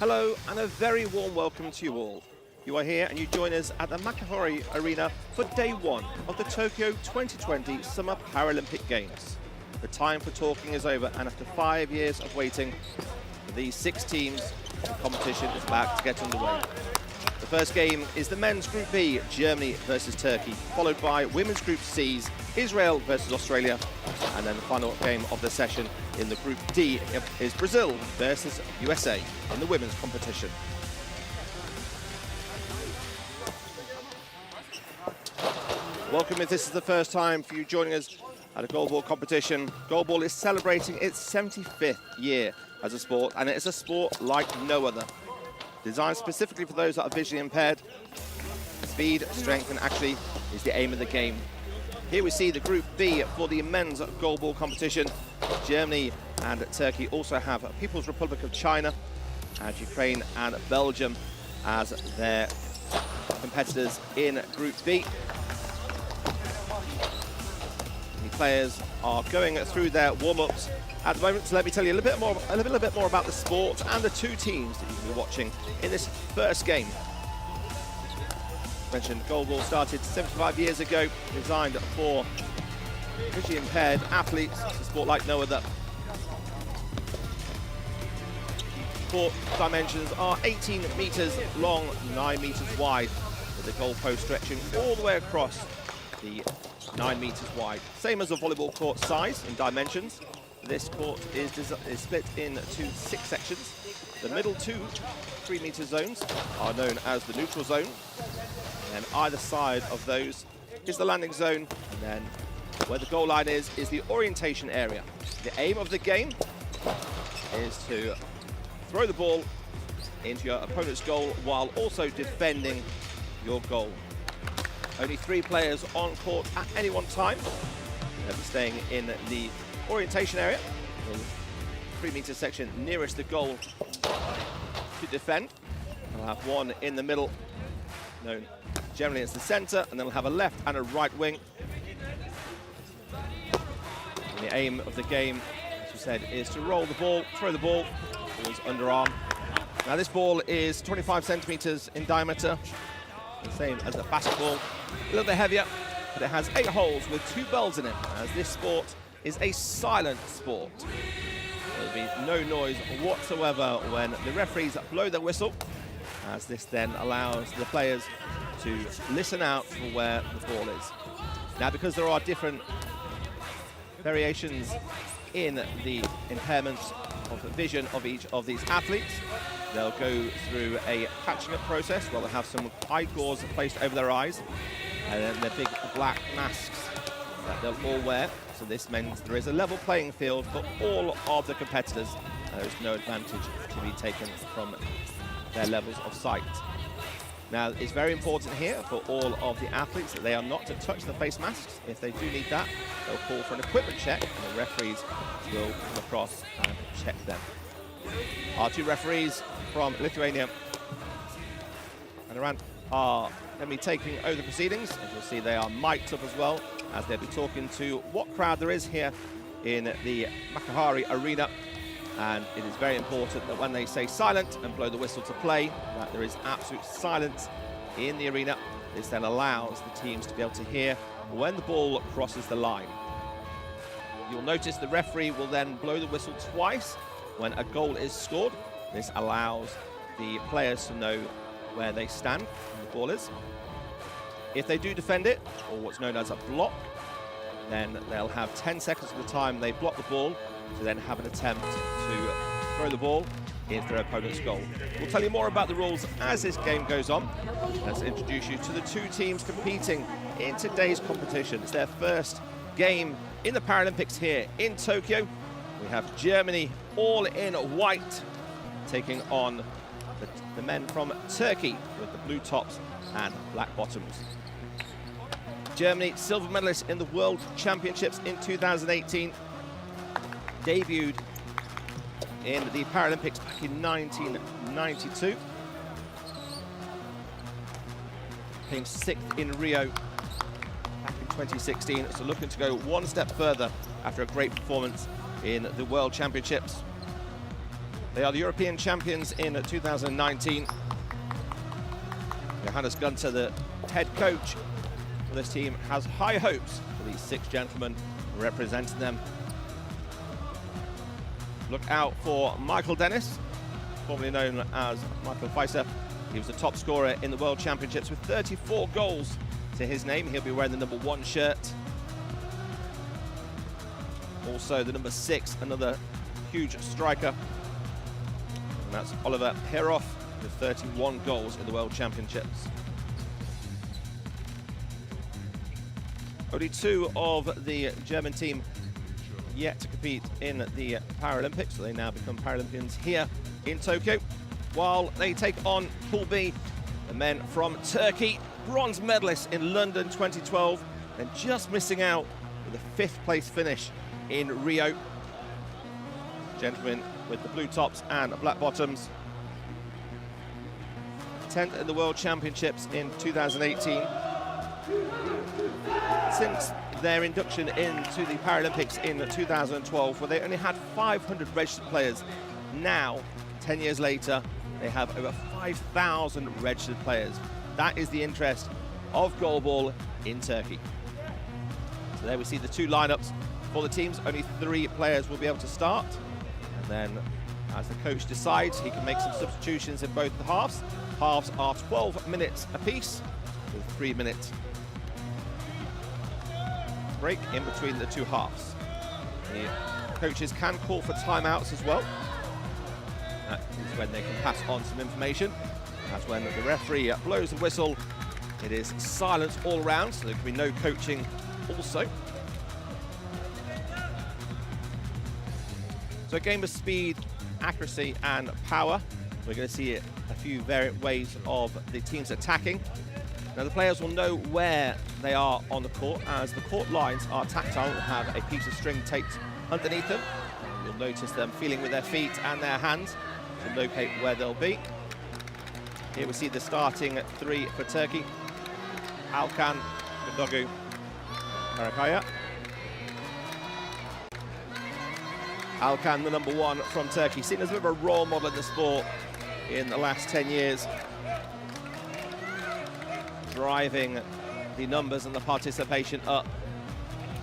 Hello and a very warm welcome to you all. You are here and you join us at the Makahori Arena for day one of the Tokyo 2020 Summer Paralympic Games. The time for talking is over, and after 5 years of waiting for these 6 teams, the competition is about to get underway. The first game is the men's Group B, Germany versus Turkey, followed by women's Group C's, Israel versus Australia, and then the final game of the session in the Group D is Brazil versus USA in the women's competition. Welcome if this is the first time for you joining us at a goalball competition. Goalball is celebrating its 75th year as a sport, and it is a sport like no other. Designed specifically for those that are visually impaired, speed, strength, and actually is the aim of the game. Here we see the Group B for the men's goalball competition. Germany and Turkey also have People's Republic of China and Ukraine and Belgium as their competitors in Group B. The players are going through their warm-ups at the moment, so let me tell you a little bit more about the sport and the 2 teams that you can be watching in this first game. As mentioned, goalball started 75 years ago, designed for visually impaired athletes. It's a sport like no other. Court dimensions are 18 metres long, 9 metres wide, with the goalpost stretching all the way across the 9 metres wide. Same as a volleyball court size in dimensions. This court is split into 6 sections. The middle 2 3-metre zones are known as the neutral zone. And then either side of those is the landing zone. And then where the goal line is the orientation area. The aim of the game is to throw the ball into your opponent's goal while also defending your goal. Only 3 players on court at any one time. They'll be staying in the orientation area, the 3-metre section nearest the goal to defend. We'll have one in the middle, known generally as the centre, and then we'll have a left and a right wing. And the aim of the game, as we said, is to roll the ball, throw the ball, ball's underarm. Now this ball is 25 centimetres in diameter, the same as the basketball, a little bit heavier, but it has 8 holes with 2 bells in it, as this sport is a silent sport. There'll be no noise whatsoever when the referees blow their whistle, as this then allows the players to listen out for where the ball is. Now, because there are different variations in the impairments of the vision of each of these athletes, they'll go through a patching up process where they'll have some eye gauze placed over their eyes, and then their big black masks that they'll all wear. So this means there is a level playing field for all of the competitors. There is no advantage to be taken from their levels of sight. Now, it's very important here for all of the athletes that they are not to touch the face masks. If they do need that, they'll call for an equipment check, and the referees will come across and check them. Our 2 referees from Lithuania and Iran are going to be taking over the proceedings. As you'll see, they are mic'd up as well, as they'll be talking to what crowd there is here in the Makahori Arena. And it is very important that when they say silent and blow the whistle to play, that there is absolute silence in the arena. This then allows the teams to be able to hear when the ball crosses the line. You'll notice the referee will then blow the whistle twice when a goal is scored. This allows the players to know where they stand when the ball is. If they do defend it, or what's known as a block, then they'll have 10 seconds of the time they block the ball to then have an attempt to throw the ball into their opponent's goal. We'll tell you more about the rules as this game goes on. Let's introduce you to the 2 teams competing in today's competition. It's their first game in the Paralympics here in Tokyo. We have Germany all in white taking on the men from Turkey with the blue tops and black bottoms. Germany, silver medalist in the World Championships in 2018, debuted in the Paralympics back in 1992. Came 6th in Rio back in 2016, so looking to go one step further after a great performance in the World Championships. They are the European champions in 2019. Johannes Gunter, the head coach for this team, has high hopes for these 6 gentlemen representing them. Look out for Michael Dennis, formerly known as Michael Pfizer. He was the top scorer in the World Championships with 34 goals to his name. He'll be wearing the number 1 shirt. Also the number 6, another huge striker. And that's Oliver Heroff with 31 goals in the World Championships. Only 2 of the German team yet to compete in the Paralympics, so they now become Paralympians here in Tokyo. While they take on Pool B, the men from Turkey, bronze medalists in London 2012, and just missing out with a 5th place finish in Rio. Gentlemen with the blue tops and black bottoms. 10th in the World Championships in 2018. Since their induction into the Paralympics in 2012, where they only had 500 registered players, now, 10 years later, they have over 5,000 registered players. That is the interest of goalball in Turkey. So there we see the 2 lineups for the teams. Only 3 players will be able to start. And then, as the coach decides, he can make some substitutions in both the halves. Halves are 12 minutes apiece, with 3-minute break in between the 2 halves. The coaches can call for timeouts as well. That is when they can pass on some information. That's when the referee blows the whistle. It is silence all around, so there can be no coaching also. So a game of speed, accuracy and power. We're going to see a few variant ways of the teams attacking. Now the players will know where they are on the court, as the court lines are tactile and have a piece of string taped underneath them. You'll notice them feeling with their feet and their hands to locate where they'll be. Here we see the starting 3 for Turkey. Alkan, Ndogu, Karakaya. Alkan, the number 1 from Turkey, seen as a bit of a role model in the sport in the last 10 years. Driving the numbers and the participation up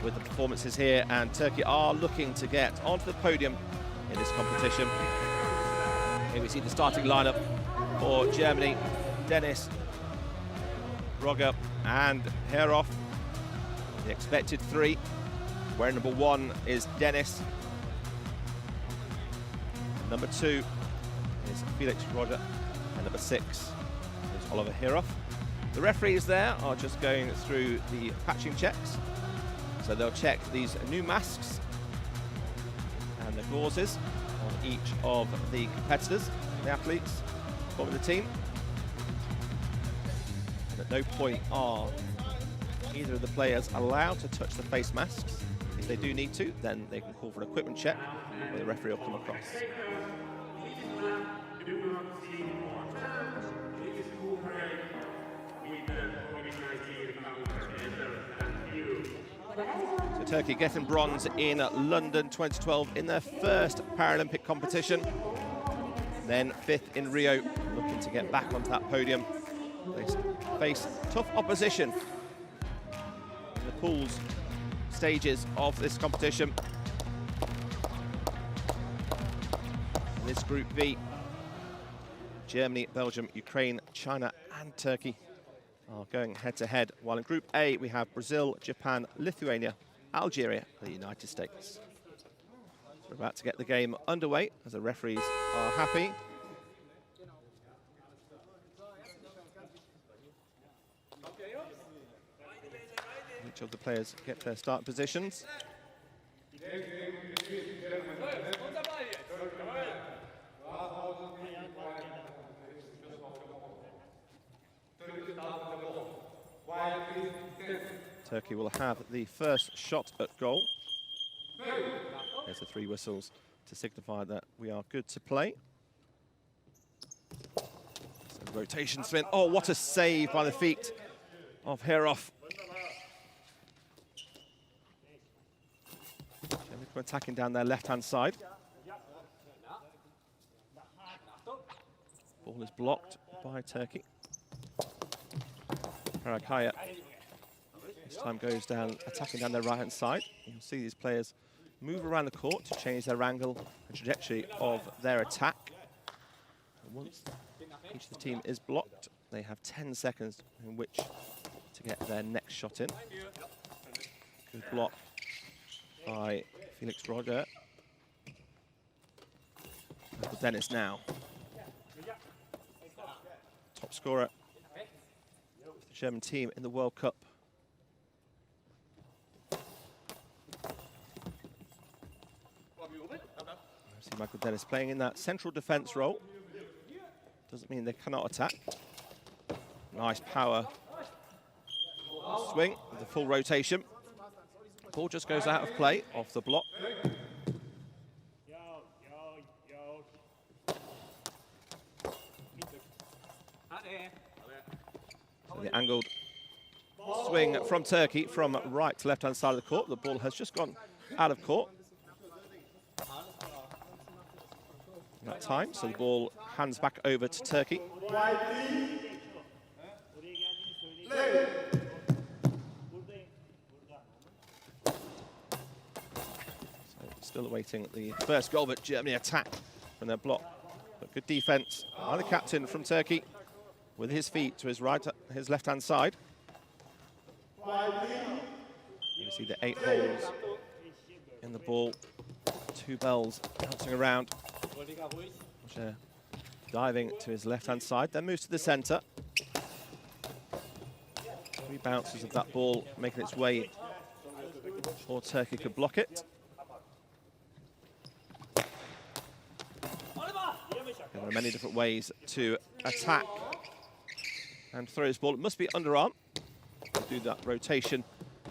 with the performances here, and Turkey are looking to get onto the podium in this competition. Here we see the starting lineup for Germany: Dennis, Roger and Heroff. The expected 3, where number 1 is Dennis. Number 2 is Felix Roger, and number 6 is Oliver Heroff. The referees there are just going through the patching checks. So they'll check these new masks and the gauzes on each of the competitors, the athletes forming the team. And at no point are either of the players allowed to touch the face masks. If they do need to, then they can call for an equipment check, where the referee will come across. So Turkey getting bronze in London 2012 in their first Paralympic competition. Then 5th in Rio, looking to get back onto that podium. They face tough opposition in the pools stages of this competition. In this Group B, Germany, Belgium, Ukraine, China and Turkey are going head-to-head, while in Group A we have Brazil, Japan, Lithuania, Algeria and the United States. We're about to get the game underway as the referees are happy. Each of the players get their start positions. Turkey will have the first shot at goal. There's the 3 whistles to signify that we are good to play. So rotation spin. Oh, what a save by the feet of Heroff. Attacking down their left-hand side. Ball is blocked by Turkey. Parakaya this time goes down, attacking down their right-hand side. You'll see these players move around the court to change their angle and trajectory of their attack. And once each of the team is blocked, they have 10 seconds in which to get their next shot in. Good block by Felix Roger. Dennis now. Top scorer of the German team in the World Cup. See Michael Dennis playing in that central defence role. Doesn't mean they cannot attack. Nice power swing with the full rotation. Ball just goes out of play off the block. So the angled swing from Turkey from right to left-hand side of the court. The ball has just gone out of court. That time, so the ball hands back over to Turkey. So still awaiting the first goal, but Germany attack from their block. But good defense by the captain from Turkey with his feet to his right, his left-hand side. You see the 8 holes in the ball, 2 bells bouncing around. Diving to his left-hand side, then moves to the centre. 3 bounces of that ball making its way, or Turkey could block it. There are many different ways to attack and throw his ball. It must be underarm. Do that rotation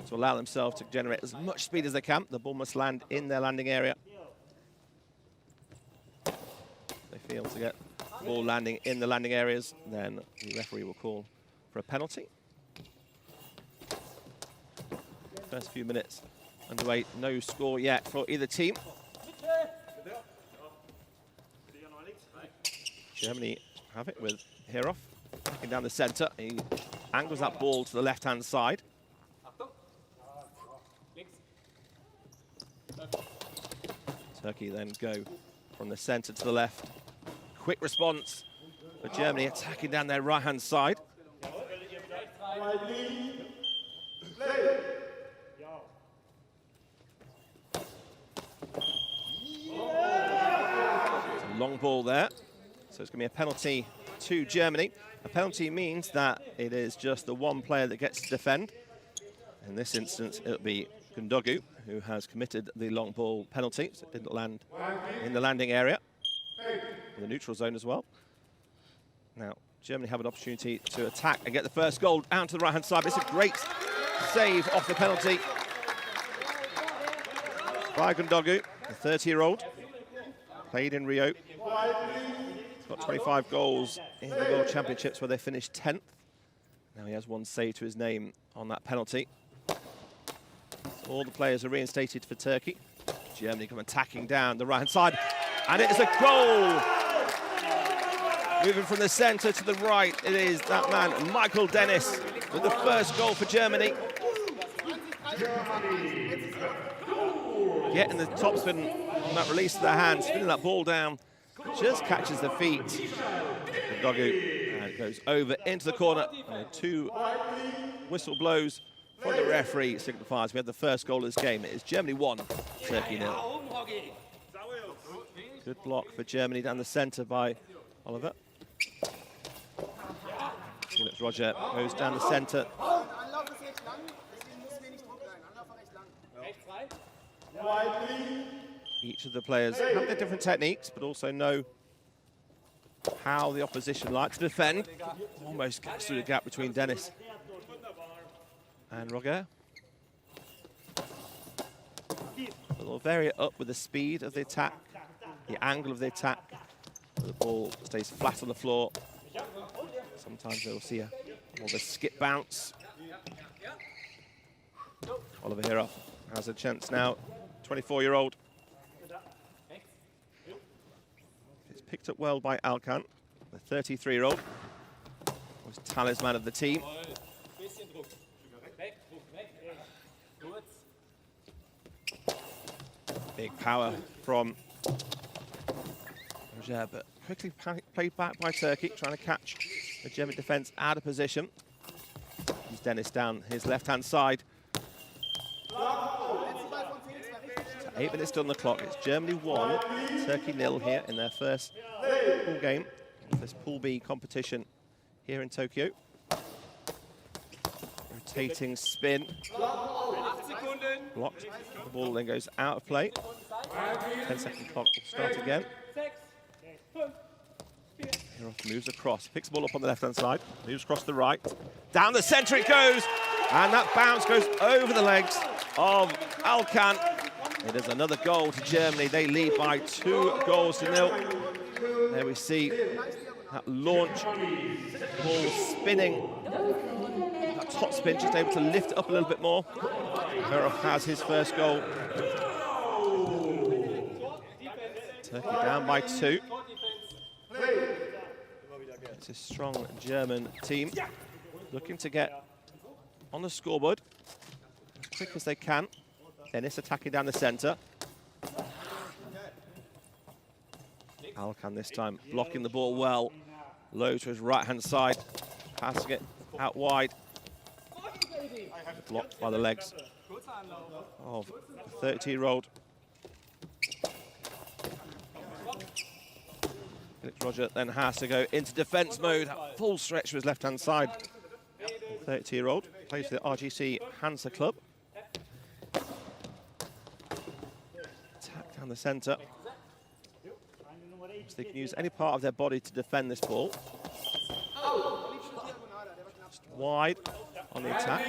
to allow themselves to generate as much speed as they can. The ball must land in their landing area. They fail to get the ball landing in the landing areas, then the referee will call for a penalty. First few minutes underway, no score yet for either team. Germany have it with Hirov backing down the centre. He angles that ball to the left-hand side. Turkey then go from the centre to the left. Quick response for Germany attacking down their right-hand side. It's a long ball there. So it's going to be a penalty to Germany. A penalty means that it is just the one player that gets to defend. In this instance, it'll be Gundogu, who has committed the long ball penalty. So it didn't land in the landing area, in the neutral zone as well. Now, Germany have an opportunity to attack and get the first goal down to the right-hand side. But it's a great save off the penalty by Gundogu, the 30-year-old. Played in Rio. Got 25 goals in the World Championships where they finished 10th. Now he has one save to his name on that penalty. All the players are reinstated for Turkey. Germany come attacking down the right-hand side. And it is a goal! Moving from the centre to the right, it is that man, Michael Dennis, with the first goal for Germany. Getting the topspin on that release of their hand, spinning that ball down. Just catches the feet. Gundogu, and it goes over into the corner. And 2 whistle blows from the referee signifies we have the first goal of this game. It is Germany 1, Turkey 0. Good block for Germany down the centre by Oliver. Felix Roger goes down the centre. Each of the players have their different techniques, but also know how the opposition like to defend. Almost gets through the gap between Dennis and Roger. They'll vary it up with the speed of the attack, the angle of the attack. The ball stays flat on the floor. Sometimes they'll see more of a skip bounce. Oliver Hirov has a chance now, 24-year-old. It's picked up well by Alkan. the 33-year-old, was talisman of the team. Big power from Roger, but quickly played back by Turkey, trying to catch the German defence out of position. He's Dennis down his left-hand side. 8 minutes still on the clock. It's Germany 1, Turkey 0 here in their first pool game of this Pool B competition here in Tokyo. Rotating spin. Blocked. The ball then goes out of play. 10-second clock will start again. Moves across, picks the ball up on the left-hand side, moves across the right. Down the centre it goes, and that bounce goes over the legs of Alkan. It is another goal to Germany. They lead by 2 goals to 0. There we see that launch, ball spinning. That top spin, just able to lift it up a little bit more. Herov has his first goal. Turkey down by 2. It's a strong German team looking to get on the scoreboard as quick as they can. Dennis attacking down the centre. Alkan this time blocking the ball well. Low to his right-hand side, passing it out wide. Blocked by the legs of the 30-year-old. Roger then has to go into defence mode, full stretch to his left-hand side. 30-year-old plays for the RGC Hansa club. Attack down the centre. So they can use any part of their body to defend this ball. Just wide on the attack.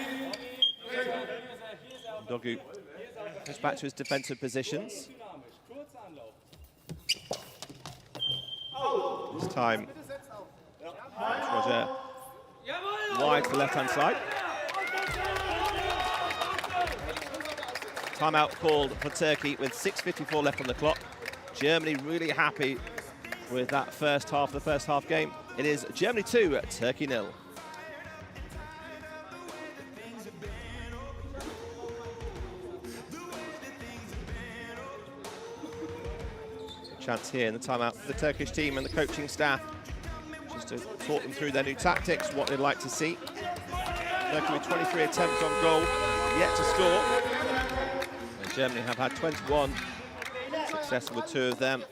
Dogu goes back to his defensive positions. This time, Roger wide to the left-hand side. Timeout called for Turkey with 6:54 left on the clock. Germany really happy with that first half, the first half game. It is Germany 2, Turkey 0. Chance here in the timeout for the Turkish team and the coaching staff just to talk them through their new tactics, what they'd like to see. Turkey with 23 attempts on goal, yet to score. And Germany have had 21, successful with 2 of them.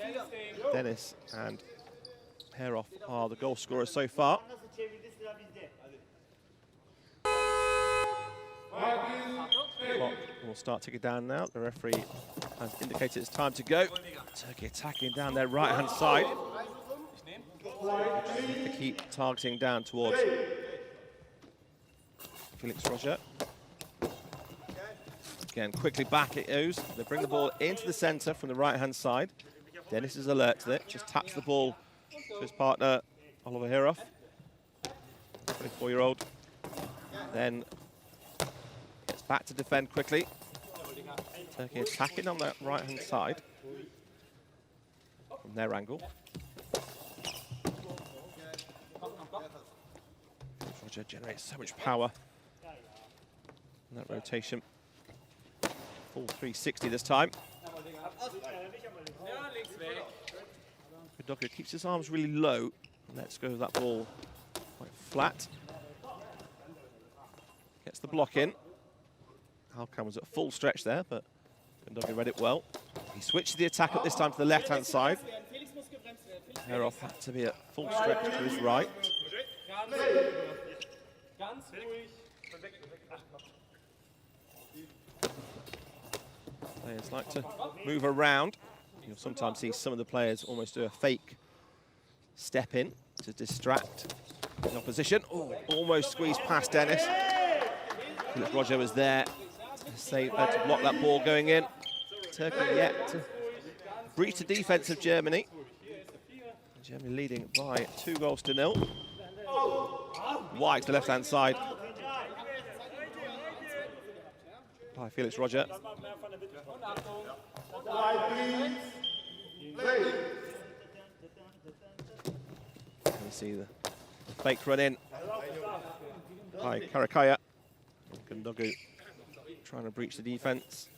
Dennis and Herov are the goal scorers so far. Clock will start ticking down now. The referee has indicated it's time to go. Turkey attacking down their right-hand side. To keep targeting down towards Felix Roger. Again, quickly back it goes. They bring the ball into the centre from the right-hand side. Dennis is alert to it. Just taps the ball to his partner, Oliver Herov, 24-year-old. Then gets back to defend quickly. Turkey attacking on that right-hand side from their angle. Roger generates so much power in that rotation. Full 360 this time. Doku keeps his arms really low and lets go of that ball quite flat. Gets the block in. Alkan was at full stretch there, but Doku read it well. He switched the attack at this time to the left-hand side. Herov had to be at full stretch to his right. Players like to move around. You'll sometimes see some of the players almost do a fake step in to distract the opposition. Oh, almost squeezed past Dennis. Felix Roger was there to block that ball going in. Turkey yet to breach the defence of Germany. Germany leading by 2-0. Wide to the left-hand side by Felix Roger. You see the fake run in by Karakaya. Gundogu trying to breach the defense.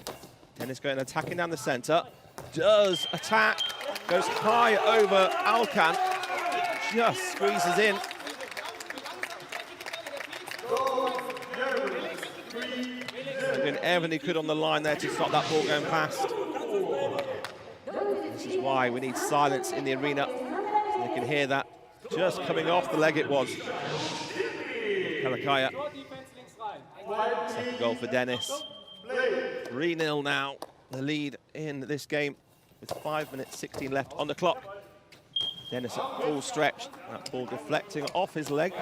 Dennis going attacking down the center. Does attack. Goes high over Alkan. Just squeezes in. Doing everything he could on the line there to stop that ball going past. This is why we need silence in the arena. So they can hear that just coming off the leg it was. Karakaya. Second goal for Dennis. 3-0 now, the lead in this game with 5 minutes 16 left on the clock. Dennis at full stretch. That ball deflecting off his leg,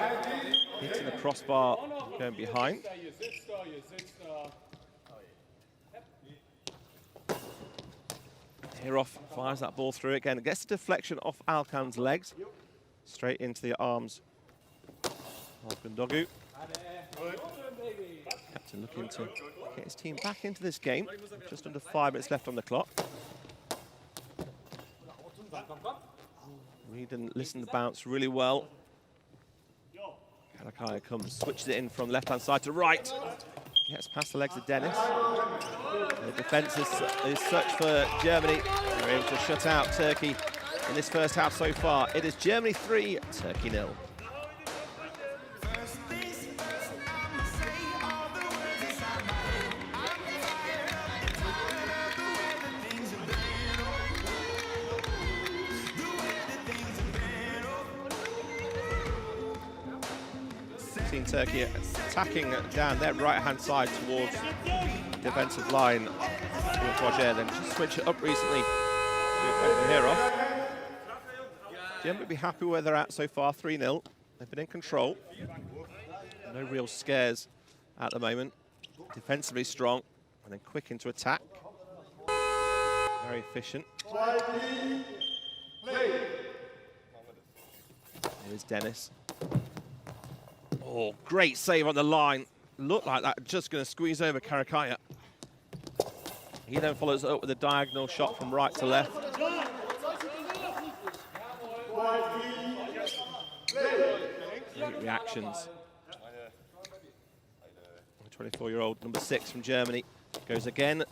hitting the crossbar, going behind. Hirov fires that ball through again. Gets the deflection off Alkan's legs, straight into the arms of Gundogu. Captain looking to get his team back into this game. Just under 5 minutes left on the clock. Read and listen to the bounce really well. Karakaya comes, switches it in from left-hand side to right. Gets past the legs of Dennis. The defence is such for Germany. They're able to shut out Turkey in this first half so far. It is Germany 3, Turkey 0. Turkey attacking down their right-hand side towards the defensive line. Roger then just switch it up recently to Hirov. Germany will be happy where they're at so far, 3-0. They've been in control. No real scares at the moment. Defensively strong and then quick into attack. Very efficient. Here's Dennis. Oh, great save on the line. Looked like that just going to squeeze over Karakaya. He then follows it up with a diagonal shot from right to left. Great reactions. The 24-year-old number 6 from Germany goes again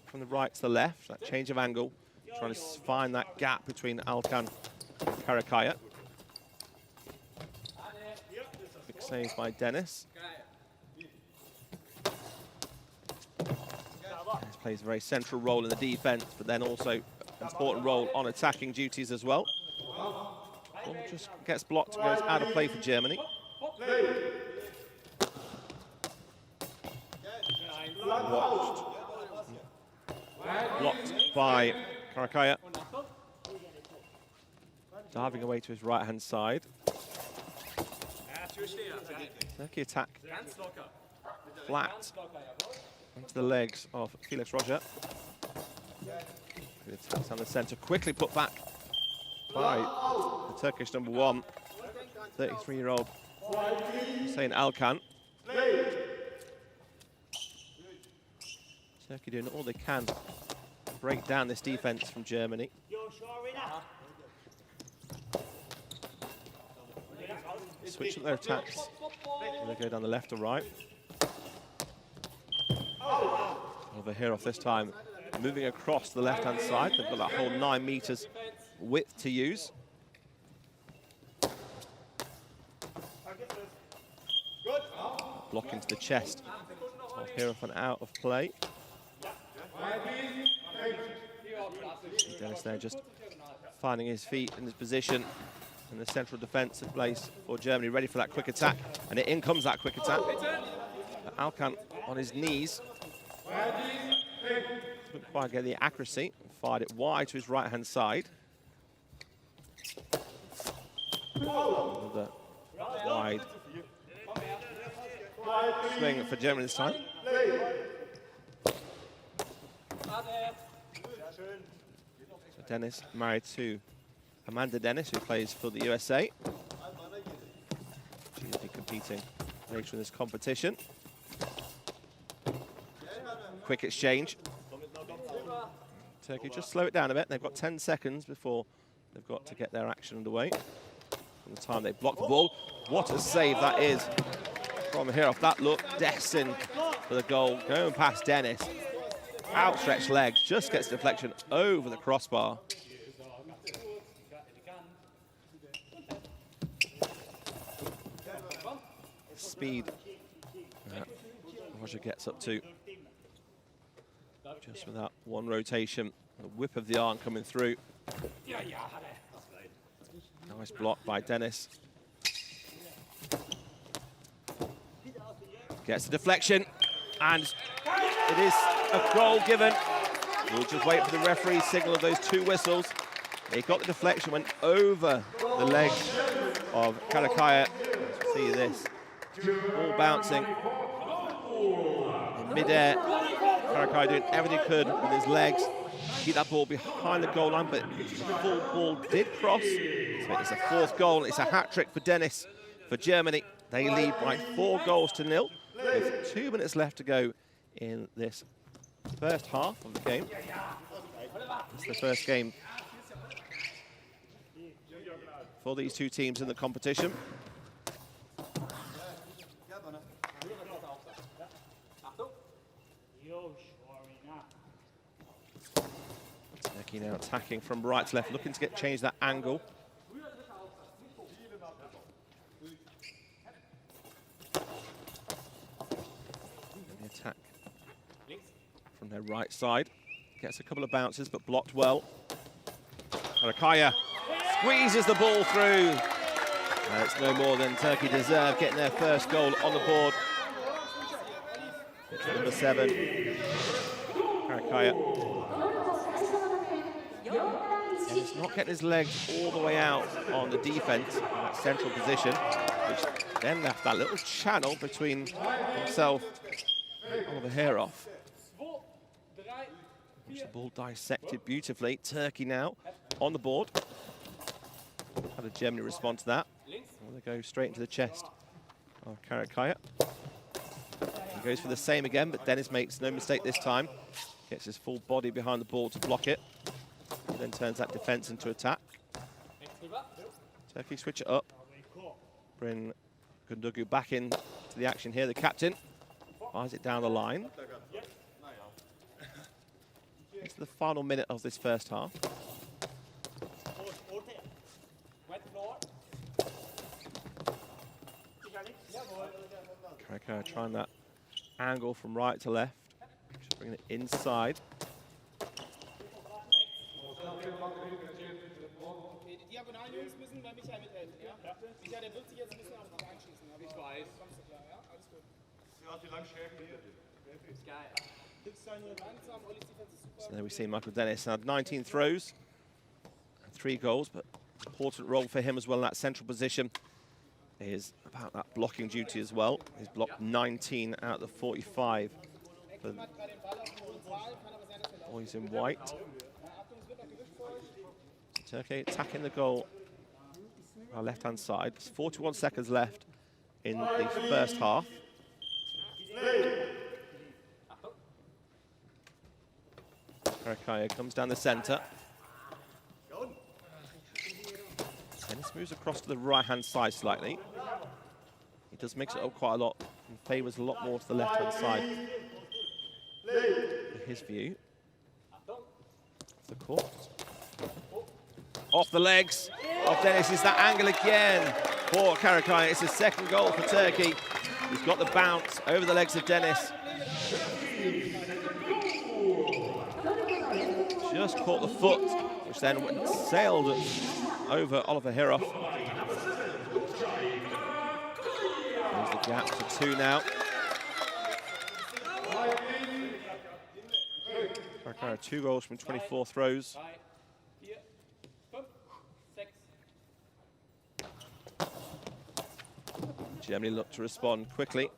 from the right to the left. That change of angle, trying to find that gap between Alkan and Karakaya. Saved by Dennis. Dennis plays a very central role in the defense, but then also an important role on attacking duties as well. Ball just gets blocked and goes out of play for Germany. Blocked by Karakaya. Diving away to his right-hand side. Turkey attack flat into the legs of Felix Roger. Good attacks down the centre, quickly put back by the Turkish number 1, 33-year-old Hüseyin Alkan. Turkey doing all they can to break down this defence from Germany. Switch up their attacks. They go down the left or right. Over here off this time, moving across the left-hand side. They've got that whole 9 meters width to use. Block into the chest of Hirov and out of play. Dennis there just finding his feet in his position in the central defensive place for Germany, ready for that quick attack. And in comes that quick attack. Alkan on his knees. Couldn't quite get the accuracy. Fired it wide to his right-hand side. Another wide swing for Germany this time. So Dennis married to Amanda Dennis, who plays for the USA. She'll be competing later in this competition. Quick exchange. Turkey just slow it down a bit. They've got 10 seconds before they've got to get their action underway. from the time they blocked the ball. What a save that is from here off that look. Destin for the goal, going past Dennis. Outstretched legs, just gets deflection over the crossbar. Speed Roger gets up to just with that one rotation. The whip of the arm coming through. Nice block by Dennis. Gets the deflection, and it is a goal given. We'll just wait for the referee's signal of those 2 whistles. He got the deflection, went over the legs of Karakaya. See this, all bouncing in mid-air. Karakaya doing everything he could with his legs to keep that ball behind the goal line, but the full ball did cross. So it's a 4th goal. It's a hat-trick for Dennis, for Germany. They lead by 4 goals to 0 with 2 minutes left to go in this first half of the game. It's the first game for these 2 teams in the competition. Turkey now attacking from right to left, looking to change that angle. And the attack from their right side. Gets a couple of bounces, but blocked well. Karakaya squeezes the ball through. And it's no more than Turkey deserve, getting their first goal on the board. It's number 7, Karakaya. And he's not getting his legs all the way out on the defense in that central position, which then left that little channel between himself and Oliver Heroff. Which the ball dissected beautifully. Turkey now on the board. How did Germany respond to that? Well, they go straight into the chest of Karakaya. He goes for the same again, but Dennis makes no mistake this time. Gets his full body behind the ball to block it. He then turns that defense into attack. Turkey switch it up. Bring Gundogan back in to the action here. The captain fires it down the line. It's the final minute of this first half. Karakaya trying that angle from right to left. Just bringing it inside. So there we see Michael Dennis had 19 throws and 3 goals, but important role for him as well in that central position is about that blocking duty as well. He's blocked 19 out of the 45 for boys in white. Turkey attacking the goal on our left-hand side. There's 41 seconds left in the first half. Karakaya comes down the centre. Dennis moves across to the right-hand side slightly. He does mix it up quite a lot and favours a lot more to the left-hand side for his view. The court. Off the legs of Dennis. Is that angle again for Karakaya. It's his 2nd goal for Turkey. He's got the bounce over the legs of Dennis. Just caught the foot, which then sailed over Oliver Heroff. There's the gap to 2 now. Karakaya 2 goals from 24 throws. Germany look to respond quickly.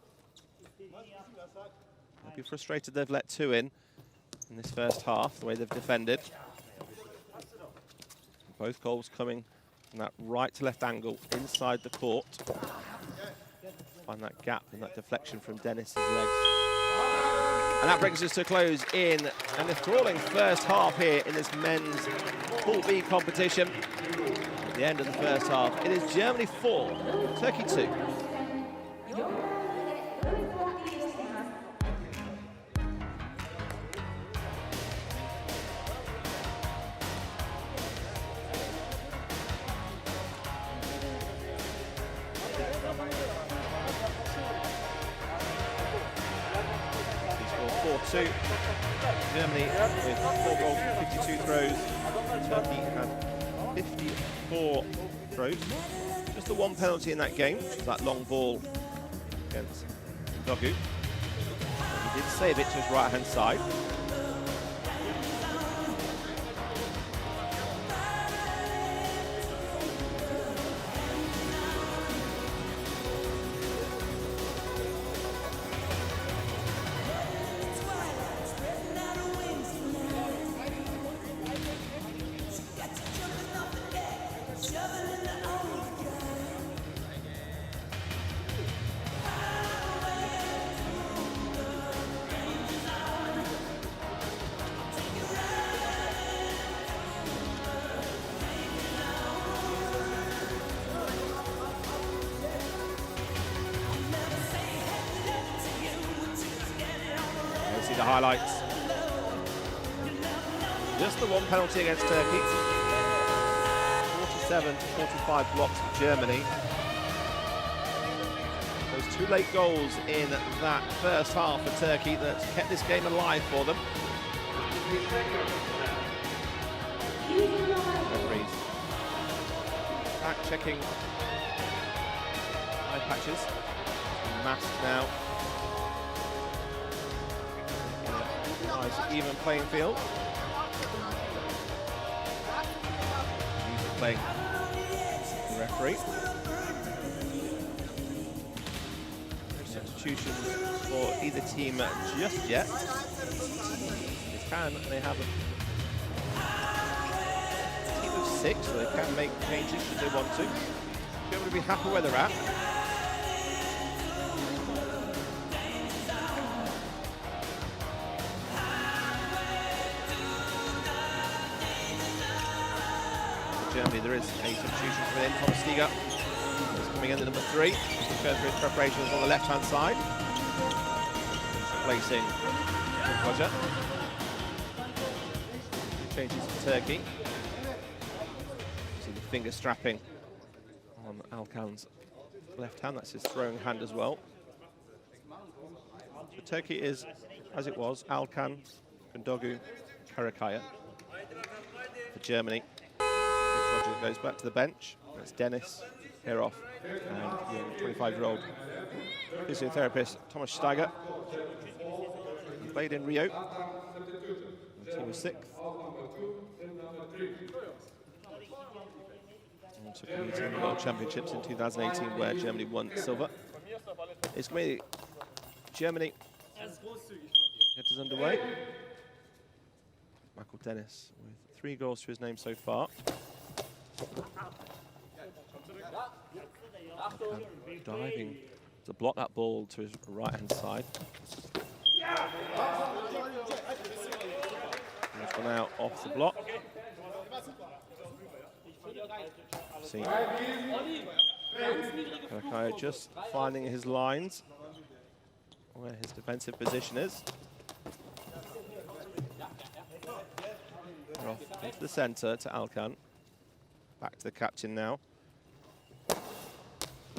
They'll be frustrated they've let 2 in this first half, the way they've defended. Both goals coming from that right to left angle inside the court. Find that gap and that deflection from Dennis's legs. And that brings us to a close in an enthralling first half here in this men's Pool B competition. the end of the first half. It is Germany 4, Turkey 2. Germany with 4 goals from 52 throws. Turkey had 54 throws. Just the one penalty in that game, which was that long ball against Dogu. He did save it to his right-hand side. The highlights. Just the one penalty against Turkey. 47 to 45 blocks for Germany. Those 2 late goals in that first half for Turkey that kept this game alive for them. Referees back checking eye patches. Masked now. Nice even playing field. He's playing the referee. No substitutions for either team just yet. They have a team of 6, so they can make changes if they want to. Germany will be happy where they're at. Germany, there is a substitution within. Thomas Stiger is coming in at number 3. He's going through his preparations on the left-hand side. Replacing Roger. Changes to Turkey. See the finger strapping on Alkan's left hand. That's his throwing hand as well. So Turkey is, as it was, Alkan, Kundogu, Karakaya. For Germany, Roger goes back to the bench. That's Dennis, Herhoff, and young 25-year-old physiotherapist Thomas Steiger. He played in Rio. The team was 6th. Also competed in the World Championships in 2018, where Germany won silver. It's going to be Germany gets us underway. Michael Dennis with 3 goals to his name so far. Diving to block that ball to his right-hand side. He's gone out off the block. See, Karakaya just finding his lines, where his defensive position is. Off into the centre to Alkan. Back to the captain now.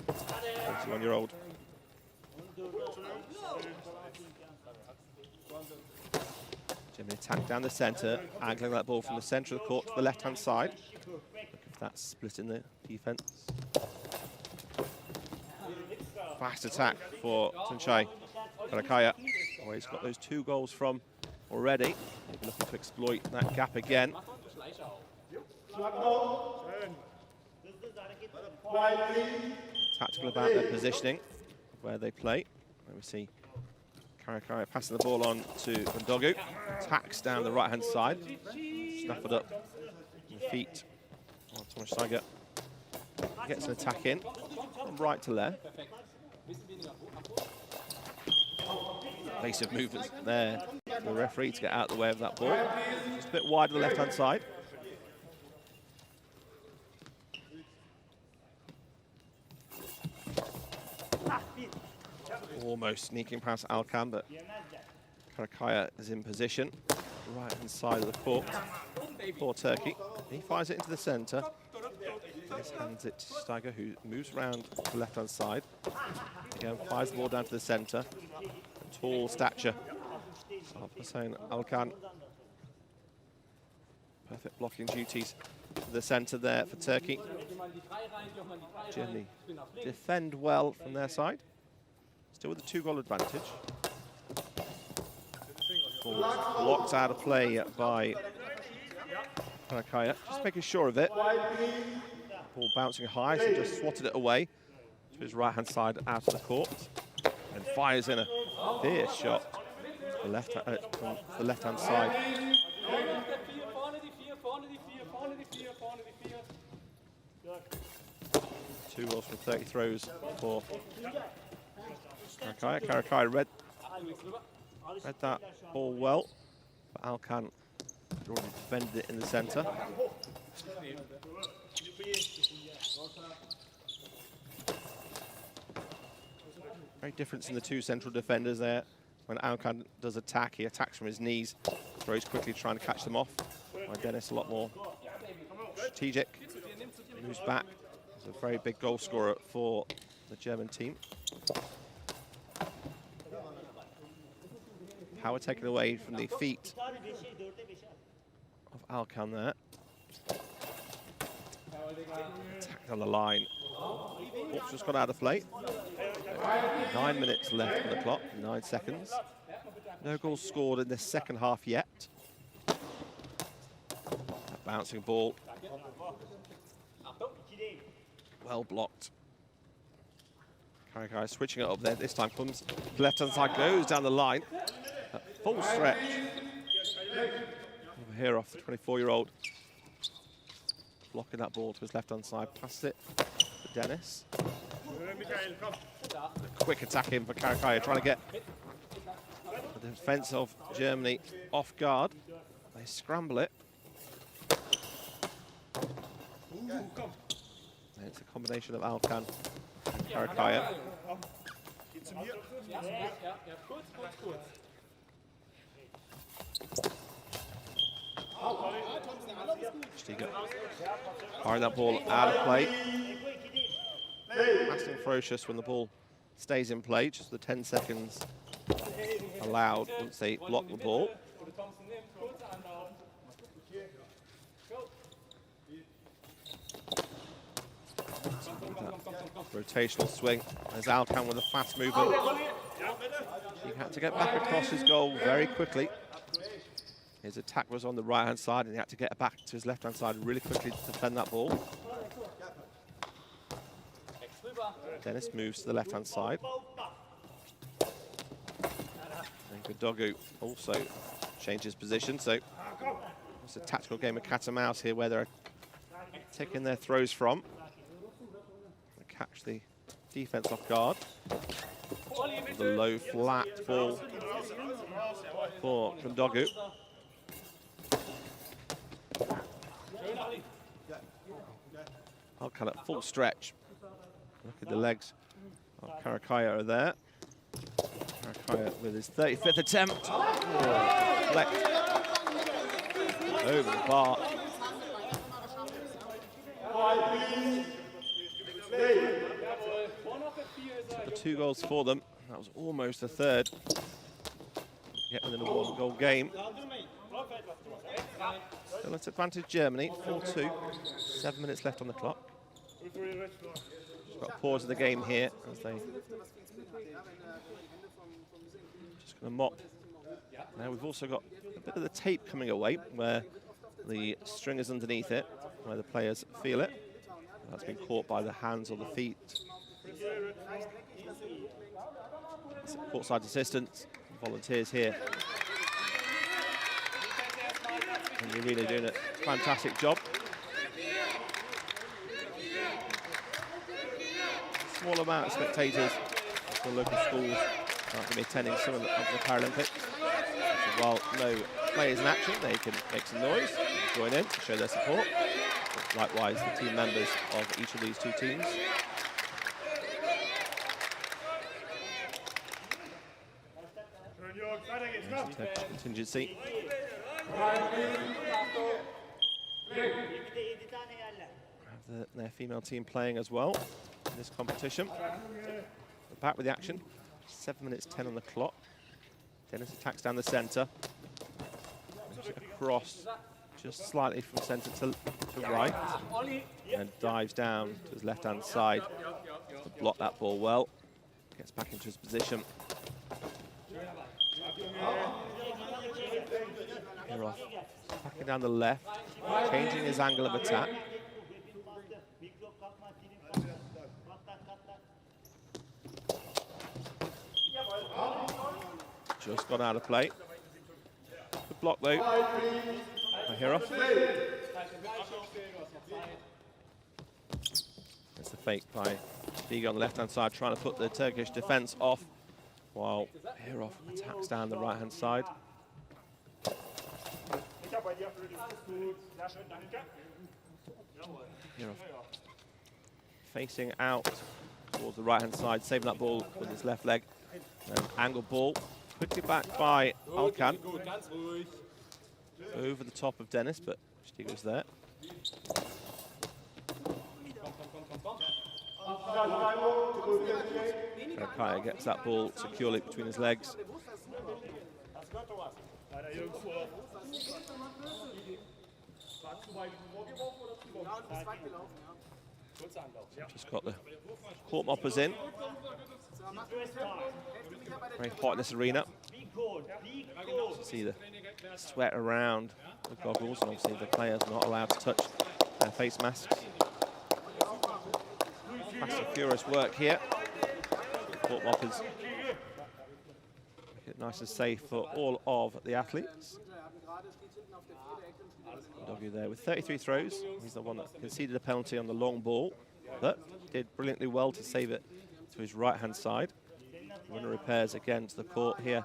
21-year-old. Germany attack down the centre, angling that ball from the centre of the court to the left-hand side. Look if that's split in the defence. Fast attack for Tunçay Karakaya, where he's got those 2 goals from already. Maybe looking to exploit that gap again. Tactical about their positioning, where they play. There we see Karakaya passing the ball on to Kundogu. Attacks down the right-hand side. Snaffled up the feet. Oh, Thomas Steiger gets an attack in from right to left. Evasive movements there for the referee to get out of the way of that ball. Just a bit wide on the left-hand side. Almost sneaking past Alkan, but Karakaya is in position. Right-hand side of the court for Turkey. He fires it into the centre. Just hands it to Steiger, who moves around the left-hand side. Again, fires the ball down to the centre. Tall stature of Hussein Alkan. Perfect blocking duties to the centre there for Turkey. Germany defend well from their side. Still with a 2-goal advantage. Ball blocked out of play by Karakaya. Just making sure of it. Ball bouncing high, so just swatted it away to his right-hand side out of the court. And fires in a fierce shot from the left-hand side. 2 goals from 30 throws for Karakaya. Karakaya read that ball well, but Alkan already defended it in the centre. Very difference in the 2 central defenders there. When Alkan does attack, he attacks from his knees, throws quickly trying to catch them off. While Dennis a lot more strategic, moves back. He's a very big goal scorer for the German team. Power taken away from the feet of Alkan there. Attacked on the line. Oops, just got out of play. 9 minutes left on the clock, 9 seconds. No goals scored in the second half yet. That bouncing ball. Well blocked. Karakaya switching it up there. This time comes the left-hand side, goes down the line. At full stretch. Over here off the 24-year-old. Blocking that ball to his left-hand side. Passes it for Dennis. A quick attack in for Karakaya, trying to get the defence of Germany off guard. They scramble it. And it's a combination of Alkan and Karakaya. Firing that ball out of play. Fast and ferocious when the ball stays in play, just the 10 seconds allowed once they block the ball. Rotational swing as Alkan with a fast movement. He had to get back across his goal very quickly. His attack was on the right-hand side and he had to get back to his left-hand side really quickly to defend that ball. Dennis moves to the left-hand side. And Godogu also changes position, so it's a tactical game of cat and mouse here where they're taking their throws from. They catch the defense off guard. The low, flat ball for Godogu. Alkan at full stretch. Look at the legs of Karakaya are there. Karakaya with his 35th attempt. Oh, deflect. Over the bar. The 2 goals for them. That was almost a third. Get within a 1-goal game. So let's advantage Germany, 4-2. 7 minutes left on the clock. Just got a pause of the game here as they just going to mop. Now we've also got a bit of the tape coming away where the string is underneath it, where the players feel it. That's been caught by the hands or the feet. Courtside assistants, volunteers here. And you're really doing a fantastic job. Small amount of spectators from local schools are going to be attending some of the Paralympics. So while no players in action, they can make some noise, join in to show their support. Likewise, the team members of each of these 2 teams. Contingency. Their female team playing as well in this competition. We're back with the action. 7 minutes 10 on the clock. Dennis attacks down the centre. Across just slightly from centre to right. And dives down to his left-hand side to block that ball well. Gets back into his position. Hirov backing down the left, changing his angle of attack. Just got out of play. Good block though by Hirov. That's the fake by Biga on the left-hand side, trying to put the Turkish defence off, while Hirov attacks down the right-hand side. Hirov facing out towards the right-hand side, saving that ball with his left leg. Angle ball, quickly back by Alkan. Over the top of Dennis, but Stigo's there. Kaya gets that ball securely between his legs. Just got the court moppers in. Very hot in this arena. See the sweat around the goggles, and obviously the players are not allowed to touch their face masks. Massive furious work here. Court moppers make it nice and safe for all of the athletes. Doggy there with 33 throws. He's the one that conceded a penalty on the long ball, but did brilliantly well to save it to his right-hand side. Runner repairs again to the court here.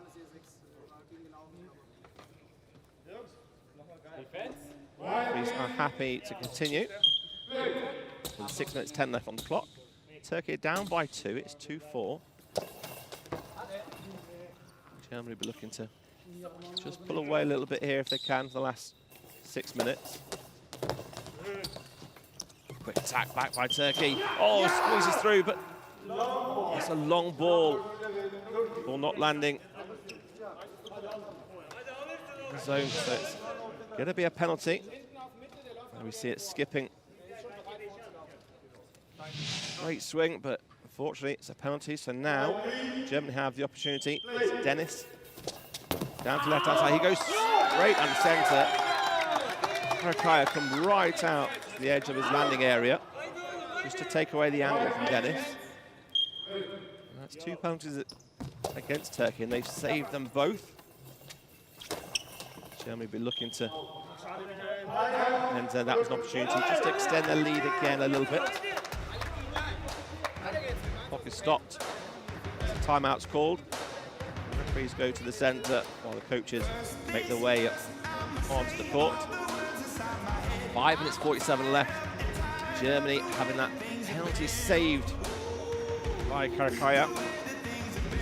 These are happy to continue. With 6 minutes 10 left on the clock. Turkey down by 2. It's 2-4. Germany will be looking to just pull away a little bit here if they can for the last 6 minutes. Quick attack back by Turkey. Oh, squeezes through, but it's a long ball. Ball not landing. Zone, so it's going to be a penalty. And we see it skipping. Great swing, but unfortunately it's a penalty. So now Germany have the opportunity. It's Dennis down to left-hand side. He goes straight under centre. Karakaya come right out to the edge of his landing area just to take away the angle from Dennis. And that's 2 penalties against Turkey, and they've saved them both. Germany will be looking to, and that was an opportunity just to extend their lead again a little bit. Clock is stopped. Timeout's called. The referees go to the centre while the coaches make their way onto the court. 5 minutes 47 left. Germany having that penalty saved by Karakaya.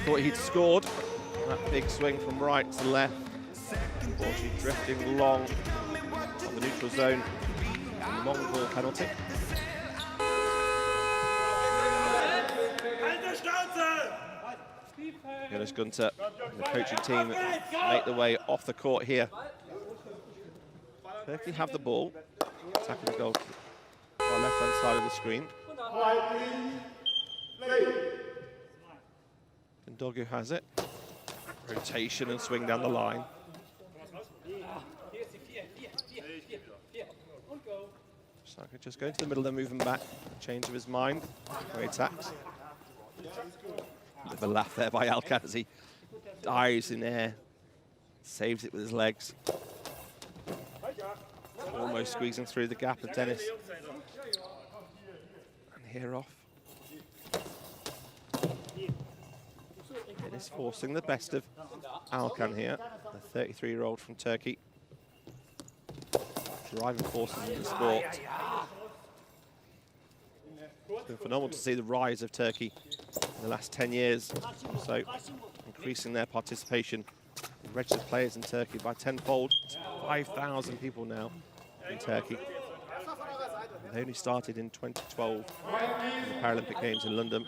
Thought he'd scored. That big swing from right to left. Unfortunately drifting long on the neutral zone. Long ball penalty. Jonas Gunter and the coaching team make the way off the court here. Turkey have the ball, attacking the goal on the left-hand side of the screen. Ndogu has it. Rotation and swing down the line. Saka just going to the middle, then moving back. Change of his mind. Where he attacks. Bit of a laugh there by Alkan as he dives in air. Saves it with his legs. Almost squeezing through the gap of Dennis. And Hirov. Dennis forcing the best of Alkan here, the 33-year-old from Turkey. Driving forces in the sport. It's been phenomenal to see the rise of Turkey in the last 10 years or so, increasing their participation in registered players in Turkey by tenfold. 5,000 people now in Turkey. They only started in 2012 in the Paralympic Games in London.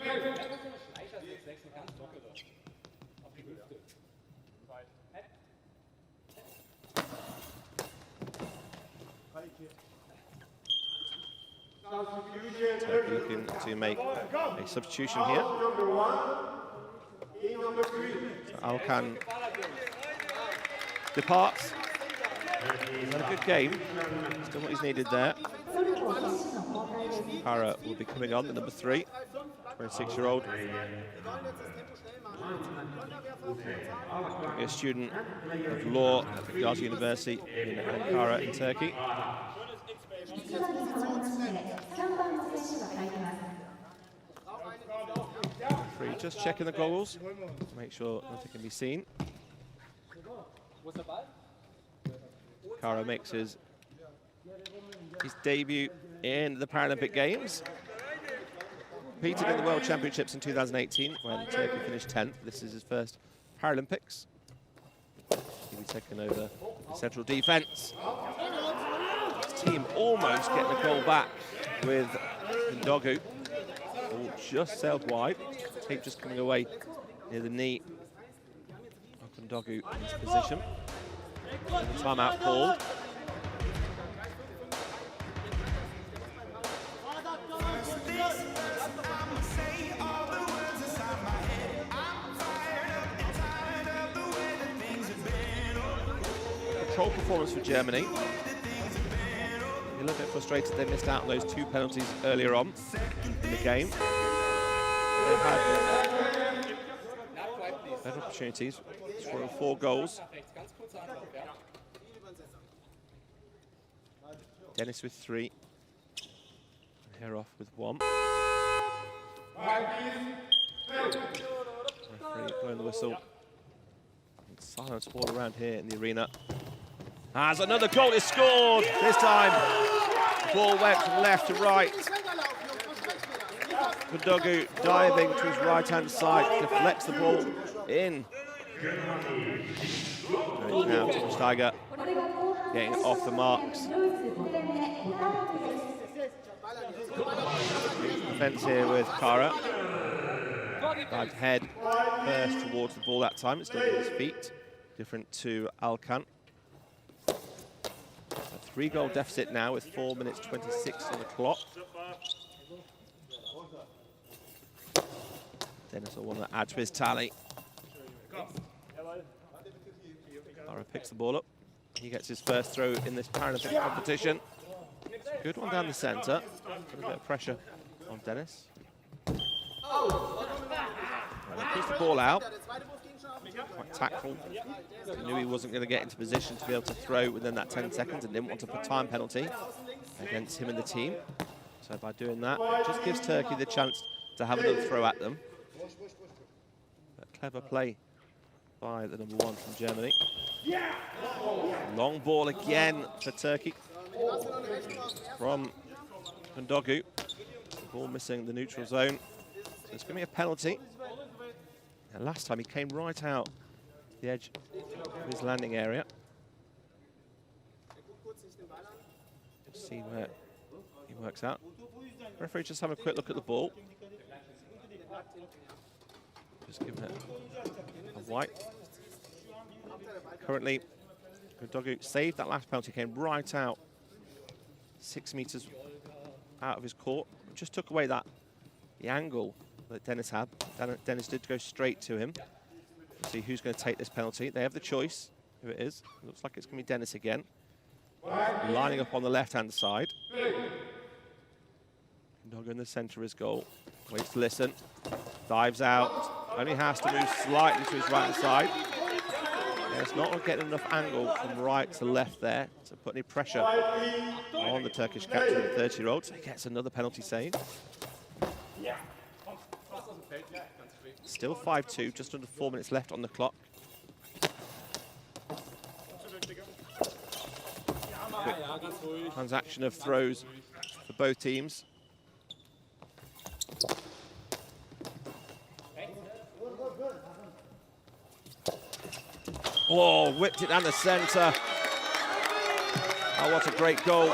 Turkey looking to make a substitution here. So Alkan departs. He's had a good game. He's done what he's needed there. Para will be coming on, the number 3, 26-year-old. A student of law at Gazi University in Ankara in Turkey. Just checking the goggles, make sure nothing can be seen. Kara makes his debut in the Paralympic Games. Competed in the World Championships in 2018 when Turkey finished 10th. This is his first Paralympics. He'll be taking over central defence. His team almost getting the goal back with Ndogu. Ball just sailed wide. Tape just coming away near the knee of Ndogu in this position. Timeout called. Control performance for Germany. A little bit frustrated they missed out on those 2 penalties earlier on in the game. They've had better opportunities, scoring 4 goals. Dennis with 3. Here off with 1. Referee blowing the whistle. Silence all around here in the arena. As another goal is scored, this time the ball went from left to right. Ndogu diving to his right-hand side, deflects the ball in. Now Steiger getting off the marks. Defence here with Kara. Dived head first towards the ball that time, it's done with his feet. Different to Alkan. A 3-goal deficit now with 4 minutes 26 on the clock. Dennis will want to add to his tally. Kara picks the ball up. He gets his first throw in this Paralympic competition. Good one down the centre. A bit of pressure on Dennis. Right, he puts the ball out. Quite tactful. He knew he wasn't going to get into position to be able to throw within that 10 seconds and didn't want to put time penalty against him and the team. So by doing that, it just gives Turkey the chance to have another throw at them. But clever play by the number 1 from Germany. Long ball again for Turkey from Ndogu. The ball missing the neutral zone. So it's going to be a penalty. And last time he came right out the edge of his landing area. Let's see where he works out. Referee just have a quick look at the ball. Just give it a white. Currently, Ndogu saved that last penalty, came right out 6 meters out of his court. Just took away the angle that Dennis had. Dennis did go straight to him. Let's see who's going to take this penalty. They have the choice, who it is. It looks like it's going to be Dennis again. Lining up on the left-hand side. Ndogu in the centre of his goal. Waits to listen. Dives out. Only has to move slightly to his right-hand side. Yeah, it's not getting enough angle from right to left there to put any pressure on the Turkish captain, the 30-year-old. So he gets another penalty save. Still 5-2, just under 4 minutes left on the clock. Quick transaction of throws for both teams. Oh, whipped it down the centre. Oh, what a great goal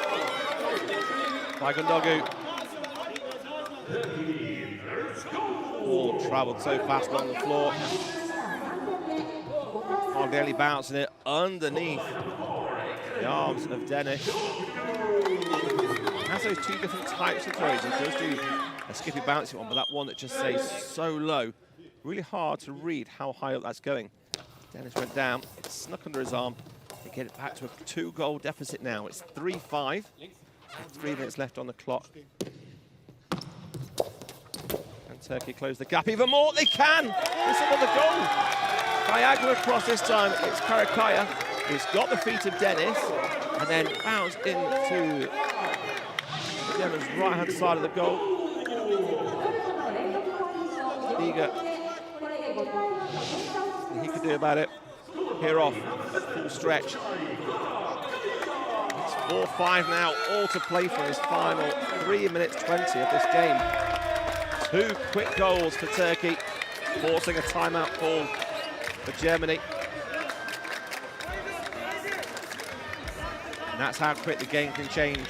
by Gundogan. Ball travelled so fast along the floor. Oh, nearly bouncing it underneath the arms of Dennis. He has those two different types of throws. He does do a skippy bouncy one, but that one that just stays so low. Really hard to read how high up that's going. Dennis went down, it snuck under his arm. They get it back to a 2-goal deficit now. It's 3-5. 3 minutes left on the clock. And Turkey close the gap even more. They can! It's another goal. Diagonal across this time. It's Karakaya. He's got the feet of Dennis and then bounced into the German's right-hand side of the goal. Eager. He could do about it. Here off at full stretch. It's 4-5 now, all to play for this final 3 minutes 20 of this game. 2 quick goals for Turkey, forcing a timeout call for Germany. And that's how quick the game can change.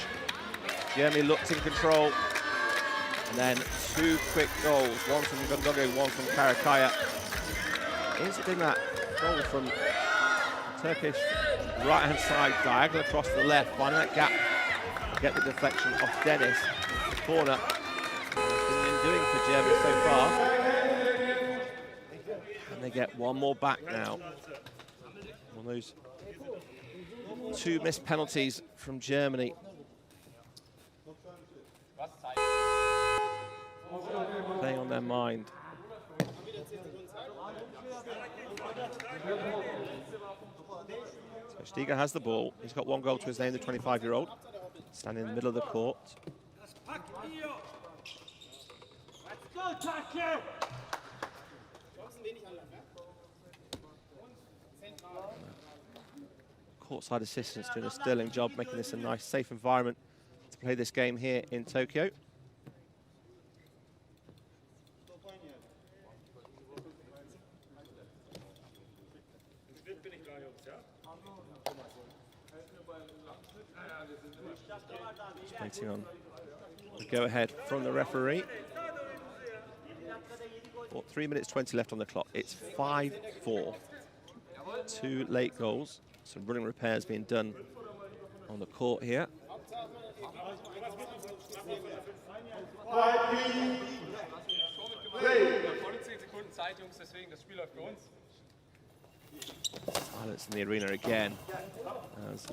Germany looked in control. And then 2 quick goals, one from Gundogan, one from Karakaya. Is it in that goal from Turkish right-hand side, diagonal across the left, finding that gap, get the deflection off Dennis, the corner. That's been doing for Germany so far. And they get one more back now. One of those 2 missed penalties from Germany. Playing on their mind. So Stiga has the ball. He's got 1 goal to his name, the 25-year-old. Standing in the middle of the court. Courtside assistants doing a sterling job, making this a nice, safe environment to play this game here in Tokyo. Just waiting on the go-ahead from the referee. 3 minutes 20 left on the clock. It's 5-4. 2 late goals. Some running repairs being done on the court here. Silence in the arena again. As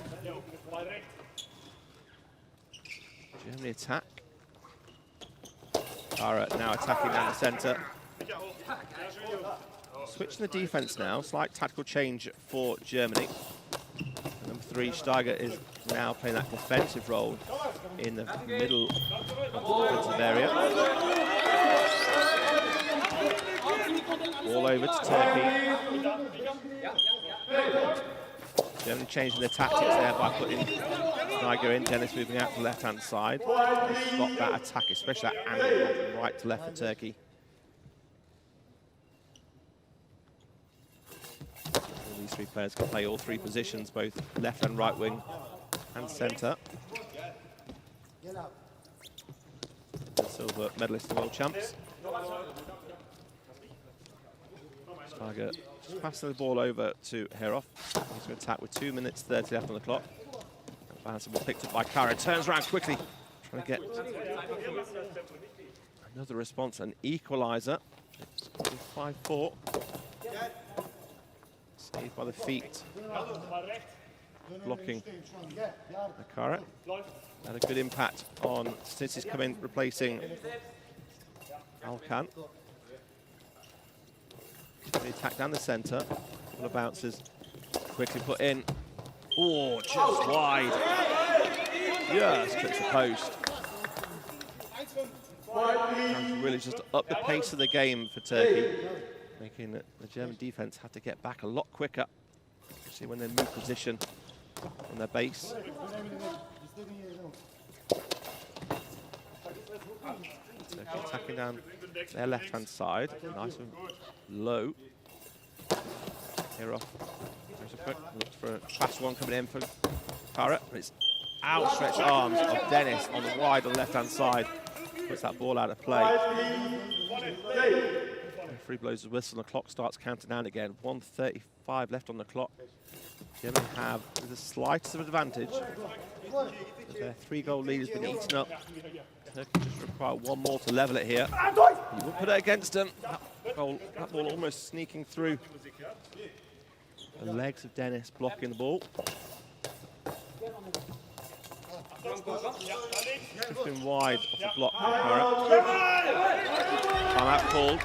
Germany attack. Ara now attacking down the centre. Switching the defence now, slight tactical change for Germany. Number 3, Steiger, is now playing that defensive role in the middle of the defensive area. All over to Turkey. Germany changing their tactics there by putting Steiger in. Dennis moving out to the left-hand side. Stop that attack, especially that angle from right to left for Turkey. These 3 players can play all 3 positions, both left and right wing and centre. The silver medalist world champs. Steiger just passing the ball over to Herhoff. He's going to attack with 2 minutes 30 left on the clock. Balance ball picked up by Kara. Turns around quickly, trying to get another response, an equaliser. It's 5-4. Saved by the feet. Blocking Akara. Had a good impact on Stitzi's coming, replacing Alkan. They attack down the centre. Couple of bounces. Quickly put in. Oh, just wide. Yes, clips the post. And really just up the pace of the game for Turkey, making the German defence have to get back a lot quicker, especially when they move position on their base. Turkey attacking down their left-hand side, nice and low. Here off. There's a quick look for a fast one coming in for Parrott. But it's outstretched arms of Dennis on the wide on the left-hand side. Puts that ball out of play. Referee blows the whistle and the clock starts counting down again. 1:35 left on the clock. Germany have the slightest of advantage. Their 3-goal lead has been eaten up. Turkey just require one more to level it here. He will put it against them. That ball almost sneaking through the legs of Dennis, blocking the ball. It's been wide off the block. Timeout called.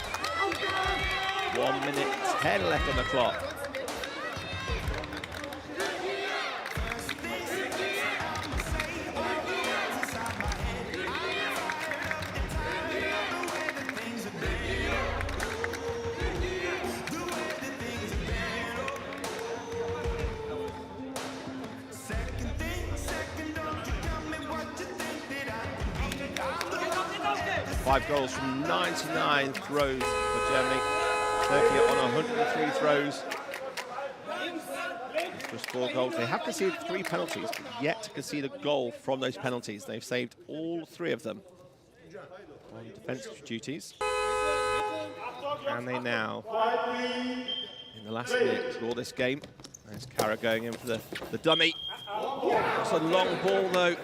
1:10 left on the clock. 5 goals from 99 throws for Germany. Turkey on 103 throws. Just 4 goals. They have conceded 3 penalties, but yet to concede a goal from those penalties. They've saved all 3 of them on defensive duties. And they now, in the last minute, draw this game. There's Kara going in for the dummy. It's a long ball, though.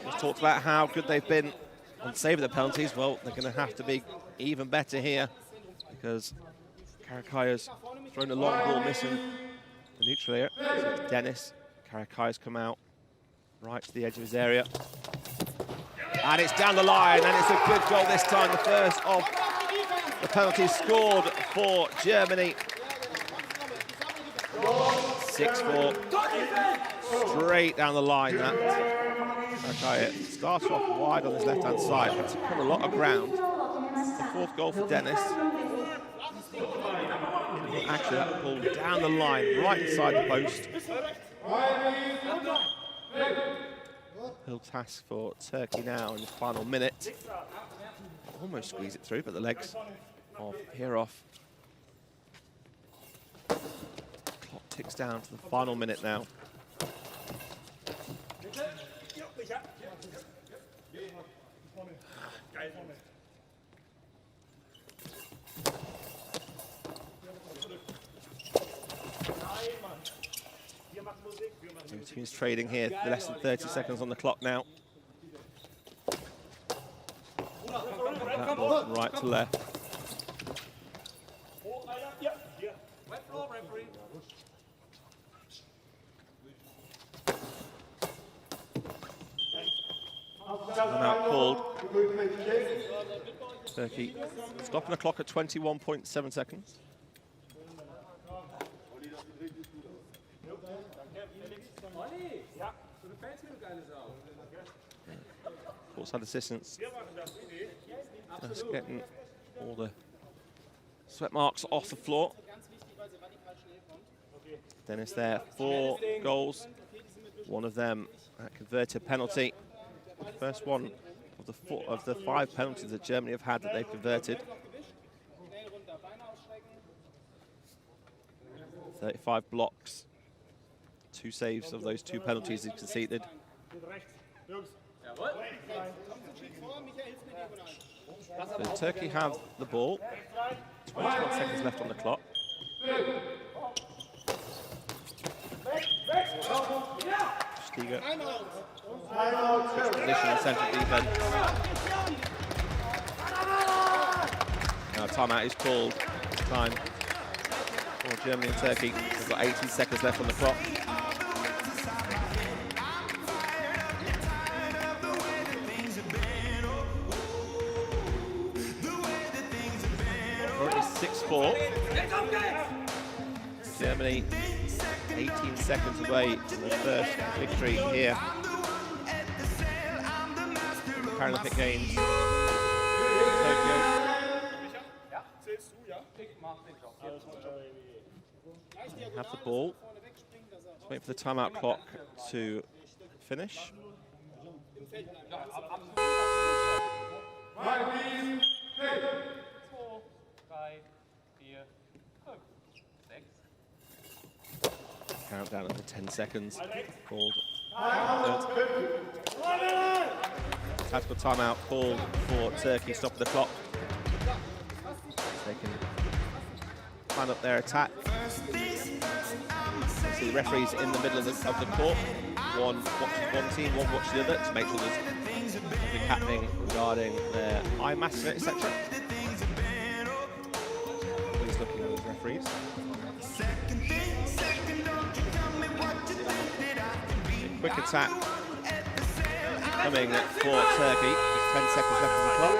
Just talked about how good they've been on saving the penalties. Well, they're going to have to be even better here because Karakaya's thrown a long ball missing the neutral area. So it's Dennis. Karakaya's come out right to the edge of his area. And it's down the line, and it's a good goal this time. The first of the penalties scored for Germany. 6-4. Straight down the line, that. Karakaya starts off wide on his left-hand side, but to cover a lot of ground. The 4th goal for Dennis. Actually, that ball down the line, right inside the post. Hill task for Turkey now in the final minute. Almost squeeze it through, but the legs of Hirov. Clock ticks down to the final minute now. Two teams trading here, less than 30 seconds on the clock now. That ball from right to left. Timeout called. Turkey stopping the clock at 21.7 seconds. Courtside assistants just getting all the sweat marks off the floor. Dennis there, 4 goals. One of them a converted penalty. The first one of the 5 penalties that Germany have had that they've converted. 35 blocks. 2 saves of those 2 penalties he conceded. So Turkey have the ball. 21 seconds left on the clock. Stiga. Switch position in central defense. Now timeout is called this time for Germany and Turkey. We've got 18 seconds left on the clock. Currently 6-4. Germany 18 seconds away from the first victory here. Paralympic Games. Tokyo. Have the ball. Just wait for the timeout clock to finish. Countdown of the 10 seconds called. Tactical timeout called for Turkey, stopping the clock. They can plan up their attack. See the referees in the middle of the court. One watches one team, one watches the other to make sure there's nothing happening regarding their eye mask, etc. Please looking at those referees. A quick attack coming for Turkey. Just 10 seconds left on the clock.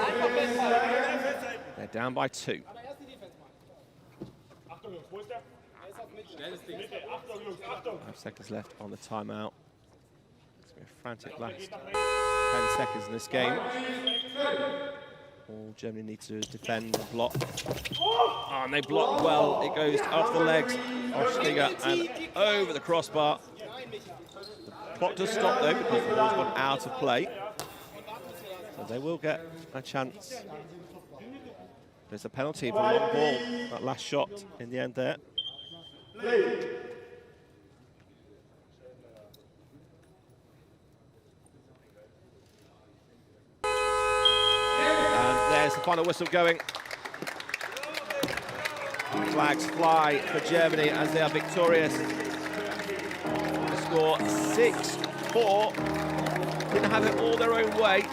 They're down by 2. 5 seconds left on the timeout. It's going to be a frantic last 10 seconds in this game. All Germany need to do is defend and block. Oh, and they block well. It goes off the legs of Stiger and over the crossbar. The clock does stop though because the ball's gone out of play. So they will get a chance. There's a penalty for a long ball. That last shot in the end there. And there's the final whistle going. Flags fly for Germany as they are victorious. The score 6-4. Didn't have it all their own way,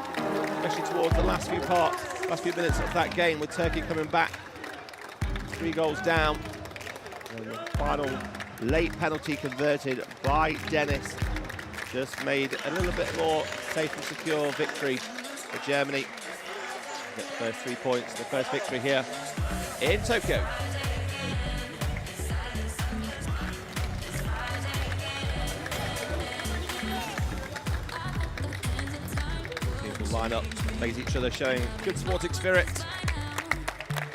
especially towards the last few minutes of that game, with Turkey coming back 3 goals down. And the final late penalty converted by Dennis just made a little bit more safe and secure victory for Germany. Get the first 3 points, the first victory here in Tokyo. Teams will line up, face each other, showing good sporting spirit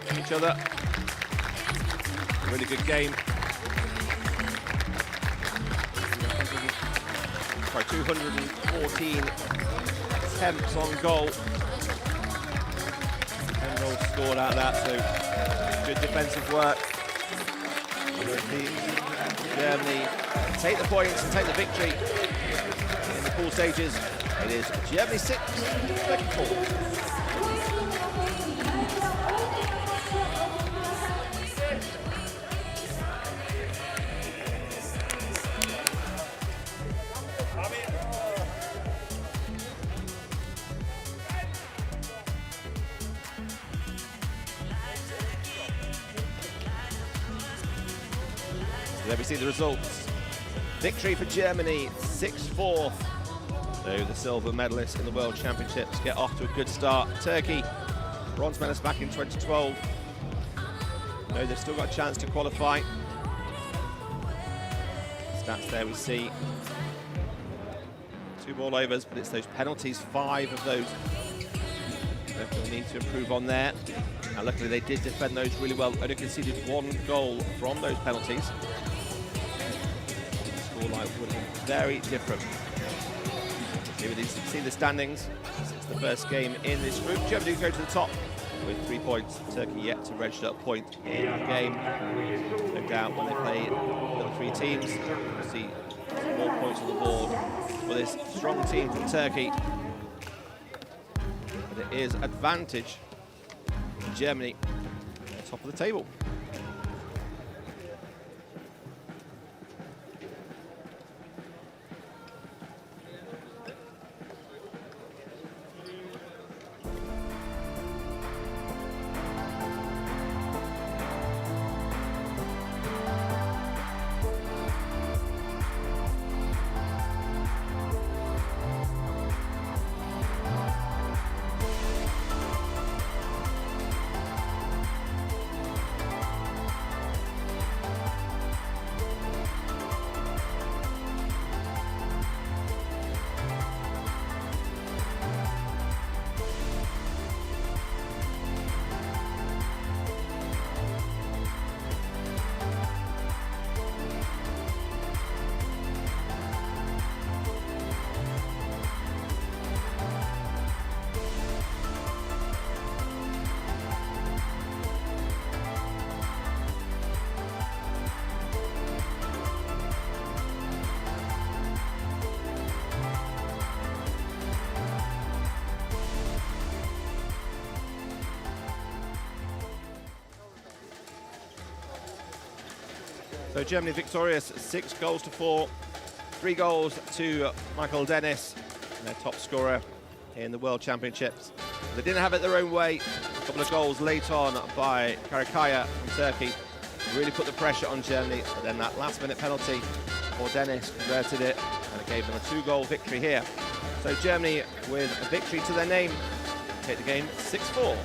to each other. Really good game. 214 attempts on goal. 10 goals scored out of that, so good defensive work. Germany take the points and take the victory in the pool stages. It is Germany 6, Turkey 4. There we see the results. Victory for Germany, 6-4. So the silver medalists in the World Championships get off to a good start. Turkey, bronze medalists back in 2012. No, they've still got a chance to qualify. Stats there we see. 2 ball overs, but it's those penalties, 5 of those. They'll need to improve on there. And luckily they did defend those really well. Only conceded 1 goal from those penalties. The scoreline would have been very different. Here we see the standings. It's the first game in this group. Germany go to the top with 3 points. Turkey yet to register a point in the game. No doubt when they play the other 3 teams, we'll see more points on the board for this strong team from Turkey. But it is advantage for Germany at the top of the table. So Germany victorious, 6-4, 3 goals to Michael Dennis, their top scorer in the World Championships. They didn't have it their own way. A couple of goals late on by Karakaya from Turkey really put the pressure on Germany, but then that last-minute penalty for Dennis converted it, and it gave them a 2-goal victory here. So Germany with a victory to their name, take the game 6-4.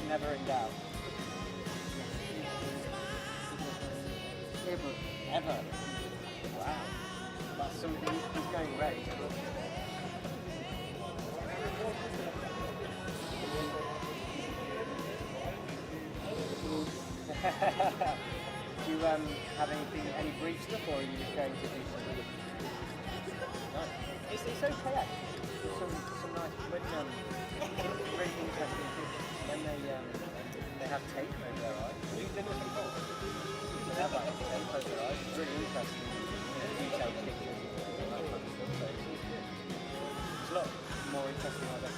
Never in doubt. Ever. Wow. That's something he's going great. Do you have any brief stuff, or are you just going to do something? No. It's okay actually. Some nice, really interesting pictures. When they have tape over their eyes. You've done this before. They have like tape over their eyes. It's really interesting. Detailed pictures and that kind of stuff. So it's a lot more interesting, I guess.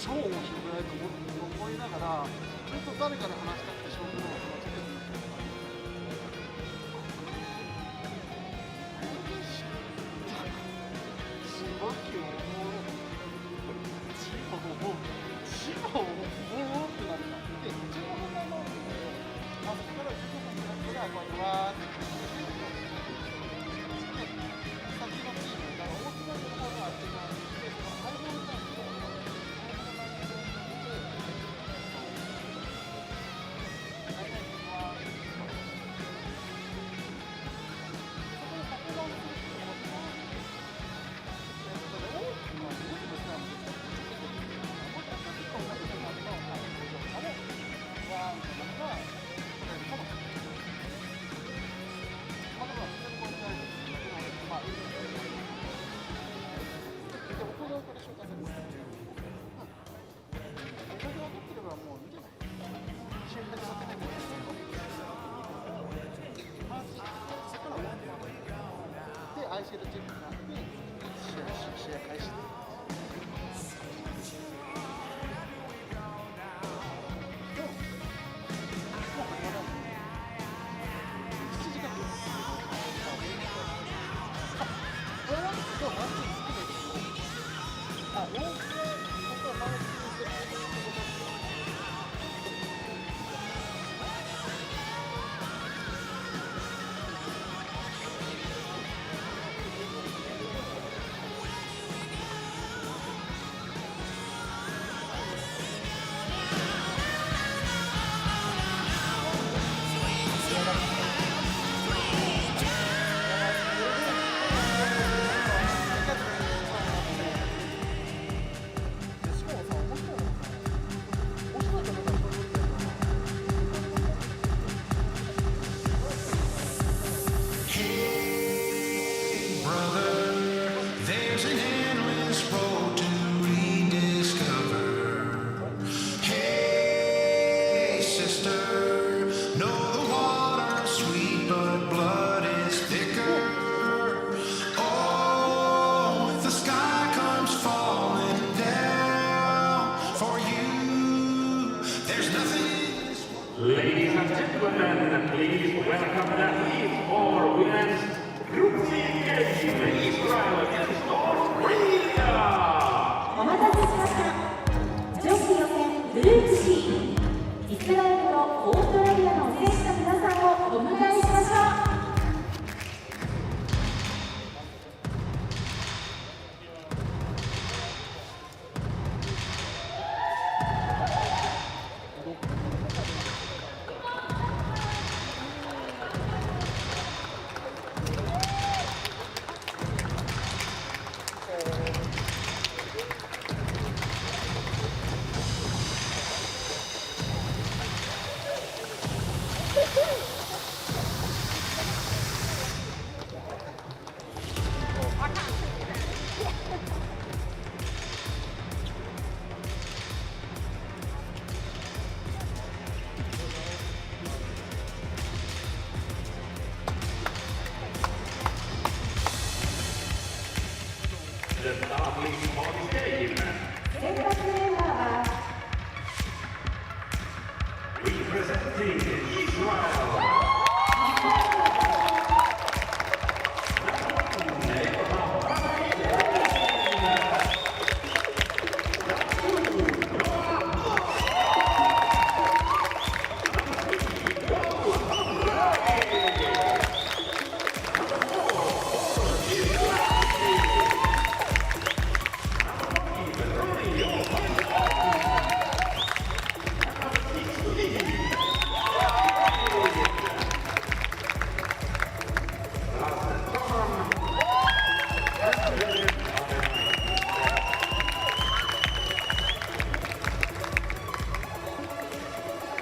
超面白くないと思いながら、それと誰かで話したくて勝負の気持ちで。すごいよ、千葉をボーってなった。で、15分前のそこから15分ぐらいこうやってわーって来て、先のチーム、だから大きなところがあって、ハイボールなんですよ。IC のチェックがあって試合開始。this road to rediscover. Hey, sister, know the water's sweet, but blood is thicker. Oh, the sky comes falling down for you. There's nothing in this world. Ladies and gentlemen, please welcome the athletes for women's Group C game, Israel against Australia. お待たせしました。女子予選グループ C、 イスラエルとオーストラリアの選手の皆さんをお迎えしましょう。The starting for the game. 選抜メンバーは Representing Israel.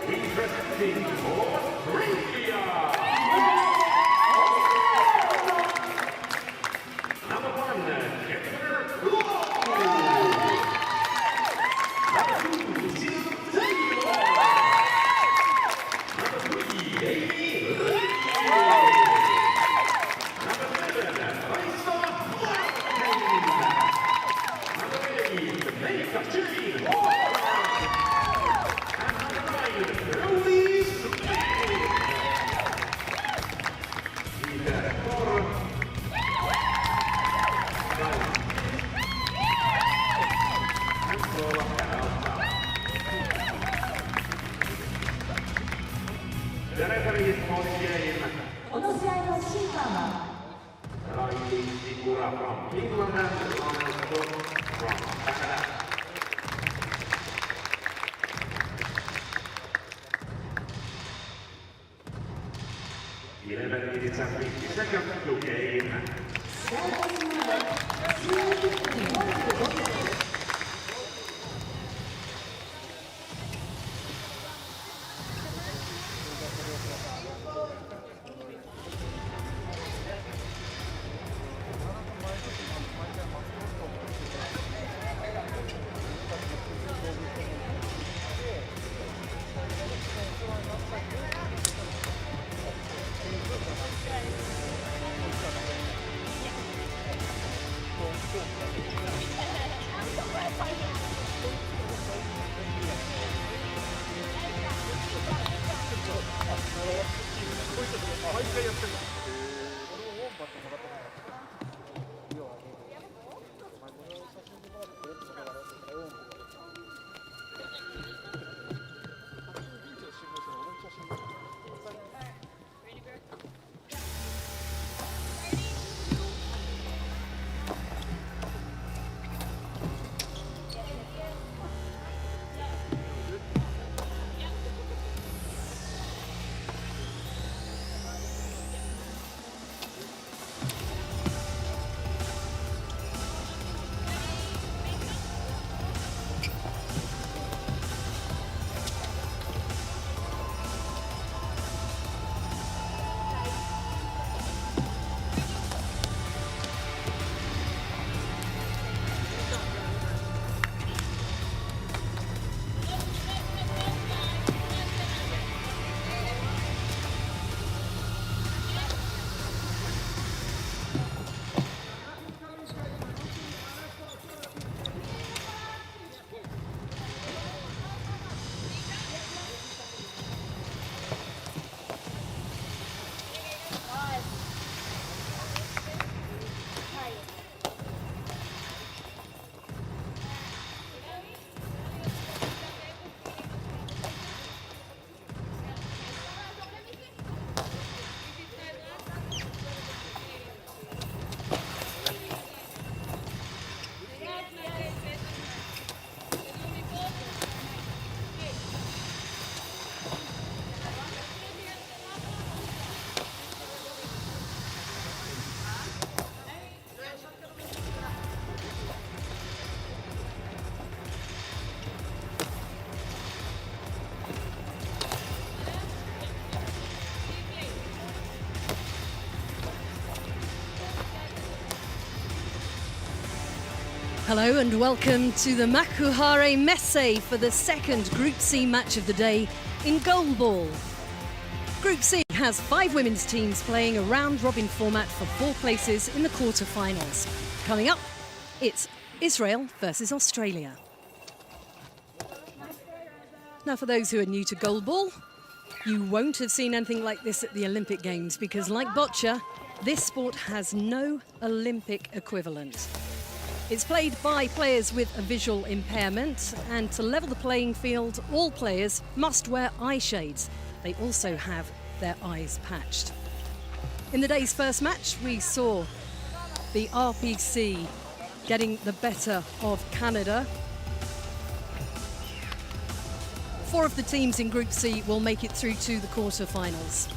Representing Australia. Number 1, Jennifer Lowe. Number 2, Jill Taylor. Number 3, Amy Lee. Number 7, Lisa Blackman. Number 8, Jamaica Jane Walker. The referee for the game, この試合の審判は from England and Ronaldo from Canada. Minutes and 50 seconds to game. 試合開始まで12分45秒です。Hello and welcome to the Makuhari Messe for the second Group C match of the day in goalball. Group C has 5 women's teams playing a round-robin format for 4 places in the quarter-finals. Coming up, it's Israel versus Australia. Now, for those who are new to goalball, you won't have seen anything like this at the Olympic Games because, like boccia, this sport has no Olympic equivalent. It's played by players with a visual impairment, and to level the playing field, all players must wear eye shades. They also have their eyes patched. In the day's first match, we saw the RPC getting the better of Canada. 4 of the teams in Group C will make it through to the quarter-finals.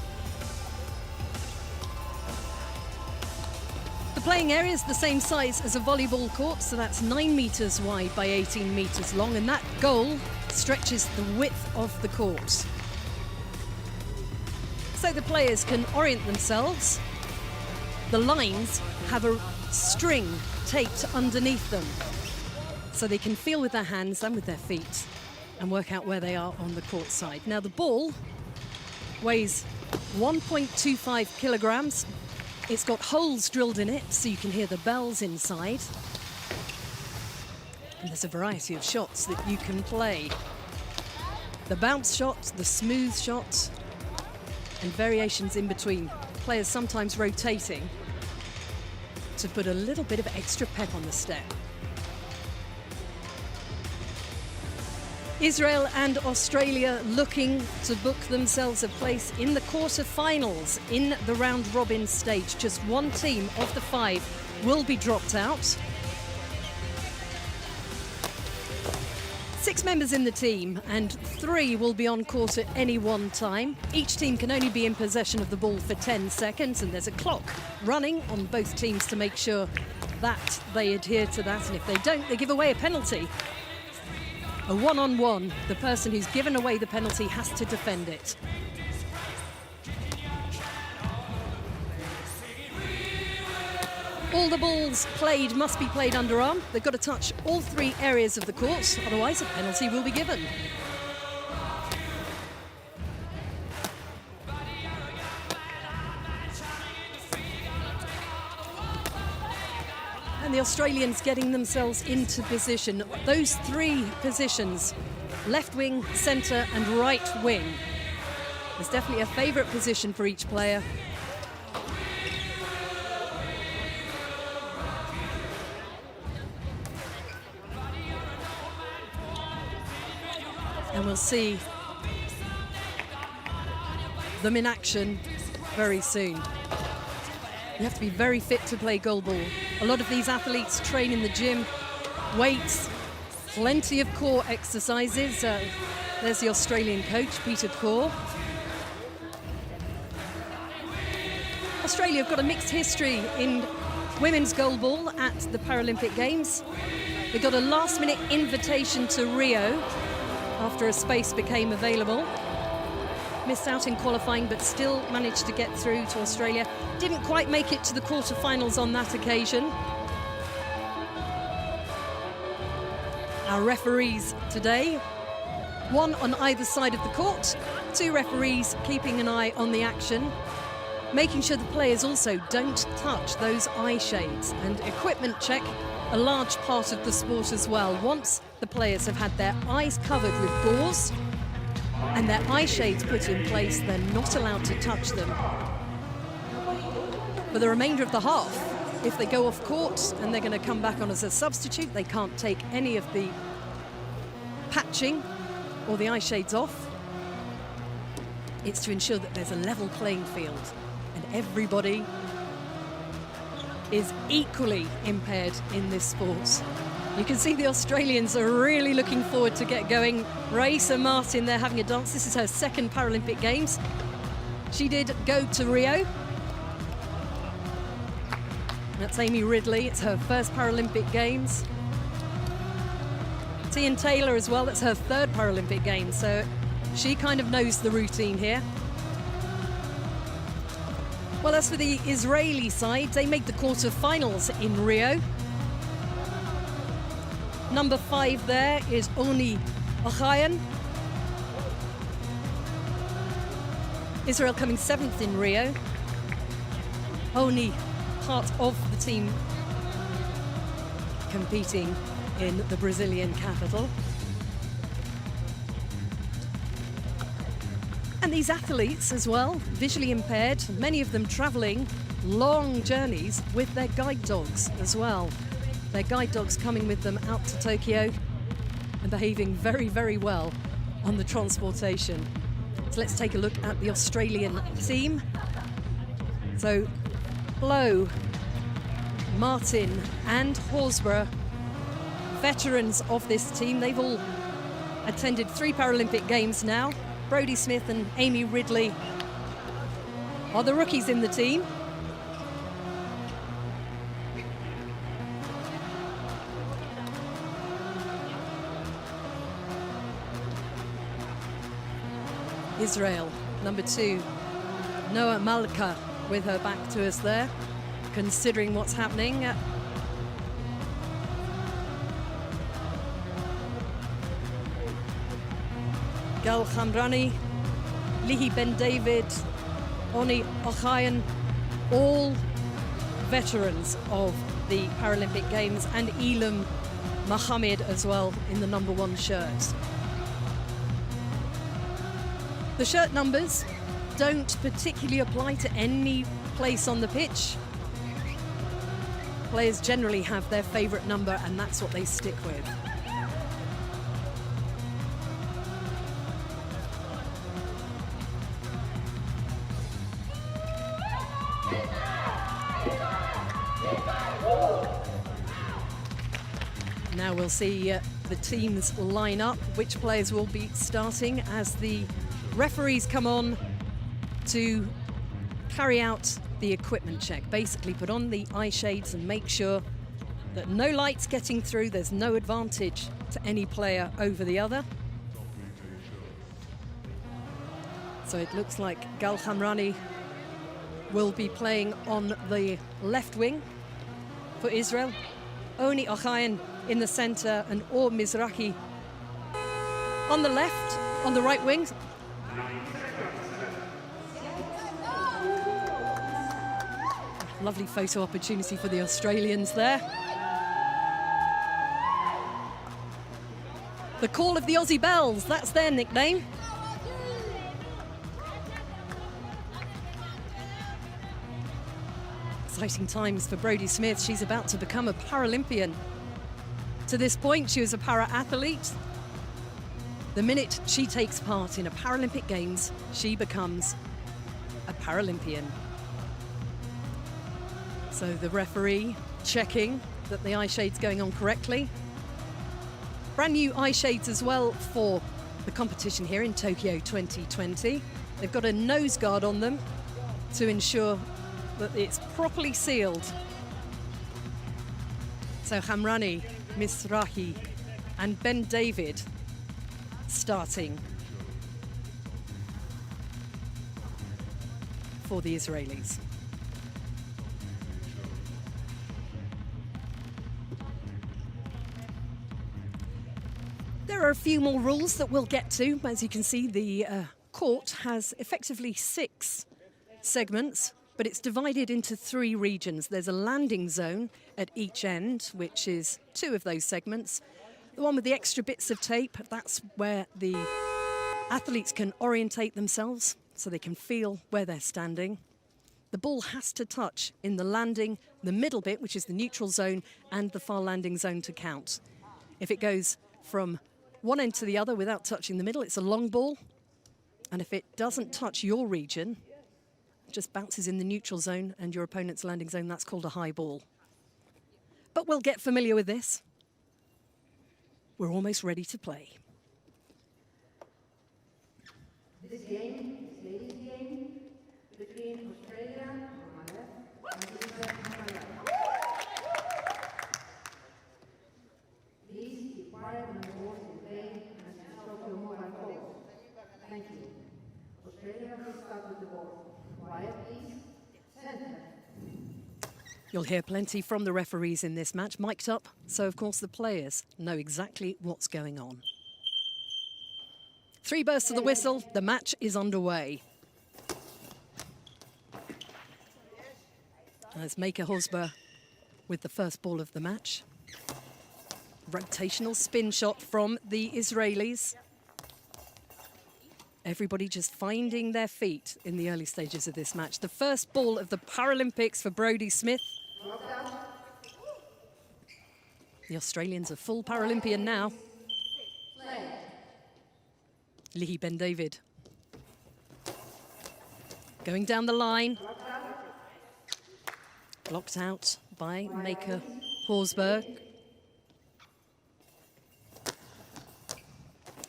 The playing area is the same size as a volleyball court, so that's 9 metres wide by 18 metres long, and that goal stretches the width of the court. So the players can orient themselves. The lines have a string taped underneath them, so they can feel with their hands and with their feet and work out where they are on the court side. Now the ball weighs 1.25 kilograms. It's got holes drilled in it so you can hear the bells inside. And there's a variety of shots that you can play. The bounce shot, the smooth shot, and variations in between. Players sometimes rotating to put a little bit of extra pep on the step. Israel and Australia looking to book themselves a place in the quarter-finals in the round-robin stage. Just 1 team of the 5 will be dropped out. 6 members in the team and 3 will be on court at any one time. Each team can only be in possession of the ball for 10 seconds, and there's a clock running on both teams to make sure that they adhere to that, and if they don't, they give away a penalty. A one-on-one, the person who's given away the penalty has to defend it. All the balls played must be played underarm. They've got to touch all 3 areas of the court, otherwise a penalty will be given. And the Australians getting themselves into position. Those 3 positions, left wing, centre and right wing. There's definitely a favourite position for each player. And we'll see them in action very soon. You have to be very fit to play goalball. A lot of these athletes train in the gym, weights, plenty of core exercises. There's the Australian coach, Peter Kaur. Australia have got a mixed history in women's goalball at the Paralympic Games. They got a last-minute invitation to Rio after a space became available. Missed out in qualifying, but still managed to get through to Australia. Didn't quite make it to the quarter-finals on that occasion. Our referees today, 1 on either side of the court, 2 referees keeping an eye on the action, making sure the players also don't touch those eye shades. And equipment check, a large part of the sport as well. Once the players have had their eyes covered with gauze and their eye shades put in place, they're not allowed to touch them. For the remainder of the half, if they go off court and they're going to come back on as a substitute, they can't take any of the patching or the eye shades off. It's to ensure that there's a level playing field and everybody is equally impaired in this sport. You can see the Australians are really looking forward to get going. Raisa Martin, they're having a dance. This is her 2nd Paralympic Games. She did go to Rio. That's Amy Ridley, it's her 1st Paralympic Games. Tian Taylor as well, that's her 3rd Paralympic Games, so she kind of knows the routine here. Well, as for the Israeli side, they made the quarter-finals in Rio. Number 5 there is Oni Ochayan. Israel coming 7th in Rio. Oni, part of the team competing in the Brazilian capital. And these athletes as well, visually impaired, many of them traveling long journeys with their guide dogs as well. Their guide dogs coming with them out to Tokyo and behaving very, very well on the transportation. So let's take a look at the Australian team. So Blow, Martin and Horsburgh, veterans of this team. They've all attended 3 Paralympic Games now. Brodie Smith and Amy Ridley are the rookies in the team. Israel, number 2, Noah Malka with her back to us there, considering what's happening. Gal Khamrani, Lihi Ben David, Oni Ochayan, all veterans of the Paralympic Games, and Elam Mohammed as well in the number 1 shirt. The shirt numbers don't particularly apply to any place on the pitch. Players generally have their favourite number and that's what they stick with. Now we'll see the teams line up, which players will be starting as the referees come on to carry out the equipment check. Basically put on the eye shades and make sure that no light's getting through, there's no advantage to any player over the other. So it looks like Gal Khamrani will be playing on the left wing for Israel. Oni Ochayan in the centre and Or Mizrahi on the left, on the right wing. Lovely photo opportunity for the Australians there. The Call of the Aussie Bells, that's their nickname. Exciting times for Brodie Smith. She's about to become a Paralympian. To this point, she was a para-athlete. The minute she takes part in a Paralympic Games, she becomes a Paralympian. So the referee checking that the eye shade's going on correctly. Brand new eye shades as well for the competition here in Tokyo 2020. They've got a nose guard on them to ensure that it's properly sealed. So Khamrani, Mizrahi and Ben David starting for the Israelis. There are a few more rules that we'll get to. As you can see, the court has effectively 6 segments, but it's divided into 3 regions. There's a landing zone at each end, which is 2 of those segments. The one with the extra bits of tape, that's where the athletes can orientate themselves so they can feel where they're standing. The ball has to touch in the landing, the middle bit, which is the neutral zone, and the far landing zone to count. If it goes from one end to the other without touching the middle, it's a long ball. And if it doesn't touch your region, it just bounces in the neutral zone and your opponent's landing zone, that's called a high ball. But we'll get familiar with this. We're almost ready to play. This game is ladies' game between Australia on my left and Israel on my right. Please keep quiet when the ball is in play and stop your mobile phone. Thank you. Australia will start with the ball. Quiet, please. Center. You'll hear plenty from the referees in this match, mic'd up, so of course the players know exactly what's going on. 3 bursts of the whistle, the match is underway. As Maker Hosber with the first ball of the match. Rotational spin shot from the Israelis. Everybody just finding their feet in the early stages of this match. The first ball of the Paralympics for Brodie Smith. The Australians are full Paralympian now. Lihi Ben David. Going down the line. Blocked out by Maker Horsberg.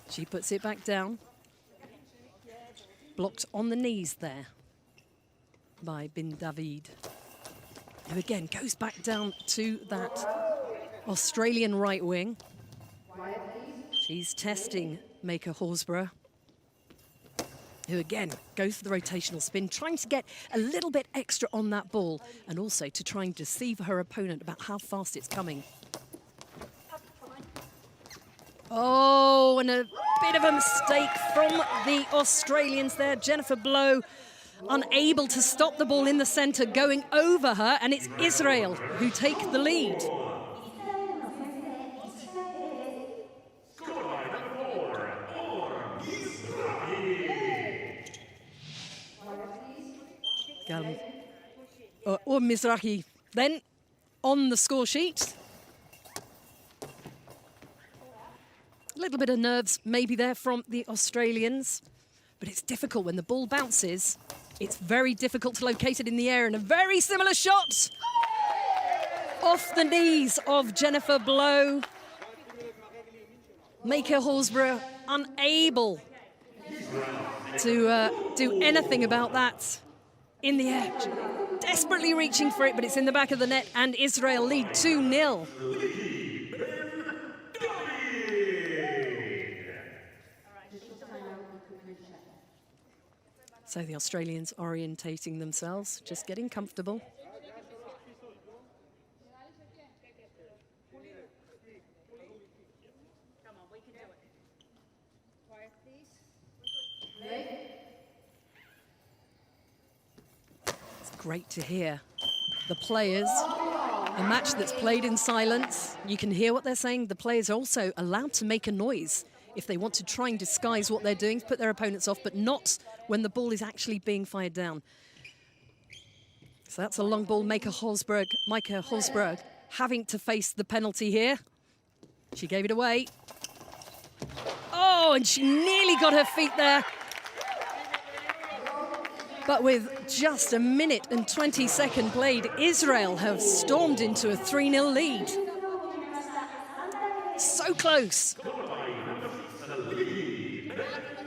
She puts it back down. Blocked on the knees there by Bin David, who again goes back down to that Australian right wing. She's testing Maker Horsburgh, who again goes for the rotational spin, trying to get a little bit extra on that ball and also to try and deceive her opponent about how fast it's coming. Oh, and a bit of a mistake from the Australians there. Jennifer Blow unable to stop the ball in the centre, going over her, and it's Israel who take the lead. Or Mizrahi then on the score sheet. A little bit of nerves maybe there from the Australians, but it's difficult when the ball bounces. It's very difficult to locate it in the air, and a very similar shot off the knees of Jennifer Blow. Maker Horsburgh unable to do anything about that in the air. Desperately reaching for it, but it's in the back of the net, and Israel lead 2-0. So the Australians orientating themselves, just getting comfortable. It's great to hear the players. A match that's played in silence. You can hear what they're saying. The players are also allowed to make a noise if they want to try and disguise what they're doing, put their opponents off, but not when the ball is actually being fired down. So that's a long ball. Maker Horsburgh having to face the penalty here. She gave it away. Oh, and she nearly got her feet there. But with just a minute and 20 seconds played, Israel have stormed into a 3-0 lead. So close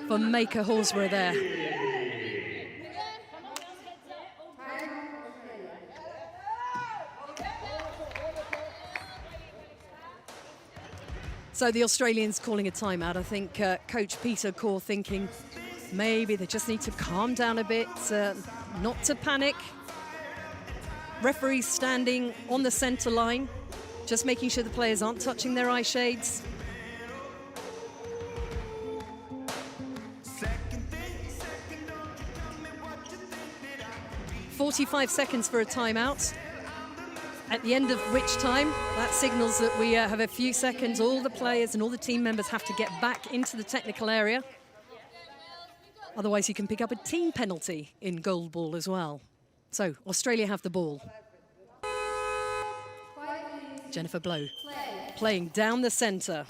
for Maker Horsburgh there. So the Australians calling a timeout. I think Coach Peter Corr thinking maybe they just need to calm down a bit, not to panic. Referees standing on the centre line, just making sure the players aren't touching their eye shades. 45 seconds for a timeout, at the end of which time that signals that we have a few seconds. All the players and all the team members have to get back into the technical area. Otherwise you can pick up a team penalty in goalball as well. So Australia have the ball. Jennifer Blow playing down the centre.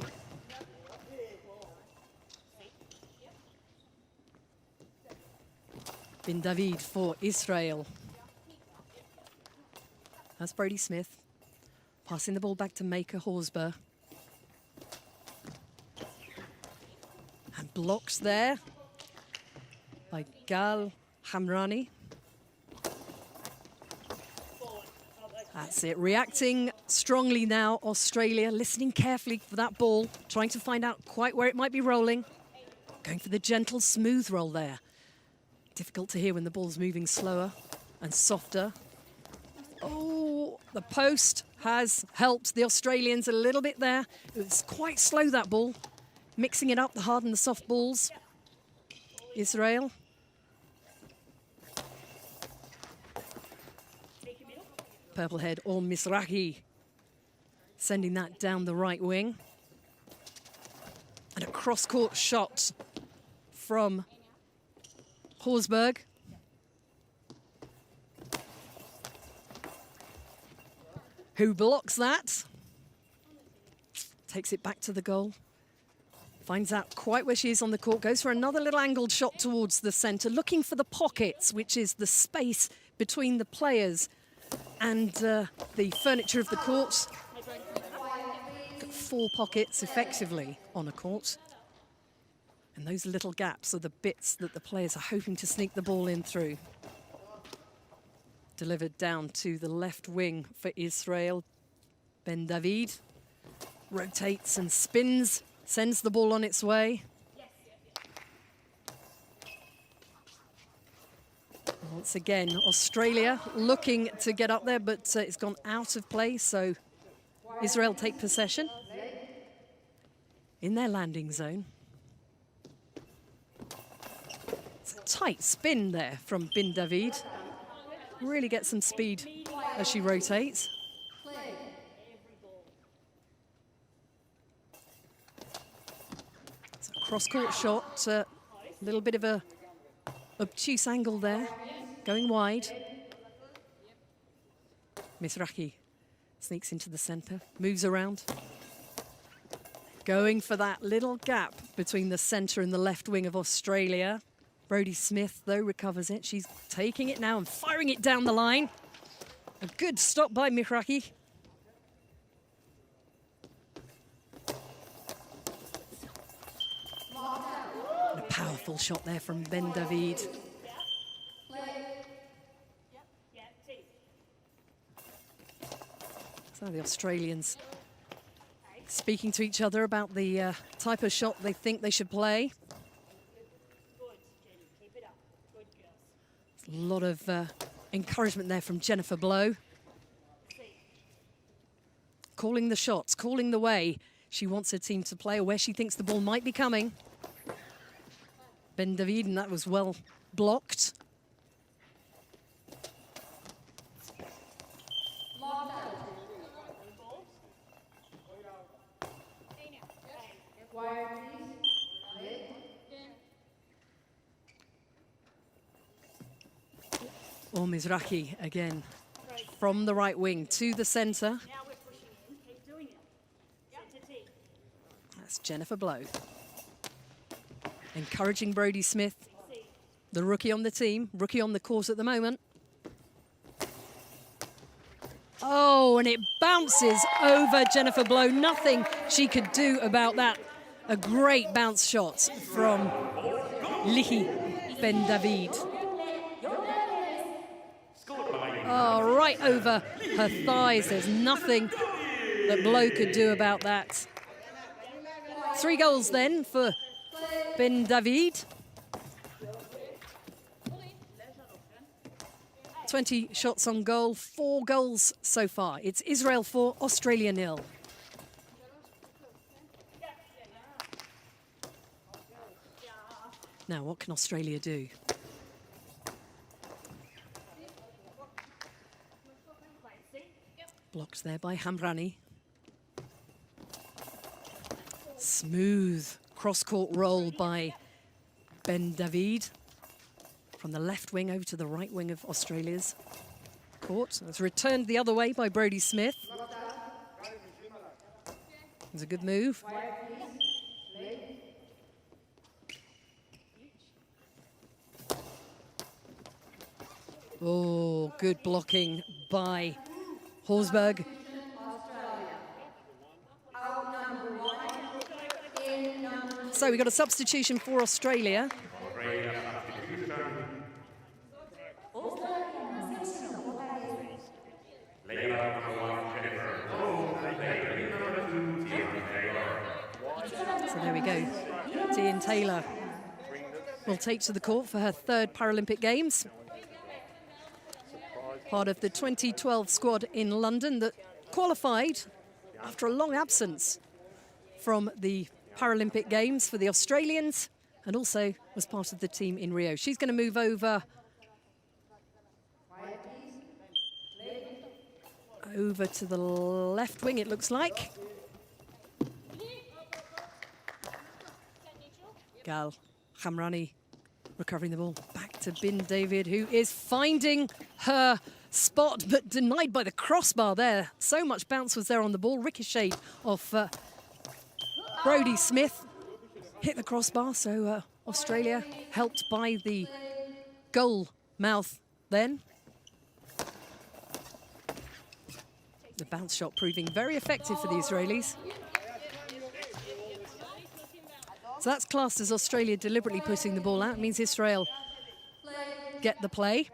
Bin David for Israel. That's Brodie Smith. Passing the ball back to Maker Horsburgh. And blocked there by Gal Hamrani. That's it. Reacting strongly now, Australia, listening carefully for that ball, trying to find out quite where it might be rolling. Going for the gentle, smooth roll there. Difficult to hear when the ball's moving slower and softer. Oh, the post has helped the Australians a little bit there. It was quite slow, that ball. Mixing it up, the hard and the soft balls. Israel. Purplehead or Mizrahi sending that down the right wing. And a cross-court shot from Horsberg. Who blocks that? Takes it back to the goal. Finds out quite where she is on the court. Goes for another little angled shot towards the centre, looking for the pockets, which is the space between the players and the furniture of the court. Got 4 pockets effectively on a court. And those little gaps are the bits that the players are hoping to sneak the ball in through. Delivered down to the left wing for Israel. Ben David rotates and spins, sends the ball on its way. Once again, Australia looking to get up there, but it's gone out of play, so Israel take possession in their landing zone. It's a tight spin there from Ben David. Really gets some speed as she rotates. It's a cross-court shot, a little bit of a obtuse angle there, going wide. Mizrahi sneaks into the centre, moves around. Going for that little gap between the centre and the left wing of Australia. Brodie Smith, though, recovers it. She's taking it now and firing it down the line. A good stop by Mizrahi. A powerful shot there from Ben David. So the Australians speaking to each other about the type of shot they think they should play. A lot of encouragement there from Jennifer Blow. Calling the shots, calling the way she wants her team to play, or where she thinks the ball might be coming. Ben David, and that was well blocked. Or Mizrahi again from the right wing to the centre. That's Jennifer Blow. Encouraging Brodie Smith, the rookie on the team, rookie on the course at the moment. Oh, and it bounces over Jennifer Blow. Nothing she could do about that. A great bounce shot from Lihi Ben David. Oh, right over her thighs. There's nothing that Blow could do about that. 3 goals then for Ben David. 20 shots on goal, 4 goals so far. It's Israel 4, Australia 0. Now, what can Australia do? Blocked there by Hamrani. Smooth cross-court roll by Ben David from the left wing over to the right wing of Australia's court. It's returned the other way by Brodie Smith. It's a good move. Oh, good blocking by Horsberg. So we got a substitution for Australia. So there we go. Tian Taylor will take to the court for her 3rd Paralympic Games. part of the 2012 squad in London that qualified after a long absence from the Paralympic Games for the Australians, and also was part of the team in Rio. She's going to move over to the left wing, it looks like. Gal Hamrani recovering the ball back to Bin David, who is finding her spot but denied by the crossbar there. So much bounce was there on the ball. Ricocheted off Brodie Smith. Hit the crossbar, so Australia helped by the goal mouth then. The bounce shot proving very effective for the Israelis. So that's classed as Australia deliberately putting the ball out. It means Israel get the play.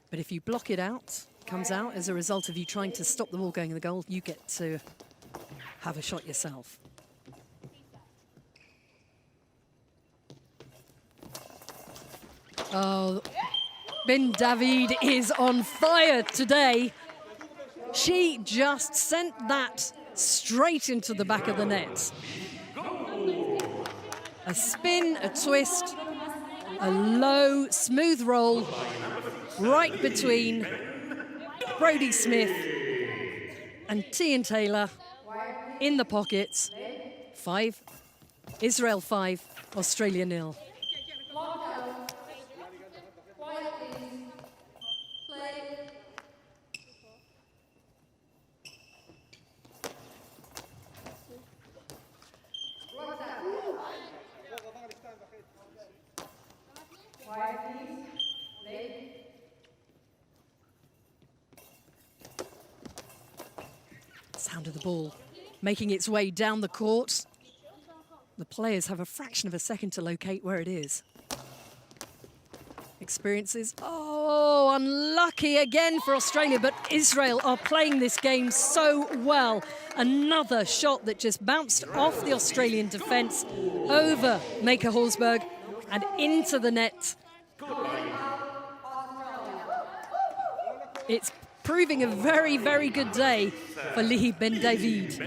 But if you block it out, comes out as a result of you trying to stop the ball going in the goal, you get to have a shot yourself. Oh, Bin David is on fire today. She just sent that straight into the back of the net. A spin, a twist, a low, smooth roll right between Brodie Smith and Tian Taylor in the pockets. 5, Israel 5, Australia 0. Sound of the ball making its way down the court. The players have a fraction of a second to locate where it is. Experiences, oh, unlucky again for Australia, but Israel are playing this game so well. Another shot that just bounced off the Australian defence over Maker Horsberg and into the net. It's proving a very, very good day for Lihi Ben David.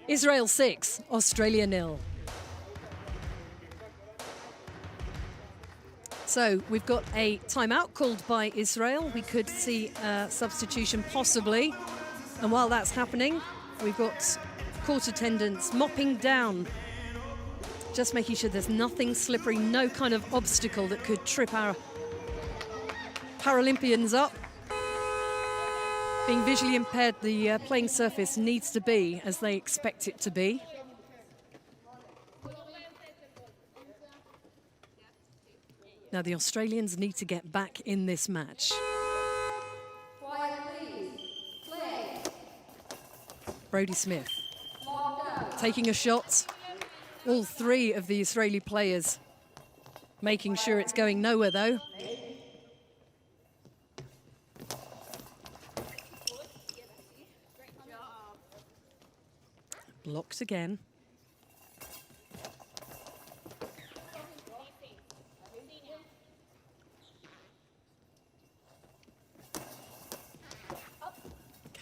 Israel 6, Australia 0. So we've got a timeout called by Israel. We could see a substitution possibly. And while that's happening, we've got court attendants mopping down, just making sure there's nothing slippery, no kind of obstacle that could trip our Paralympians up. Being visually impaired, the playing surface needs to be as they expect it to be. Now the Australians need to get back in this match. Brodie Smith taking a shot. All 3 of the Israeli players making sure it's going nowhere though. Blocked again.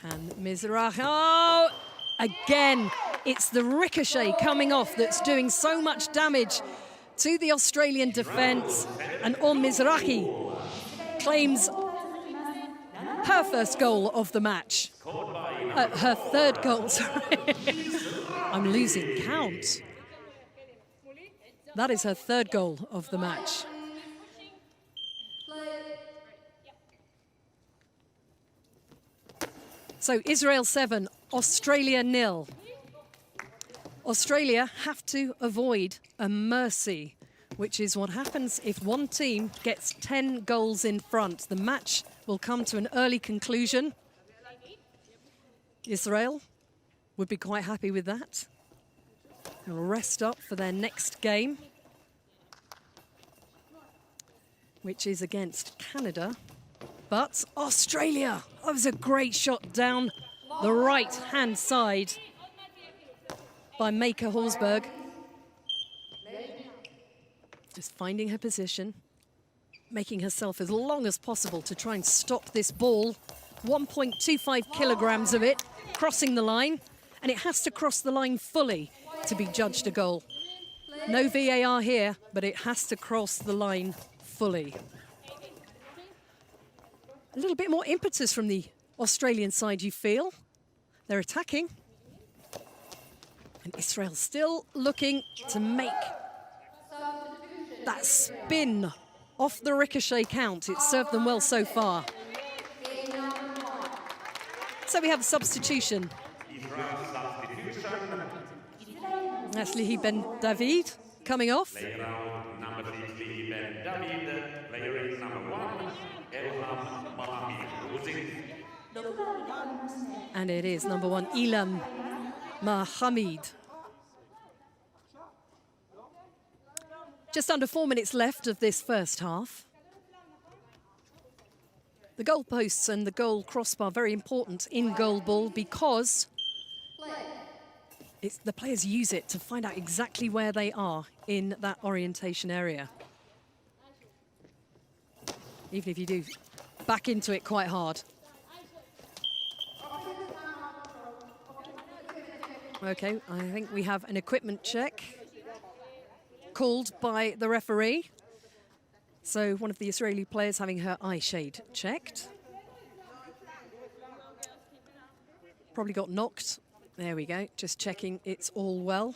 Can Mizrahi, oh, again, it's the ricochet coming off that's doing so much damage to the Australian defence, and Mizrahi claims her first goal of the match. Her third goal, sorry. I'm losing count. That is her third goal of the match. So Israel 7, Australia 0. Australia have to avoid a mercy, which is what happens if one team gets 10 goals in front. The match will come to an early conclusion. Israel would be quite happy with that. They'll rest up for their next game, which is against Canada. But Australia, that was a great shot down the right-hand side. by Mika Horsberg. Just finding her position, making herself as long as possible to try and stop this ball. 1.25 kilograms of it crossing the line, and it has to cross the line fully to be judged a goal. No VAR here, but it has to cross the line fully. A little bit more impetus from the Australian side, you feel. They're attacking. And Israel still looking to make that spin off the ricochet count. It's served them well so far. So we have a substitution. That's Lihi Ben David coming off. Player out, number 6, Ben David. Player number 1, Elham Mohamed. And it is number 1, Ilham Mohamed. Just under 4 minutes left of this first half. The goalposts and the goal crossbar very important in goalball because the players use it to find out exactly where they are in that orientation area. Even if you do back into it quite hard. Okay, I think we have an equipment check called by the referee. So one of the Israeli players having her eye shade checked. Probably got knocked. There we go, just checking it's all well.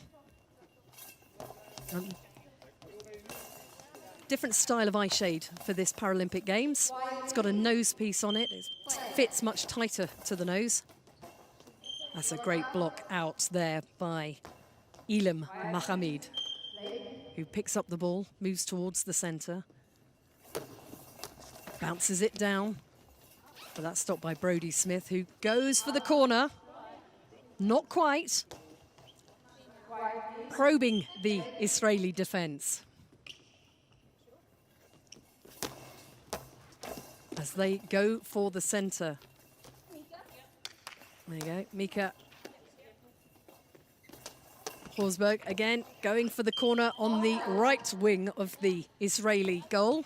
Different style of eye shade for this Paralympic Games. It's got a nose piece on it. It fits much tighter to the nose. That's a great block out there by Ilham Mohamed, who picks up the ball, moves towards the centre, bounces it down, but that's stopped by Brodie Smith, who goes for the corner. Not quite. Probing the Israeli defence. As they go for the centre. There you go, Mika Horsberg again going for the corner on the right wing of the Israeli goal.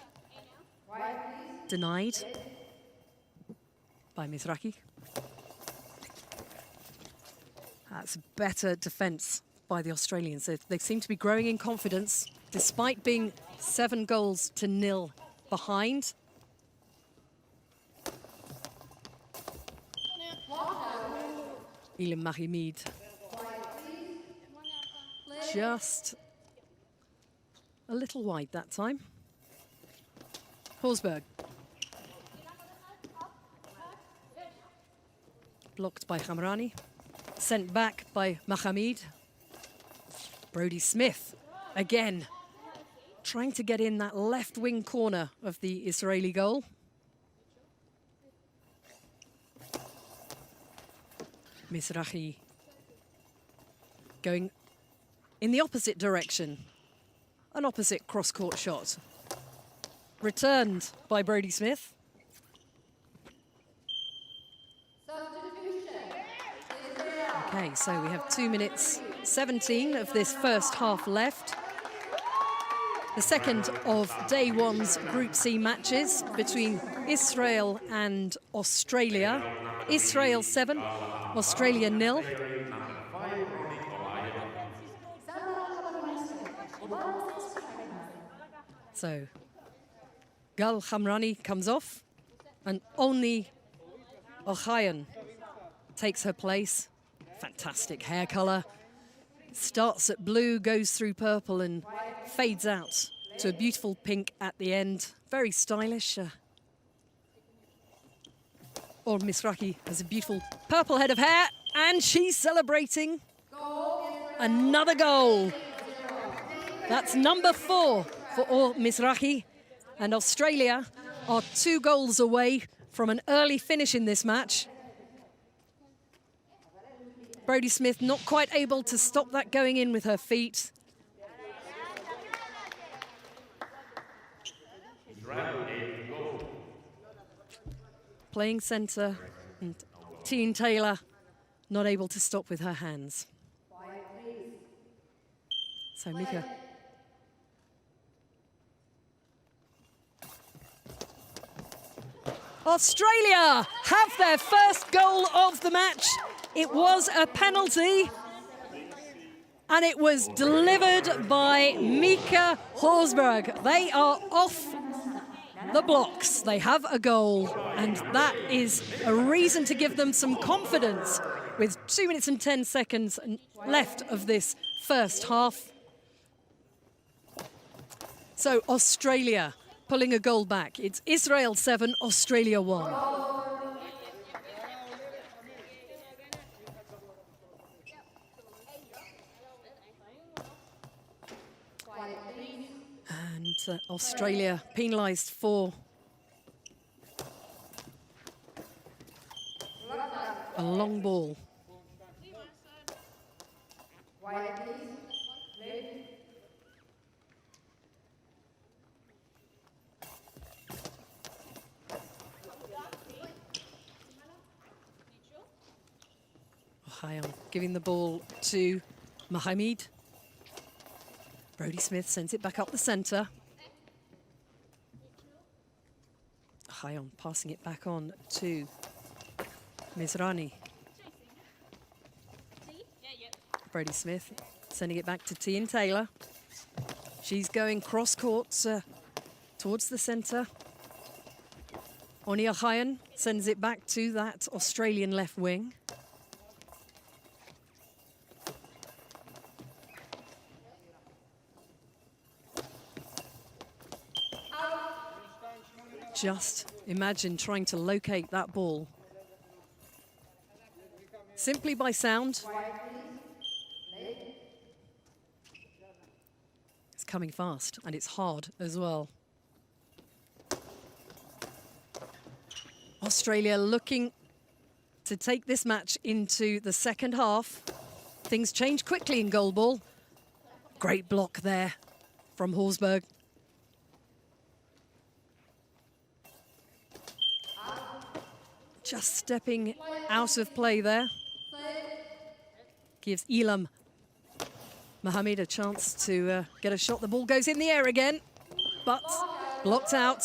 Denied by Mizrahi. That's better defence by the Australians. They seem to be growing in confidence despite being 7-0 behind. Ilham Mohamed just a little wide that time. Horsberg. Blocked by Hamrani. Sent back by Mohamed. Brodie Smith again trying to get in that left wing corner of the Israeli goal. Mizrahi going in the opposite direction. An opposite cross-court shot. Returned by Brodie Smith. Okay, so we have 2 minutes 17 of this first half left. The second of day one's Group C matches between Israel and Australia. Israel 7, Australia 0. So, Gal Hamrani comes off, and only Ochayan takes her place. Fantastic hair colour. Starts at blue, goes through purple, and fades out to a beautiful pink at the end. Very stylish. Or Mizrahi has a beautiful purple head of hair, and she's celebrating another goal. That's number 4 for Or Mizrahi, and Australia are 2 goals away from an early finish in this match. Brodie Smith not quite able to stop that going in with her feet. Playing centre, and Teen Taylor not able to stop with her hands. So Mika. Australia have their first goal of the match. It was a penalty, and it was delivered by Mika Horsburgh. They are off the blocks. They have a goal, and that is a reason to give them some confidence with 2 minutes and 10 seconds left of this first half. So Australia pulling a goal back. It's Israel 7, Australia 1. And Australia penalised for a long ball. Hayam giving the ball to Mohamed. Brodie Smith sends it back up the centre. Hayam passing it back on to Mizrani. Brodie Smith sending it back to Tian Taylor. She's going cross court towards the centre. Onia Hayan sends it back to that Australian left wing. Just imagine trying to locate that ball simply by sound. It's coming fast and it's hard as well. Australia looking to take this match into the second half. Things change quickly in goalball. Great block there from Horsburgh. Just stepping out of play there. Gives Elam Mohamed a chance to get a shot. The ball goes in the air again, but blocked out.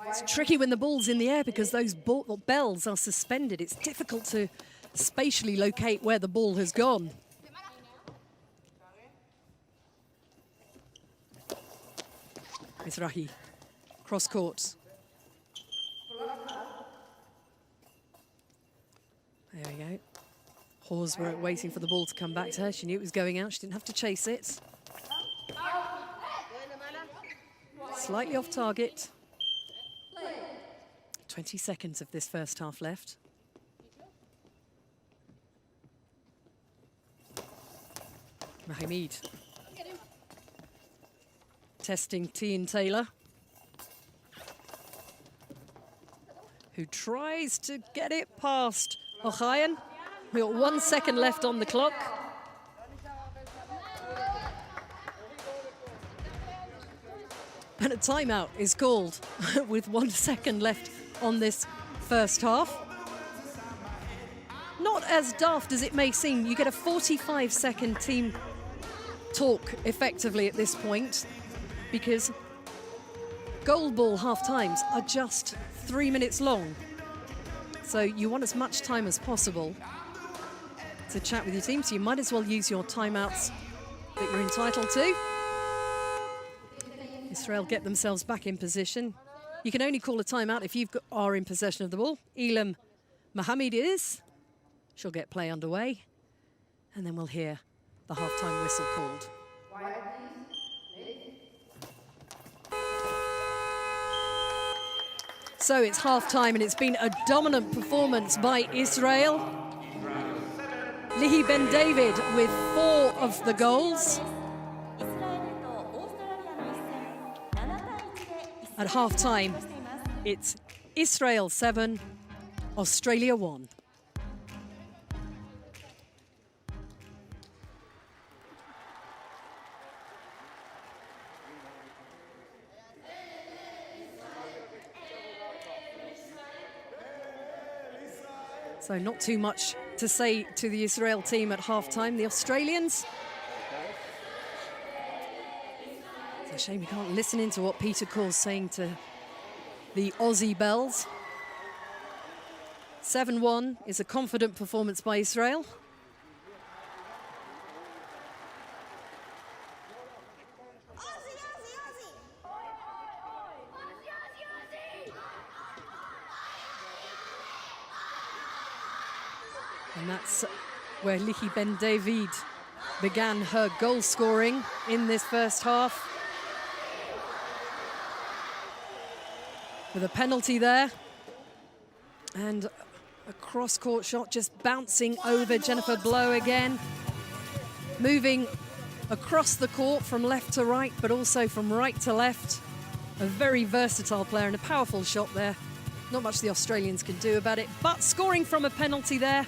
It's tricky when the ball's in the air because those bells are suspended. It's difficult to spatially locate where the ball has gone. Mizrahi, cross court. There we go. Horsburgh waiting for the ball to come back to her. She knew it was going out. She didn't have to chase it. Slightly off target. 20 seconds of this first half left. Mohamed. Testing Tian Taylor, who tries to get it past Ochayan. We've got 1 second left on the clock. And a timeout is called with 1 second left on this first half. Not as daft as it may seem. You get a 45-second team talk effectively at this point because goalball half-times are just 3 minutes long. So you want as much time as possible to chat with your team, so you might as well use your timeouts that you're entitled to. Israel get themselves back in position. You can only call a timeout if you are in possession of the ball. Elam Mohamed is. She'll get play underway. And then we'll hear the half-time whistle called. So it's half-time and it's been a dominant performance by Israel. Lihi Ben David with 4 of the goals. At half-time, it's Israel 7, Australia 1. So not too much to say to the Israel team at halftime. The Australians, it's a shame we can't listen into what Peter Corr's saying to the Aussie Bells. 7-1 is a confident performance by Israel. And that's where Lihi Ben David began her goal scoring in this first half. With a penalty there. And a cross-court shot just bouncing over Jennifer Blow again. Moving across the court from left to right, but also from right to left. A very versatile player and a powerful shot there. Not much the Australians can do about it, but scoring from a penalty there.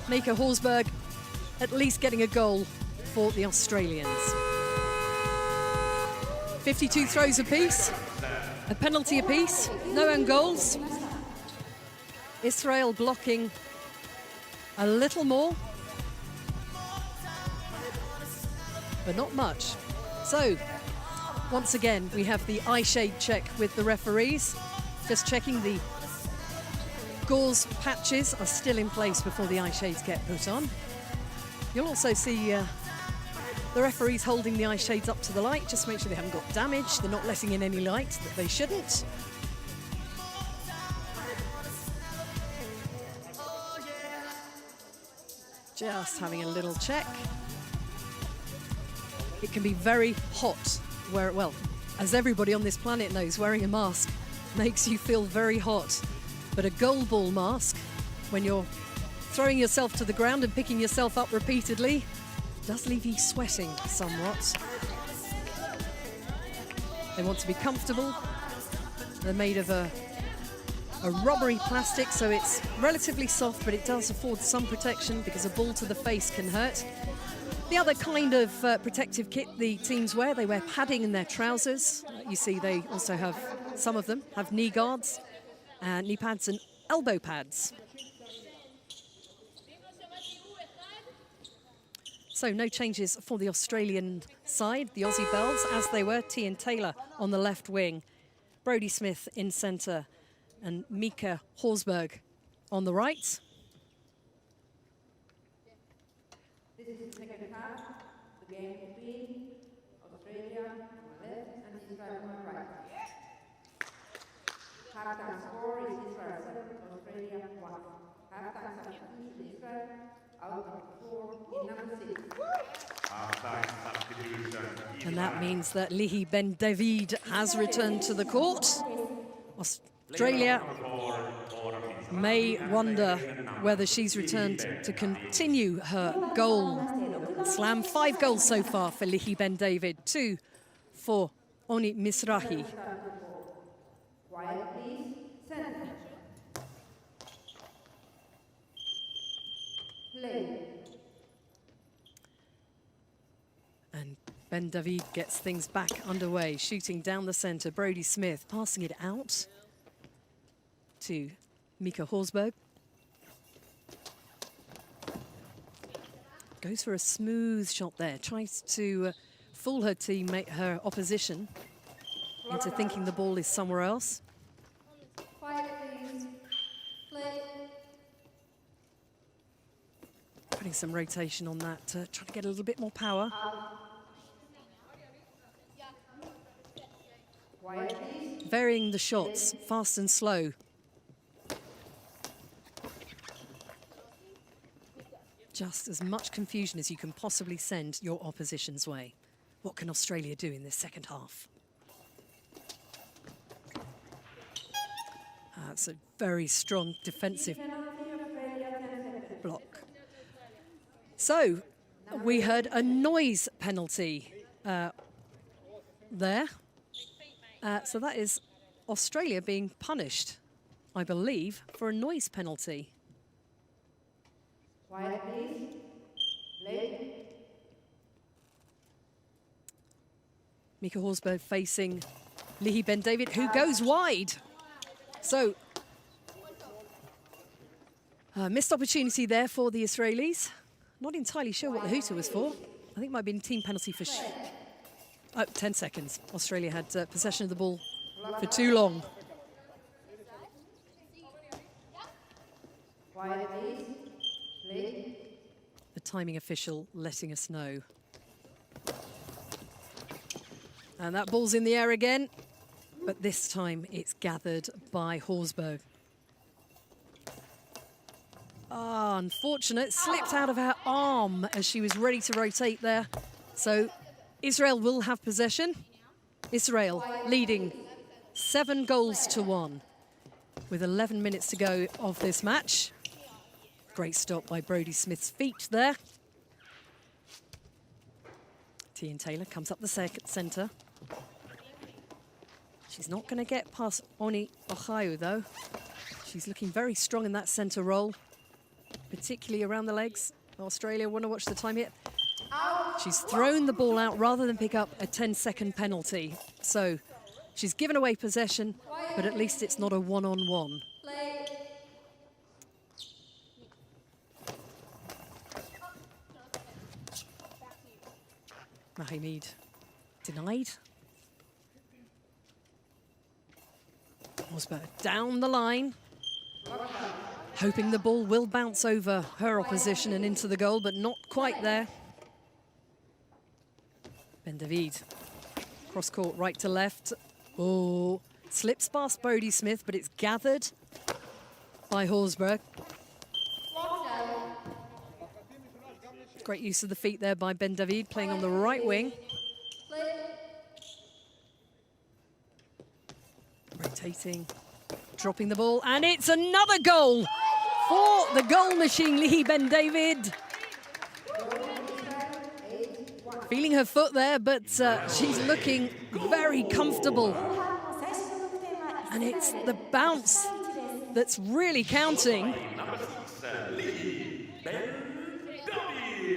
Mika Horsberg at least getting a goal for the Australians. 52 throws apiece, a penalty apiece, no own goals. Israel blocking a little more, but not much. So, once again, we have the eye shade check with the referees. Just checking the gauze patches are still in place before the eye shades get put on. You'll also see the referees holding the eye shades up to the light, just to make sure they haven't got damage. They're not letting in any light that they shouldn't. Just having a little check. It can be very hot, where, well, as everybody on this planet knows, wearing a mask makes you feel very hot. But a goalball mask, when you're throwing yourself to the ground and picking yourself up repeatedly, does leave you sweating somewhat. They want to be comfortable. They're made of a rubbery plastic, so it's relatively soft, but it does afford some protection because a ball to the face can hurt. The other kind of protective kit the teams wear, they wear padding in their trousers. You see they also have, some of them have knee guards, knee pads and elbow pads. So no changes for the Australian side, the Aussie Bells, as they were. Tian Taylor on the left wing, Brodie Smith in centre, and Mika Horsberg on the right. This is the second half, the game between Australia on the left and Israel on the right. Halftime score is Israel 7, Australia 1. Halftime substitution Israel out of 4 in number 6. And that means that Lihi Ben David has returned to the court. Australia may wonder whether she's returned to continue her goal slam. 5 goals so far for Lihi Ben David, 2 for Oni Mizrahi. Quiet, please. Center. Play. And Ben David gets things back underway, shooting down the centre. Brodie Smith passing it out to Mika Horsberg. Goes for a smooth shot there, tries to fool her teammate, her opposition, into thinking the ball is somewhere else. Quiet, please. Play. Putting some rotation on that, trying to get a little bit more power. Quiet, please. Varying the shots, fast and slow. Just as much confusion as you can possibly send your opposition's way. What can Australia do in this second half? That's a very strong defensive block. So, we heard a noise penalty there. So that is Australia being punished, I believe, for a noise penalty. Quiet, please. Play. Mika Horsberg facing Lihi Ben David, who goes wide. So Missed opportunity there for the Israelis. Not entirely sure what the hooter was for. I think it might have been team penalty for 10 seconds. Australia had possession of the ball for too long. The timing official letting us know. And that ball's in the air again, but this time it's gathered by Horsberg. Ah, unfortunate, slipped out of her arm as she was ready to rotate there. So Israel will have possession. Israel leading 7-1 with 11 minutes to go of this match. Great stop by Brodie Smith's feet there. Tian Taylor comes up the centre. She's not going to get past Oni Ohayo though. She's looking very strong in that centre role, particularly around the legs. Australia want to watch the time here. She's thrown the ball out rather than pick up a 10-second penalty. So she's given away possession, but at least it's not a one-on-one. Mahmoud denied. Horsberg down the line, hoping the ball will bounce over her opposition and into the goal, but not quite there. Ben David, cross court right to left. Oh, slips past Brodie Smith, but it's gathered by Horsberg. Great use of the feet there by Ben David, playing on the right wing. Rotating, dropping the ball, and it's another goal for the goal machine, Lihi Ben David. Feeling her foot there, but she's looking very comfortable. And it's the bounce that's really counting.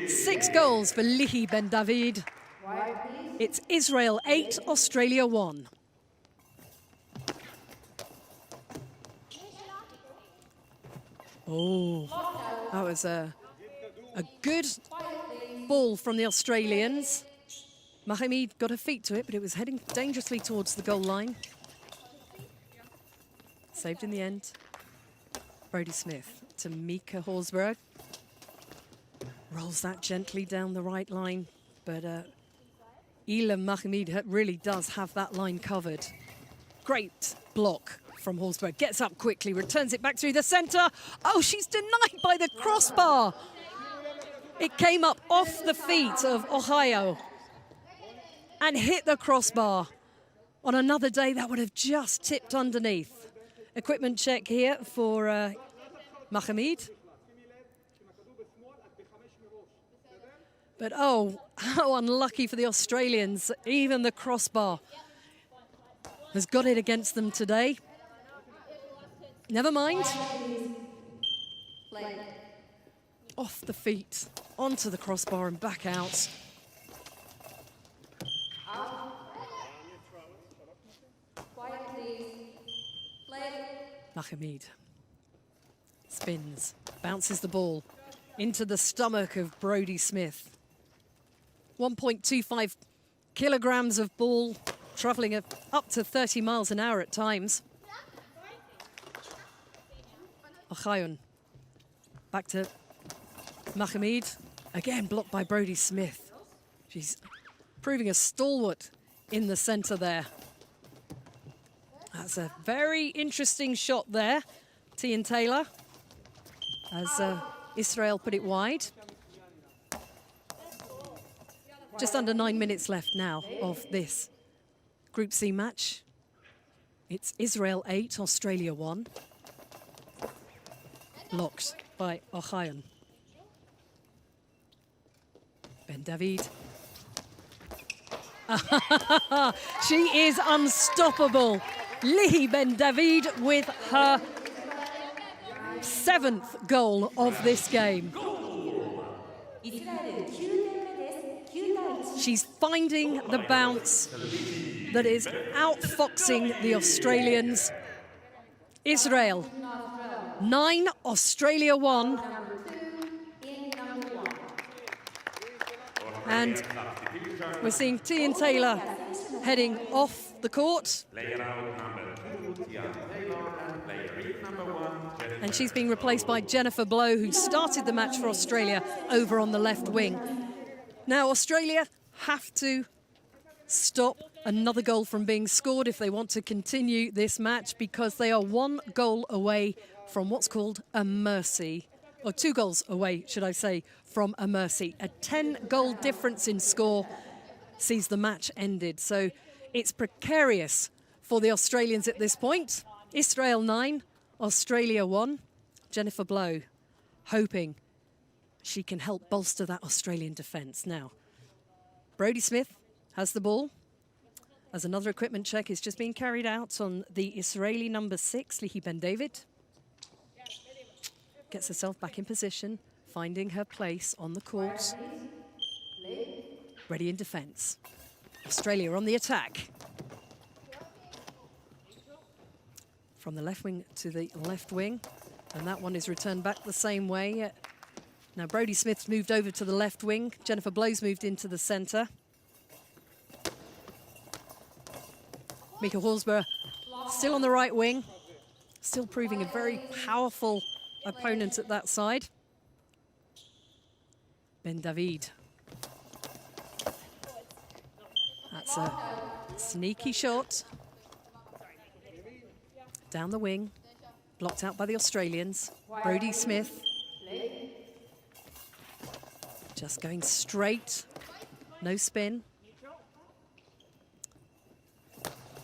6 goals for Lihi Ben David. It's Israel 8, Australia 1. Oh, that was a good ball from the Australians. Mahmoud got her feet to it, but it was heading dangerously towards the goal line. Saved in the end. Brodie Smith to Mika Horsberg. Rolls that gently down the right line, but Ilham Mahmoud really does have that line covered. Great block from Horsberg. Gets up quickly, returns it back through the centre. Oh, she's denied by the crossbar. It came up off the feet of Ohayo and hit the crossbar. On another day, that would have just tipped underneath. Equipment check here for Mahmoud. But oh, how unlucky for the Australians. Even the crossbar has got it against them today. Never mind. Off the feet, onto the crossbar and back out. Mahmoud spins, bounces the ball into the stomach of Brodie Smith. 1.25 kilograms of ball, travelling up to 30 miles an hour at times. Ohayon back to Mahmoud, again blocked by Brodie Smith. She's proving a stalwart in the centre there. That's a very interesting shot there, Tian Taylor, as Israel put it wide. Just under 9 minutes left now of this Group C match. It's Israel 8, Australia 1. Blocked by Ohayon. Ben David. She is unstoppable. Lihi Ben David with her 7th goal of this game. She's finding the bounce that is outfoxing the Australians. Israel 9, Australia 1. And we're seeing Tian Taylor heading off the court. Player out number 2, Tian Taylor, and player in number 1, And she's being replaced by Jennifer Blow, who started the match for Australia over on the left wing. Now, Australia have to stop another goal from being scored if they want to continue this match, because they are 1 goal away from what's called a mercy, or 2 goals away, should I say, from a mercy. A 10-goal difference in score sees the match ended. So it's precarious for the Australians at this point. Israel 9, Australia 1. Jennifer Blow hoping she can help bolster that Australian defence. Now, Brodie Smith has the ball as another equipment check is just being carried out on the Israeli number 6, Lihi Ben David. Gets herself back in position, finding her place on the court. Ready in defence. Australia on the attack. From the left wing to the left wing, and that one is returned back the same way. Now Brodie Smith's moved over to the left wing. Jennifer Blow's moved into the centre. Mika Horsburgh still on the right wing, still proving a very powerful opponent at that side. Ben David. That's a sneaky shot. Down the wing, blocked out by the Australians. Brodie Smith. Just going straight, no spin.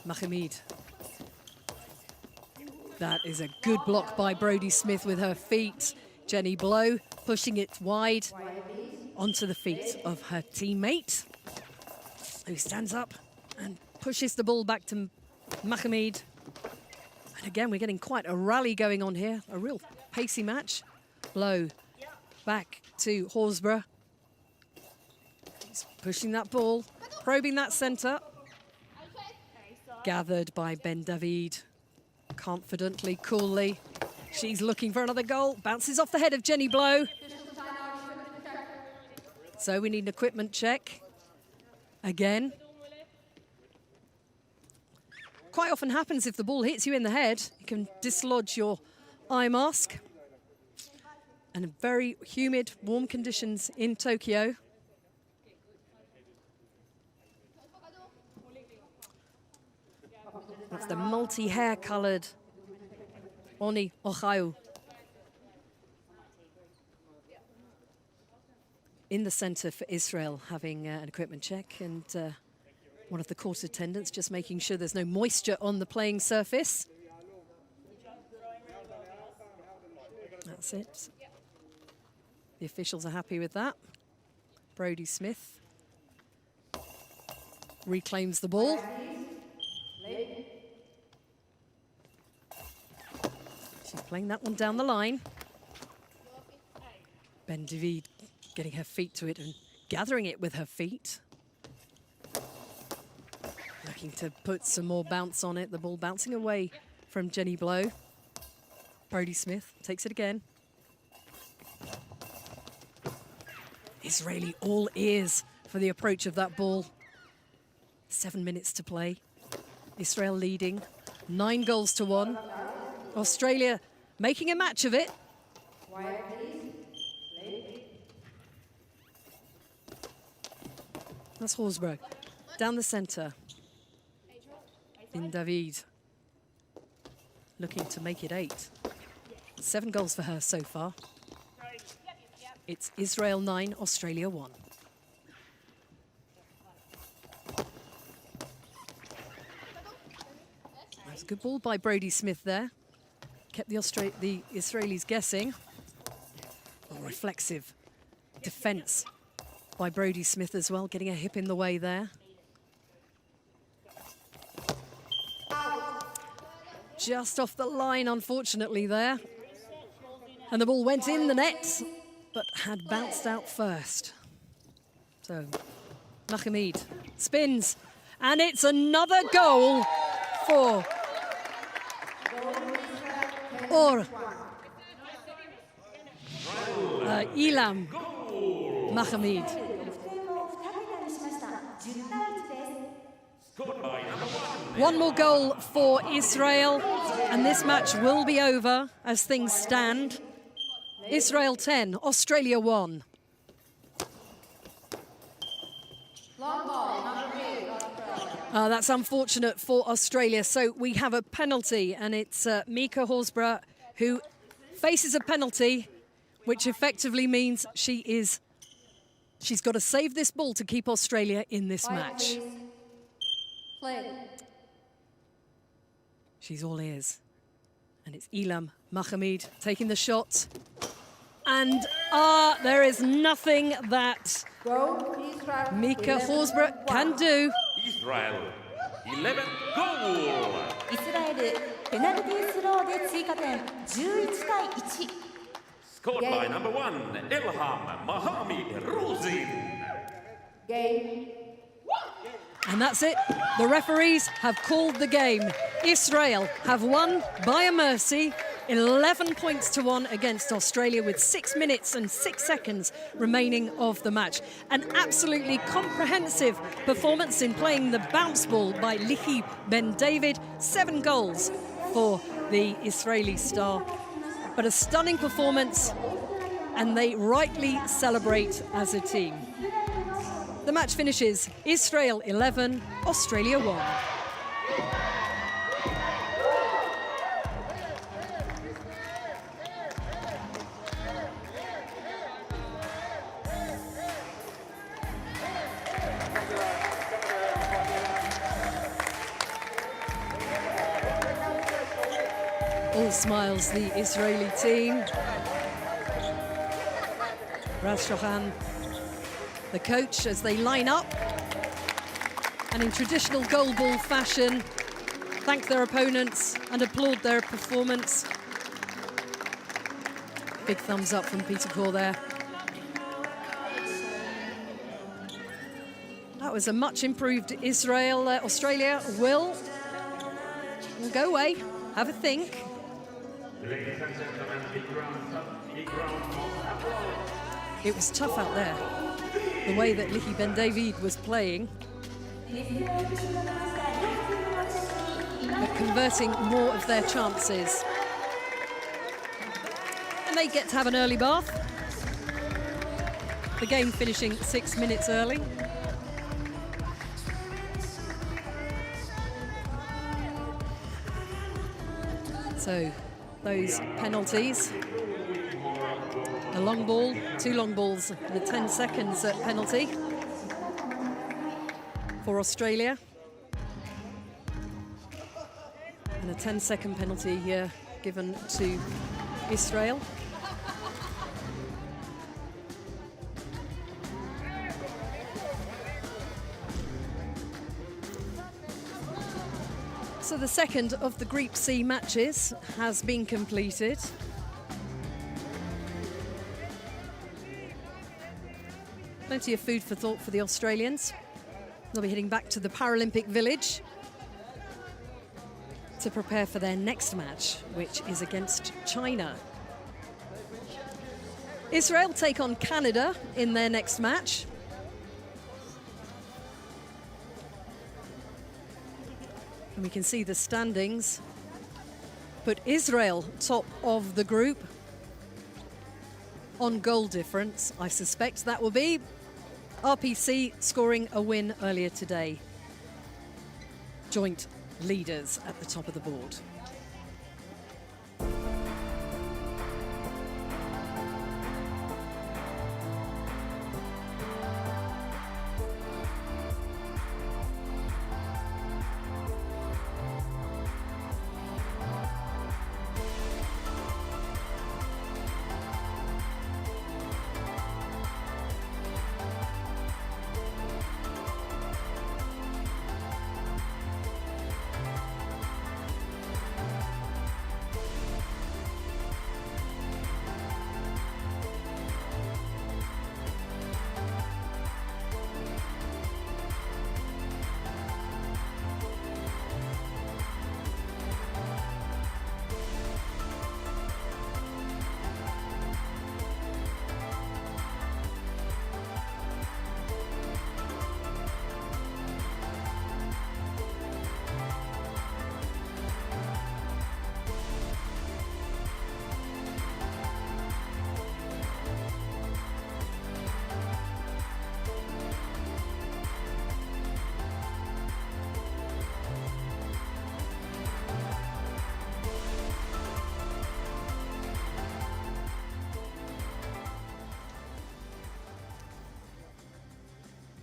Mahmoud. That is a good block by Brodie Smith with her feet. Jenny Blow pushing it wide onto the feet of her teammate, who stands up and pushes the ball back to Mahmoud. And again, we're getting quite a rally going on here, a real pacey match. Blow back to Horsburgh. He's pushing that ball, probing that centre. Gathered by Ben David, confidently, coolly. She's looking for another goal, bounces off the head of Jenny Blow. So we need an equipment check. Again. Quite often happens if the ball hits you in the head, you can dislodge your eye mask. And in very humid, warm conditions in Tokyo. That's the multi-hair coloured Oni Ohio. In the centre for Israel, having an equipment check, and one of the court attendants just making sure there's no moisture on the playing surface. That's it. The officials are happy with that. Brodie Smith reclaims the ball. She's playing that one down the line. Ben David getting her feet to it and gathering it with her feet. Looking to put some more bounce on it. The ball bouncing away from Jenny Blow. Brodie Smith takes it again. Israeli all ears for the approach of that ball. 7 minutes to play. Israel leading 9-1. Australia making a match of it. That's Horsburgh. Down the centre. In David. Looking to make it 8. 7 goals for her so far. It's Israel 9, Australia 1. That's a good ball by Brodie Smith there. Kept the Israelis guessing. A reflexive defence by Brodie Smith as well, getting a hip in the way there. Just off the line, unfortunately, there. And the ball went in the net, but had bounced out first. So, Mahmoud spins, and it's another goal for Ilham Mohamed. 得点を2桁にしました。10対1です。 Scored by number 1. One more goal for Israel, and this match will be over as things stand. Israel 10, Australia 1. That's unfortunate for Australia. So we have a penalty, and it's Mika Horsburgh who faces a penalty, which effectively means she's got to save this ball to keep Australia in this match. She's all ears. And it's Ilham Mohamed taking the shot. And there is nothing that Mika Horsburgh can do. Israel 11 goal. イスラエルペナルティースローで追加点11対1。 Scored by number 1, Ilham Mohamed Ruzin. And that's it. The referees have called the game. Israel have won by a mercy, 11 points to 1 against Australia with 6 minutes and 6 seconds remaining of the match. An absolutely comprehensive performance in playing the bounce ball by Lichi Ben David. 7 goals for the Israeli star. But a stunning performance, and they rightly celebrate as a team. The match finishes Israel 11, Australia 1. All smiles the Israeli team. Raz Shohan, the coach, as they line up and in traditional goalball fashion thank their opponents and applaud their performance. Big thumbs up from Peter Kaur there. That was a much improved Israel. Australia will go away, have a think. Ladies and gentlemen, big round of applause. It was tough out there, the way that Lichi Ben David was playing, but converting more of their chances. And they get to have an early bath. The game finishing 6 minutes early. So those penalties. A long ball, 2 long balls, and a 10 seconds penalty for Australia. And a 10-second penalty here given to Israel. So the second of the Group C matches has been completed. Plenty of food for thought for the Australians. They'll be heading back to the Paralympic Village to prepare for their next match, which is against China. Israel take on Canada in their next match. And we can see the standings. Put Israel top of the group on goal difference. I suspect that will be RPC scoring a win earlier today. Joint leaders at the top of the board.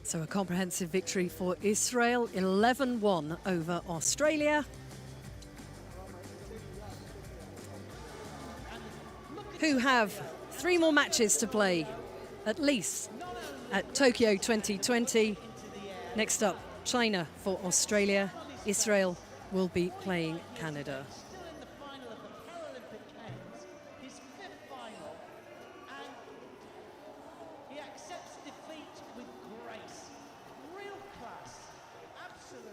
So a comprehensive victory for Israel, 11-1 over Australia, who have 3 more matches to play, at least, at Tokyo 2020. Next up, China for Australia. Israel will be playing Canada. Still in the final of the Paralympic Games, his 5th final, and he accepts defeat with grace. Real class, absolutely.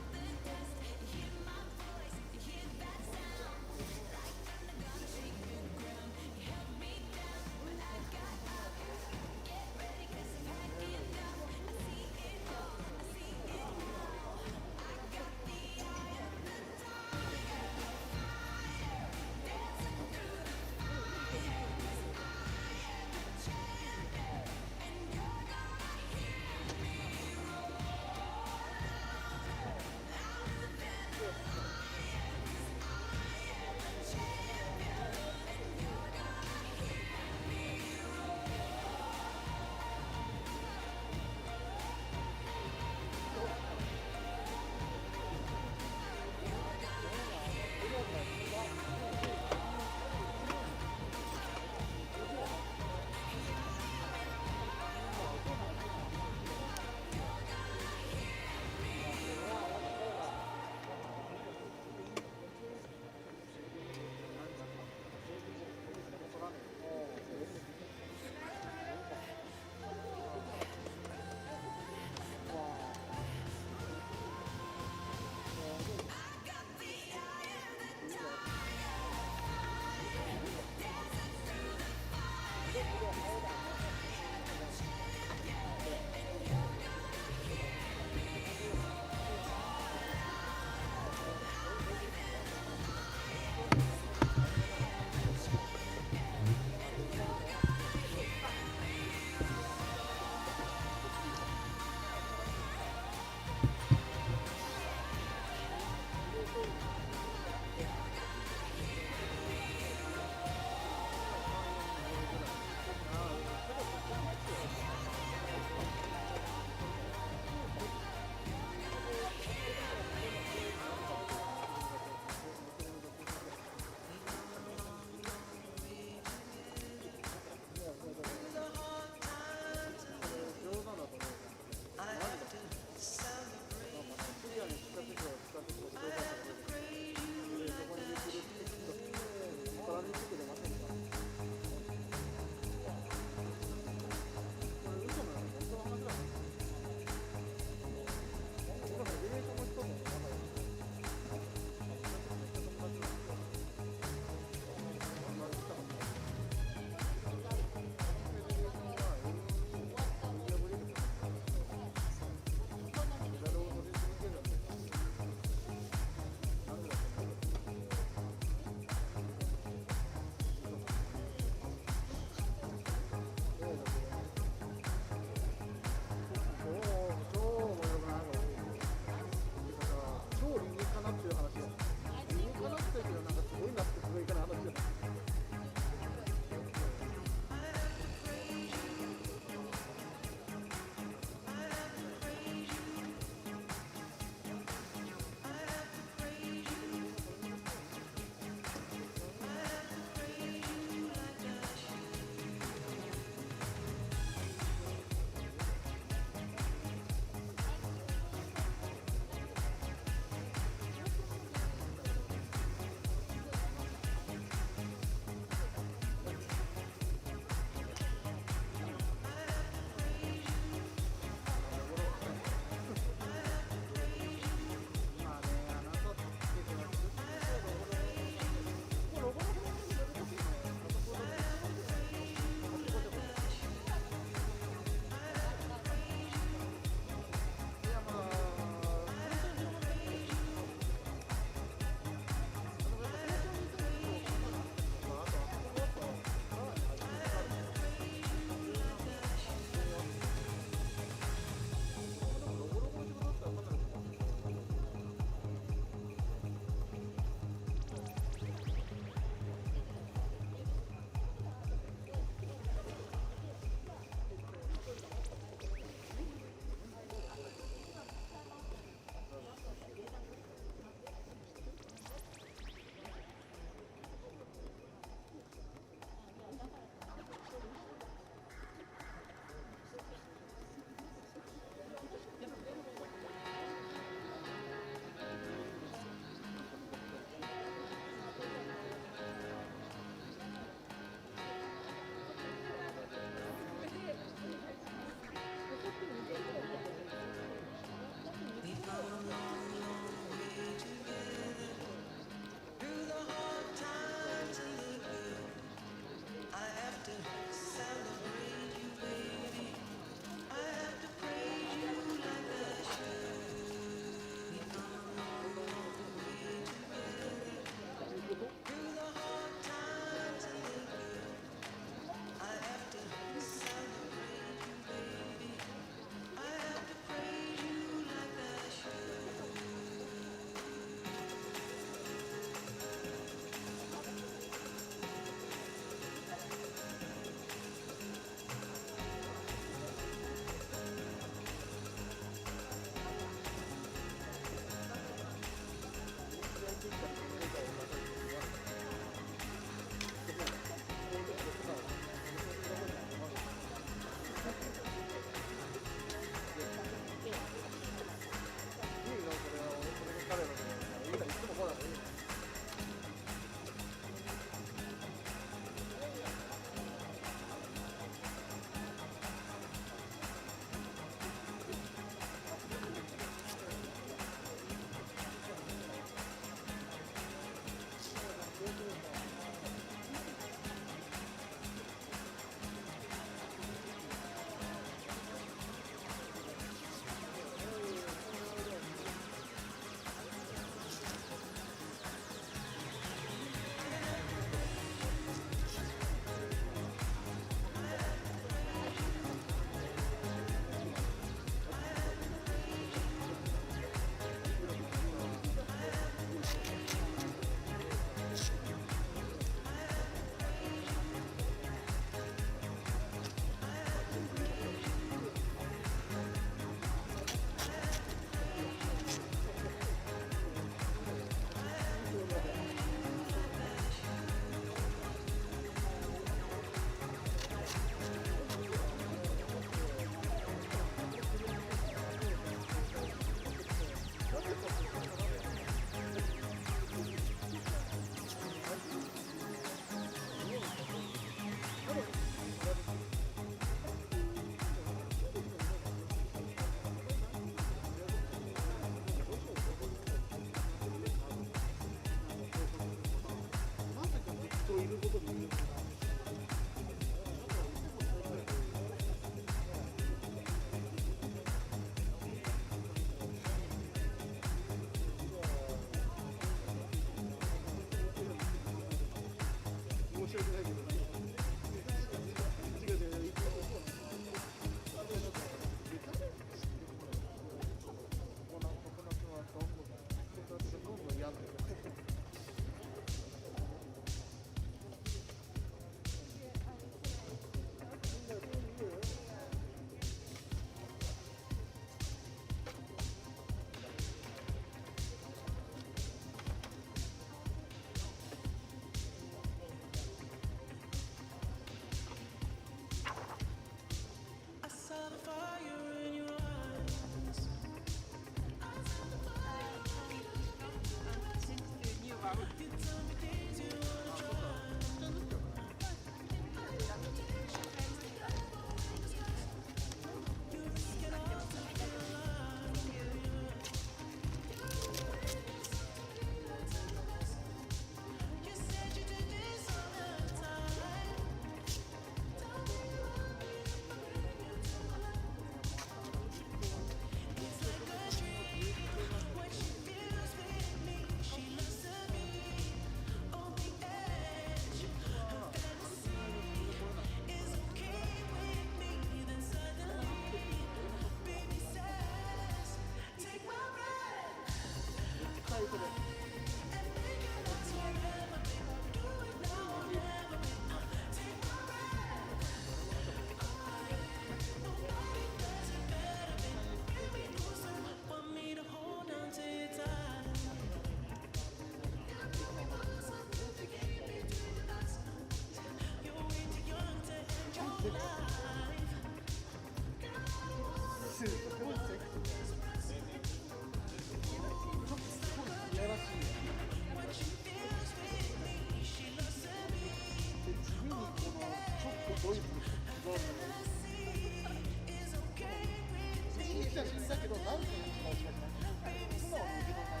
心だけど何点しか近くない素直に受け取らない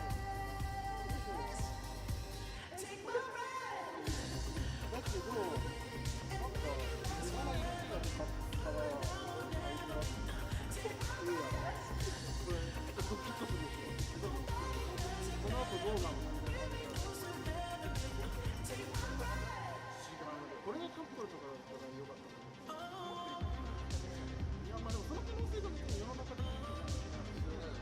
だけどなんかいろんな色気が出たから相手はええやろこれドキッとするでしょこの後どうなのみたいな感じこれがカップルとかだったらよかったと思ういやまあでもその可能性が別に世の中的にこれだけ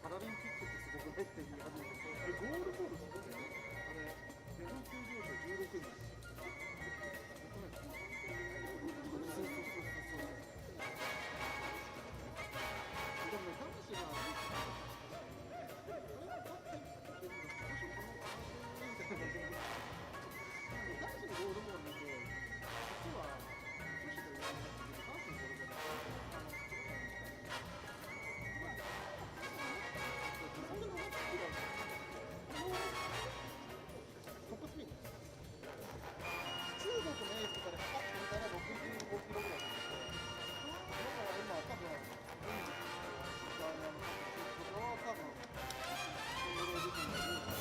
パラリンピックってすごくないって言い始めて、ゴールボールすごいね。あれ、日本休場者16人。そう。でもね、男子が、男子のゴールボール見て、実は女子で言われなくて、男子のゴールボールトップスピード中国のエースとかで測ってみたら65キロぐらいなんですよ。だから今多分多分それ出てるのがいいかな。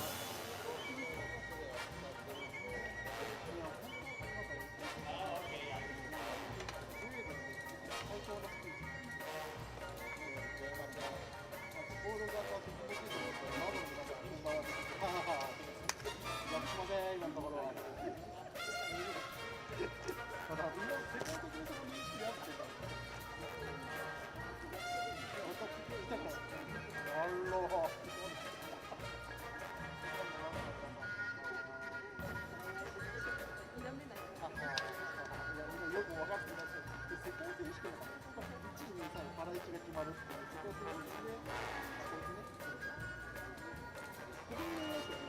いや、本当なんか最強のスピード。ボールがこうやって動きで窓の中に回ってきて、はははやってしません、今のところは。ただ、みんな世界的にその認識であって、いたから、あら。よく分かっていらっしゃる。で、世界選手権の1位、2位、3位、パラ1が決まるっていう、世界選手権で、こいつね、これに言いますよね。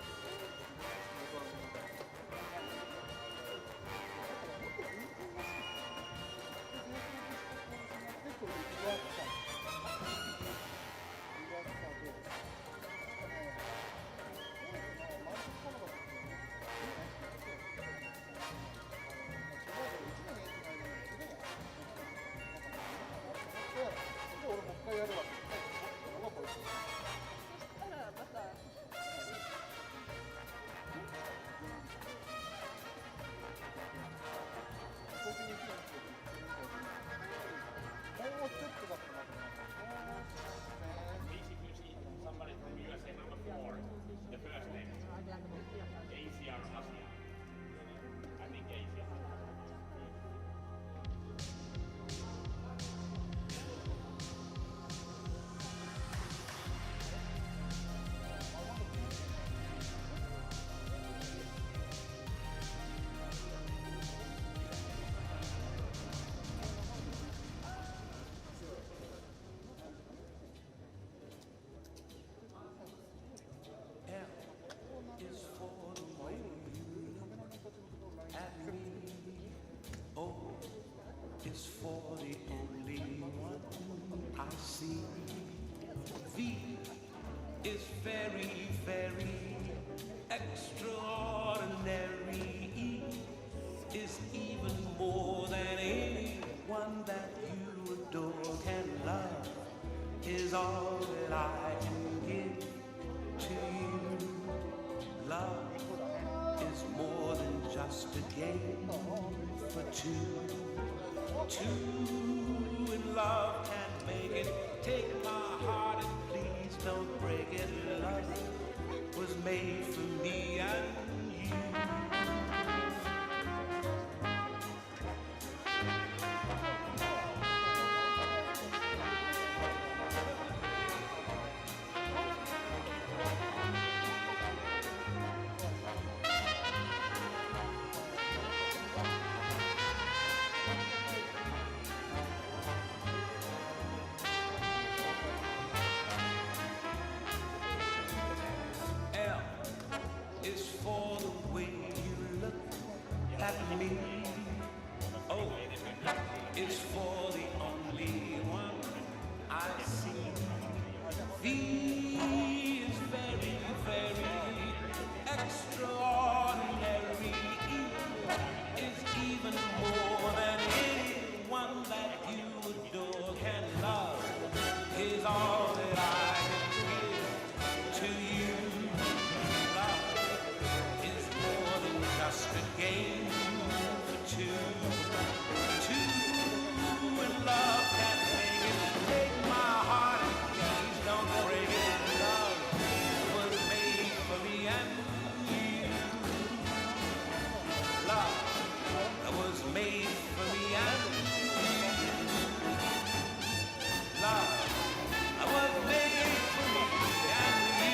俺もう一回やるわ。これ。そしたらまた。もうちょっとだったな。Somebody from USA number 4, the first name. Asia or Asia? I think Asia. Is for the way you look at me. O is for the only one I see. V is very, very extraordinary. E is even more than is all that I can give to you. Love is more than just a game for two. Two in love can't make it. Take my heart and please don't break it. Love was made for me and you. L is for the way you look at me. O is for the only one I see. V is very, very extraordinary. E is even more than anyone that you adore can love. Is all that I can give to you. Love is more than just a game for two. Two in love can make it. Take my heart and please don't break it. Love was made for me and you. Love was made for me and you. Love was made for me and you.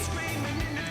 Screaming in the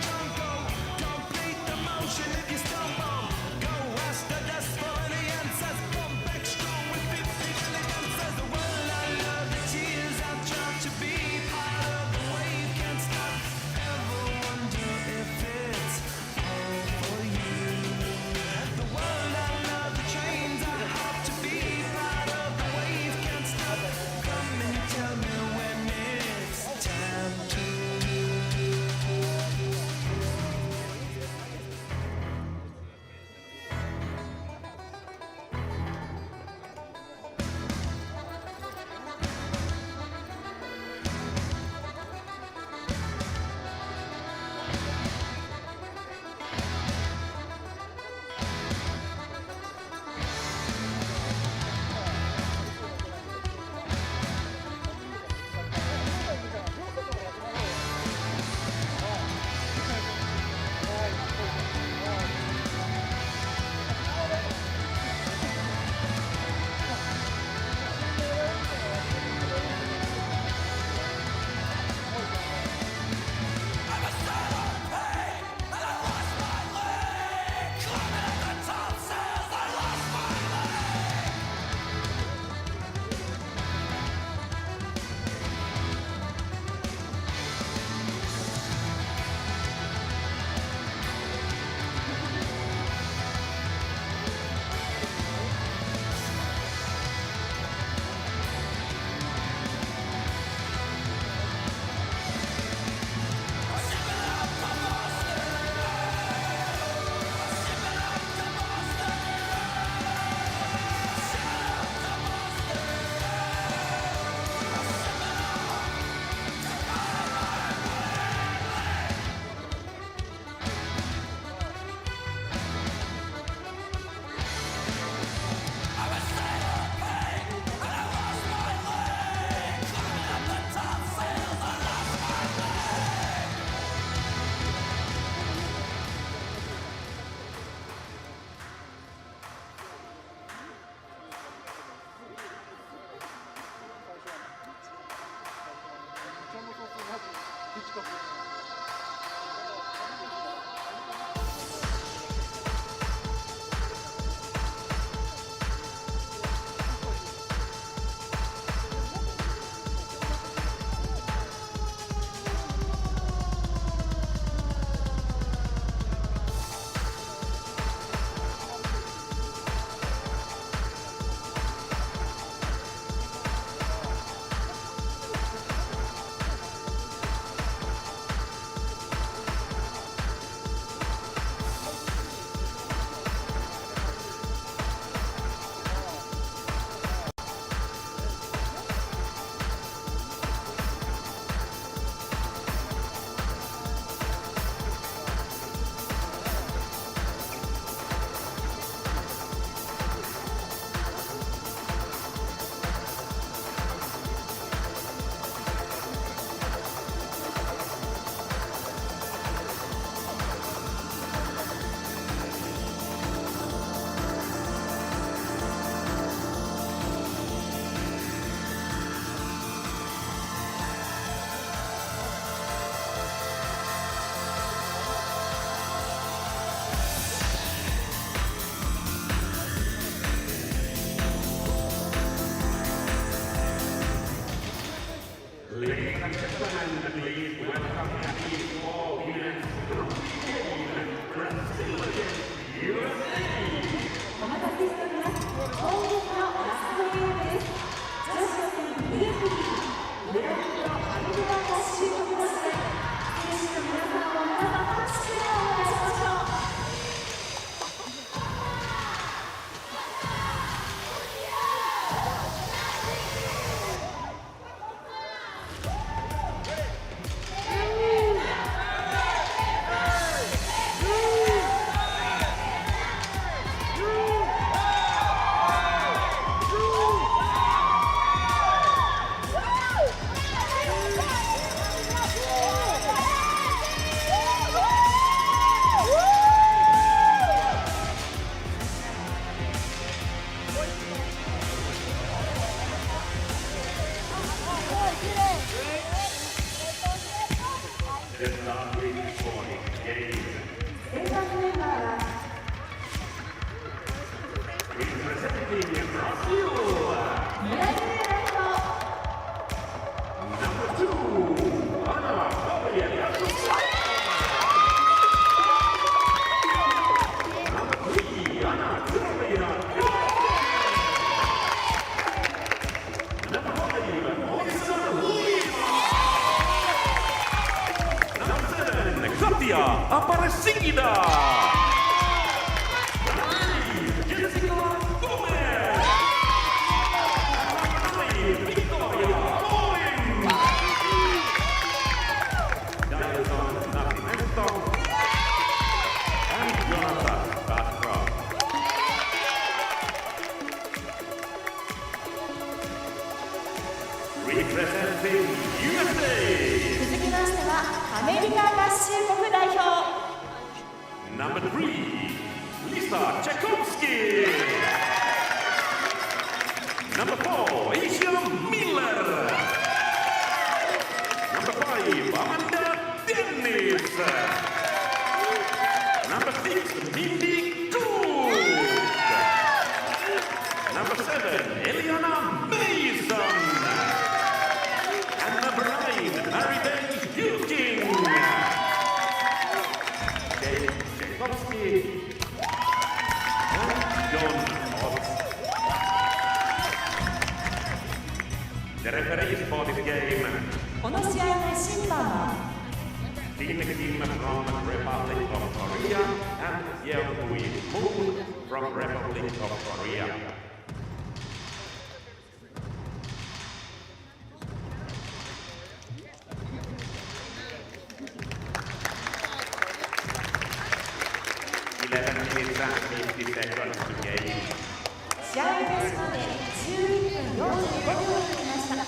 Representing USA. 続きましてはアメリカ合衆国代表 Number 3, Lisa Tchaikovsky. Number 4, Asia Miller. Number 5, Amanda Dennis. Number 6, Mindy Cook. Number 7, Eliana Mason. And number 9, Maribel Hugin. Tchaikovsky and John Oates. The referees for this game, この試合の審判は Team from Republic of Korea and Yeong-Hui Moon from Republic of Korea. Minutes and 50 seconds to game. 試合開始まで11分45秒を切りました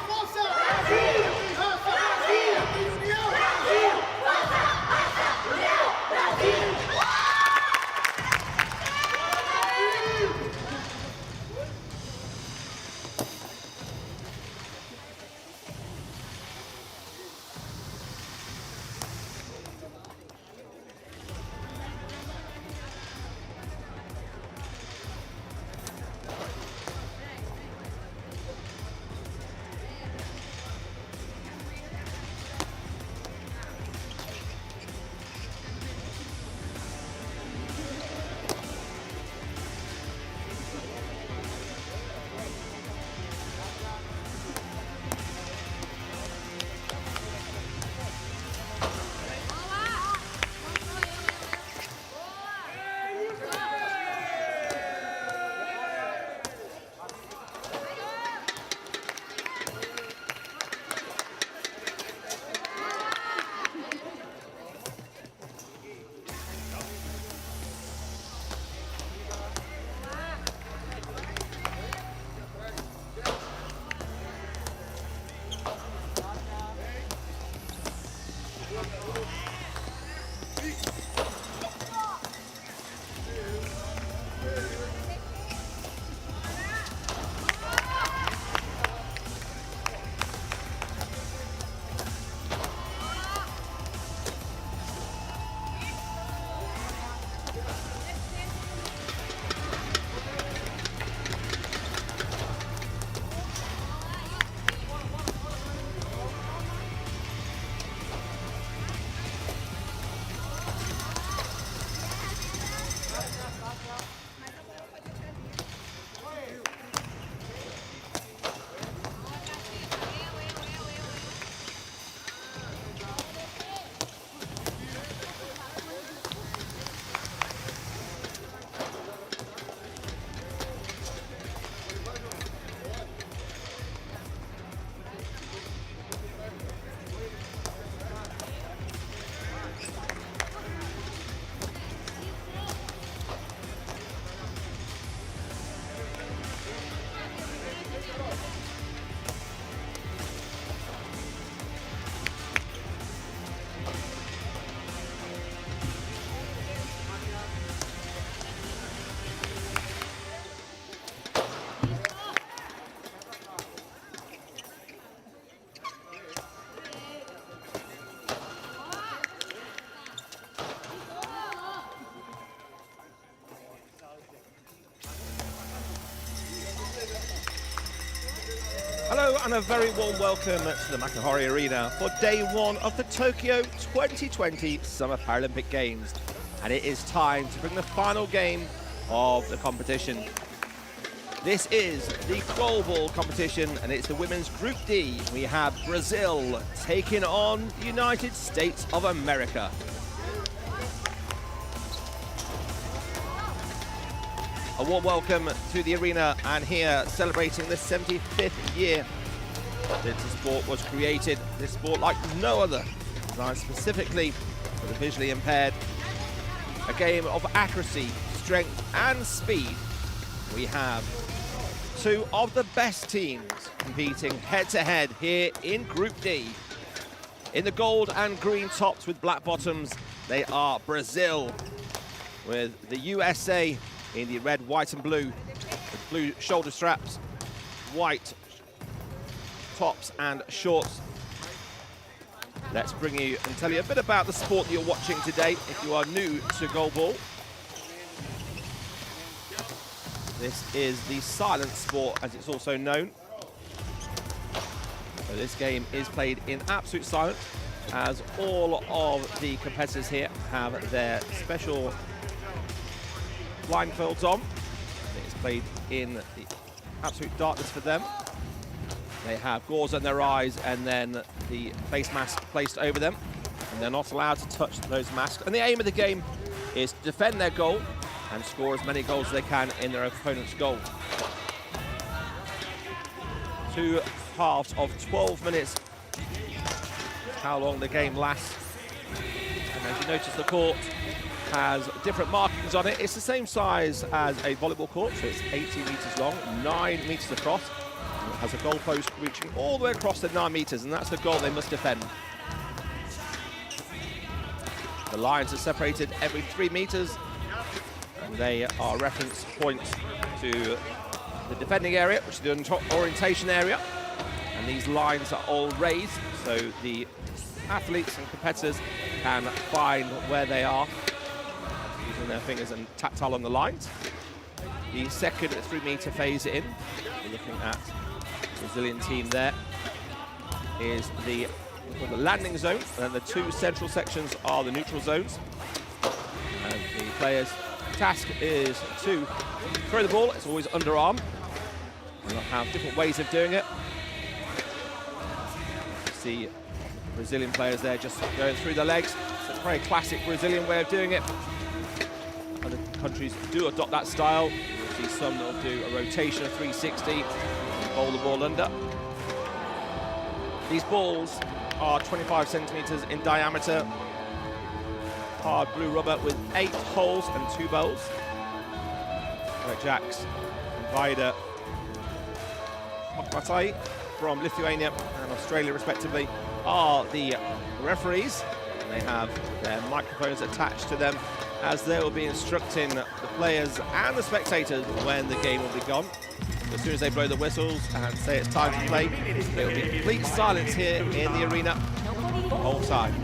Forza! Hello and a very warm welcome to the Makahori Arena for day one of the Tokyo 2020 Summer Paralympic Games. And it is time to bring the final game of the competition. This is the Goalball competition and it's the women's Group D. We have Brazil taking on the United States of America. A warm welcome to the arena, and here celebrating the 75th year that the sport was created. This sport like no other, designed specifically for the visually impaired. A game of accuracy, strength and speed. We have two of the best teams competing head-to-head here in Group D. In the gold and green tops with black bottoms, they are Brazil, with the USA in the red, white and blue, with blue shoulder straps, white tops and shorts. Let's bring you and tell you a bit about the sport that you're watching today if you are new to goalball. This is the silent sport, as it's also known. So this game is played in absolute silence, as all of the competitors here have their special blindfolds on. It's played in the absolute darkness for them. They have gauze on their eyes and then the face mask placed over them, and they're not allowed to touch those masks. And the aim of the game is to defend their goal and score as many goals as they can in their opponent's goal. 2 halves of 12 minutes is how long the game lasts. And as you notice, the court has different markings on it. It's the same size as a volleyball court, so it's 80 meters long, 9 meters across. And it has a goalpost reaching all the way across the 9 meters, and that's the goal they must defend. The lines are separated every 3 meters, and they are reference points to the defending area, which is the orientation area. And these lines are all raised, so the athletes and competitors can find where they are using their fingers and tactile on the lines. The second 3 meter phase in, we're looking at the Brazilian team there, is the landing zone, and then the 2 central sections are the neutral zones. And the player's task is to throw the ball. It's always underarm. And they'll have different ways of doing it. You see Brazilian players there just going through the legs. It's a very classic Brazilian way of doing it. Other countries do adopt that style. You'll see some that will do a rotation of 360 and bowl the ball under. These balls are 25 centimeters in diameter, hard blue rubber with 8 holes and 2 bowls. Jacks and Vaida Makvatai from Lithuania and Australia respectively are the referees. They have their microphones attached to them, as they will be instructing the players and the spectators when the game will be gone. As soon as they blow the whistles and say it's time to play, there will be complete silence here in the arena the whole time.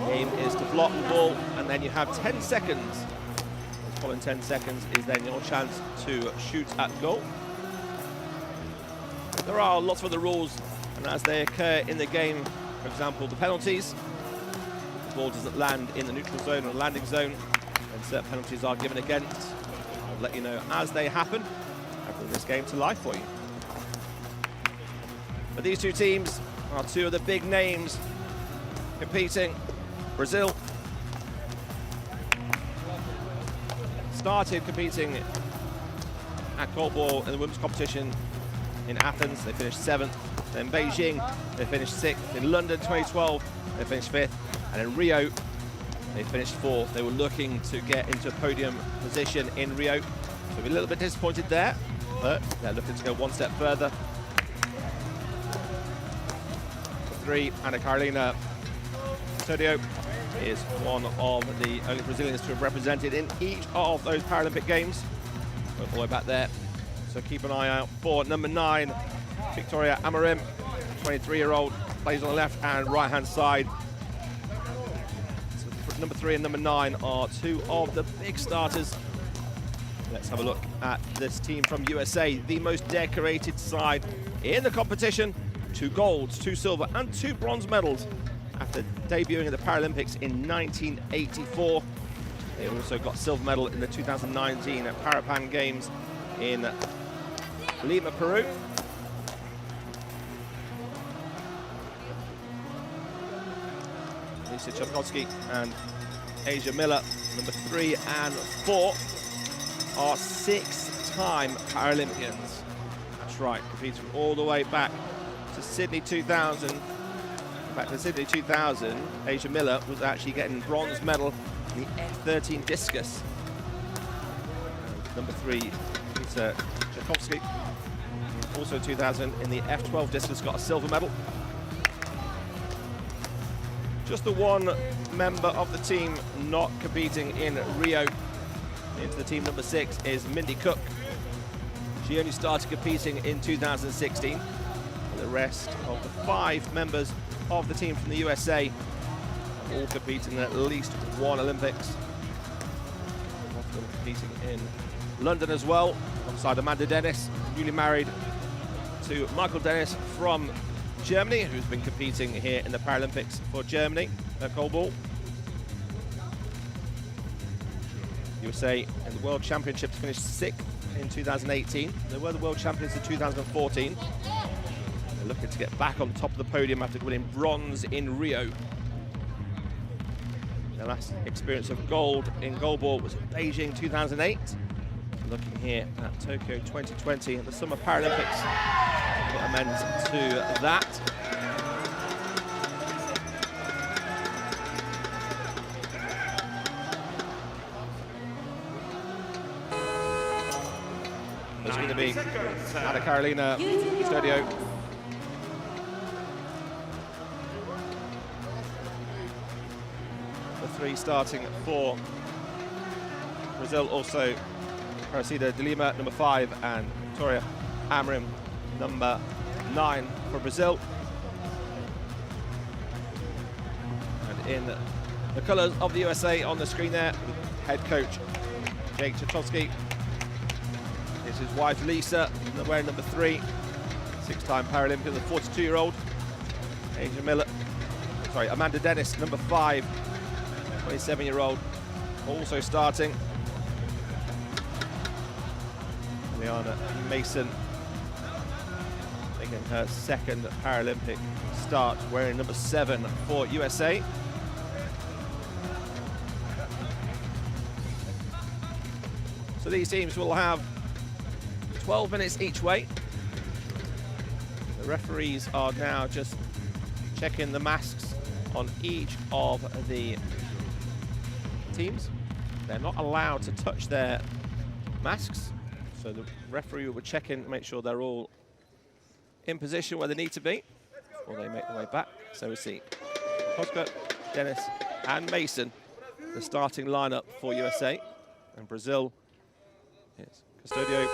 The aim is to block the ball, and then you have 10 seconds. The following 10 seconds is then your chance to shoot at goal. There are lots of other rules, and as they occur in the game, for example, the penalties. The ball doesn't land in the neutral zone or landing zone, and certain penalties are given against. I'll let you know as they happen and bring this game to life for you. But these two teams are two of the big names competing. Brazil started competing at goalball in the women's competition in Athens. They finished 7th. Then Beijing, they finished 6th. In London 2012, they finished 5th. And in Rio, they finished 4th. They were looking to get into a podium position in Rio. So we're a little bit disappointed there, but they're looking to go one step further. 3, Ana Carolina Sodio is one of the only Brazilians to have represented in each of those Paralympic Games. All the way back there. So keep an eye out for number 9, Victoria Amorim, 23-year-old, plays on the left and right-hand side. So number 3 and number 9 are two of the big starters Let's have a look at this team from USA, the most decorated side in the competition. 2 golds, 2 silver and 2 bronze medals after debuting at the Paralympics in 1984. They also got silver medal in the 2019 Paralympic Games in Lima, Peru. Lisa Tchaikovsky and Asia Miller, number 3 and 4, are 6-time Paralympians. That's right, competing all the way back to Sydney 2000. In fact, in Sydney 2000, Asia Miller was actually getting bronze medal in the F13 discus. And number 3, Lisa Tchaikovsky, also 2000 in the F12 discus, got a silver medal. Just the one member of the team not competing in Rio. Into the team number 6 is Mindy Cook. She only started competing in 2016. And the rest of the 5 members of the team from the USA have all competed in at least one Olympics. Often competing in London as well, alongside Amanda Dennis, newly married to Michael Dennis from Germany, who's been competing here in the Paralympics for Germany at goalball. USA in the World Championships finished 6th in 2018. They were the World Champions in 2014. They're looking to get back on top of the podium after winning bronze in Rio. Their last experience of gold in goalball was in Beijing 2008. Looking here at Tokyo 2020 and the Summer Paralympics. Put amends to that. It's going to be Anna Carolina Custodio. The 3 starting for Brazil, also Aparecida de Lima, number 5, and Victoria Amorim, number 9 for Brazil. And in the colours of the USA on the screen there, head coach Jake Tchaikovsky. Here's his wife Lisa, wearing number 3, 6-time Paralympian, the 42-year-old. Asia Miller, sorry, Amanda Dennis, number 5, 27-year-old, also starting. Liana Mason making her 2nd Paralympic start, wearing number 7 for USA. So these teams will have 12 minutes each way. The referees are now just checking the masks on each of the teams. They're not allowed to touch their masks. So the referee will check in, make sure they're all in position where they need to be before they make their way back. So we see Koska, Dennis and Mason, the starting lineup for USA. And Brazil is Custodio,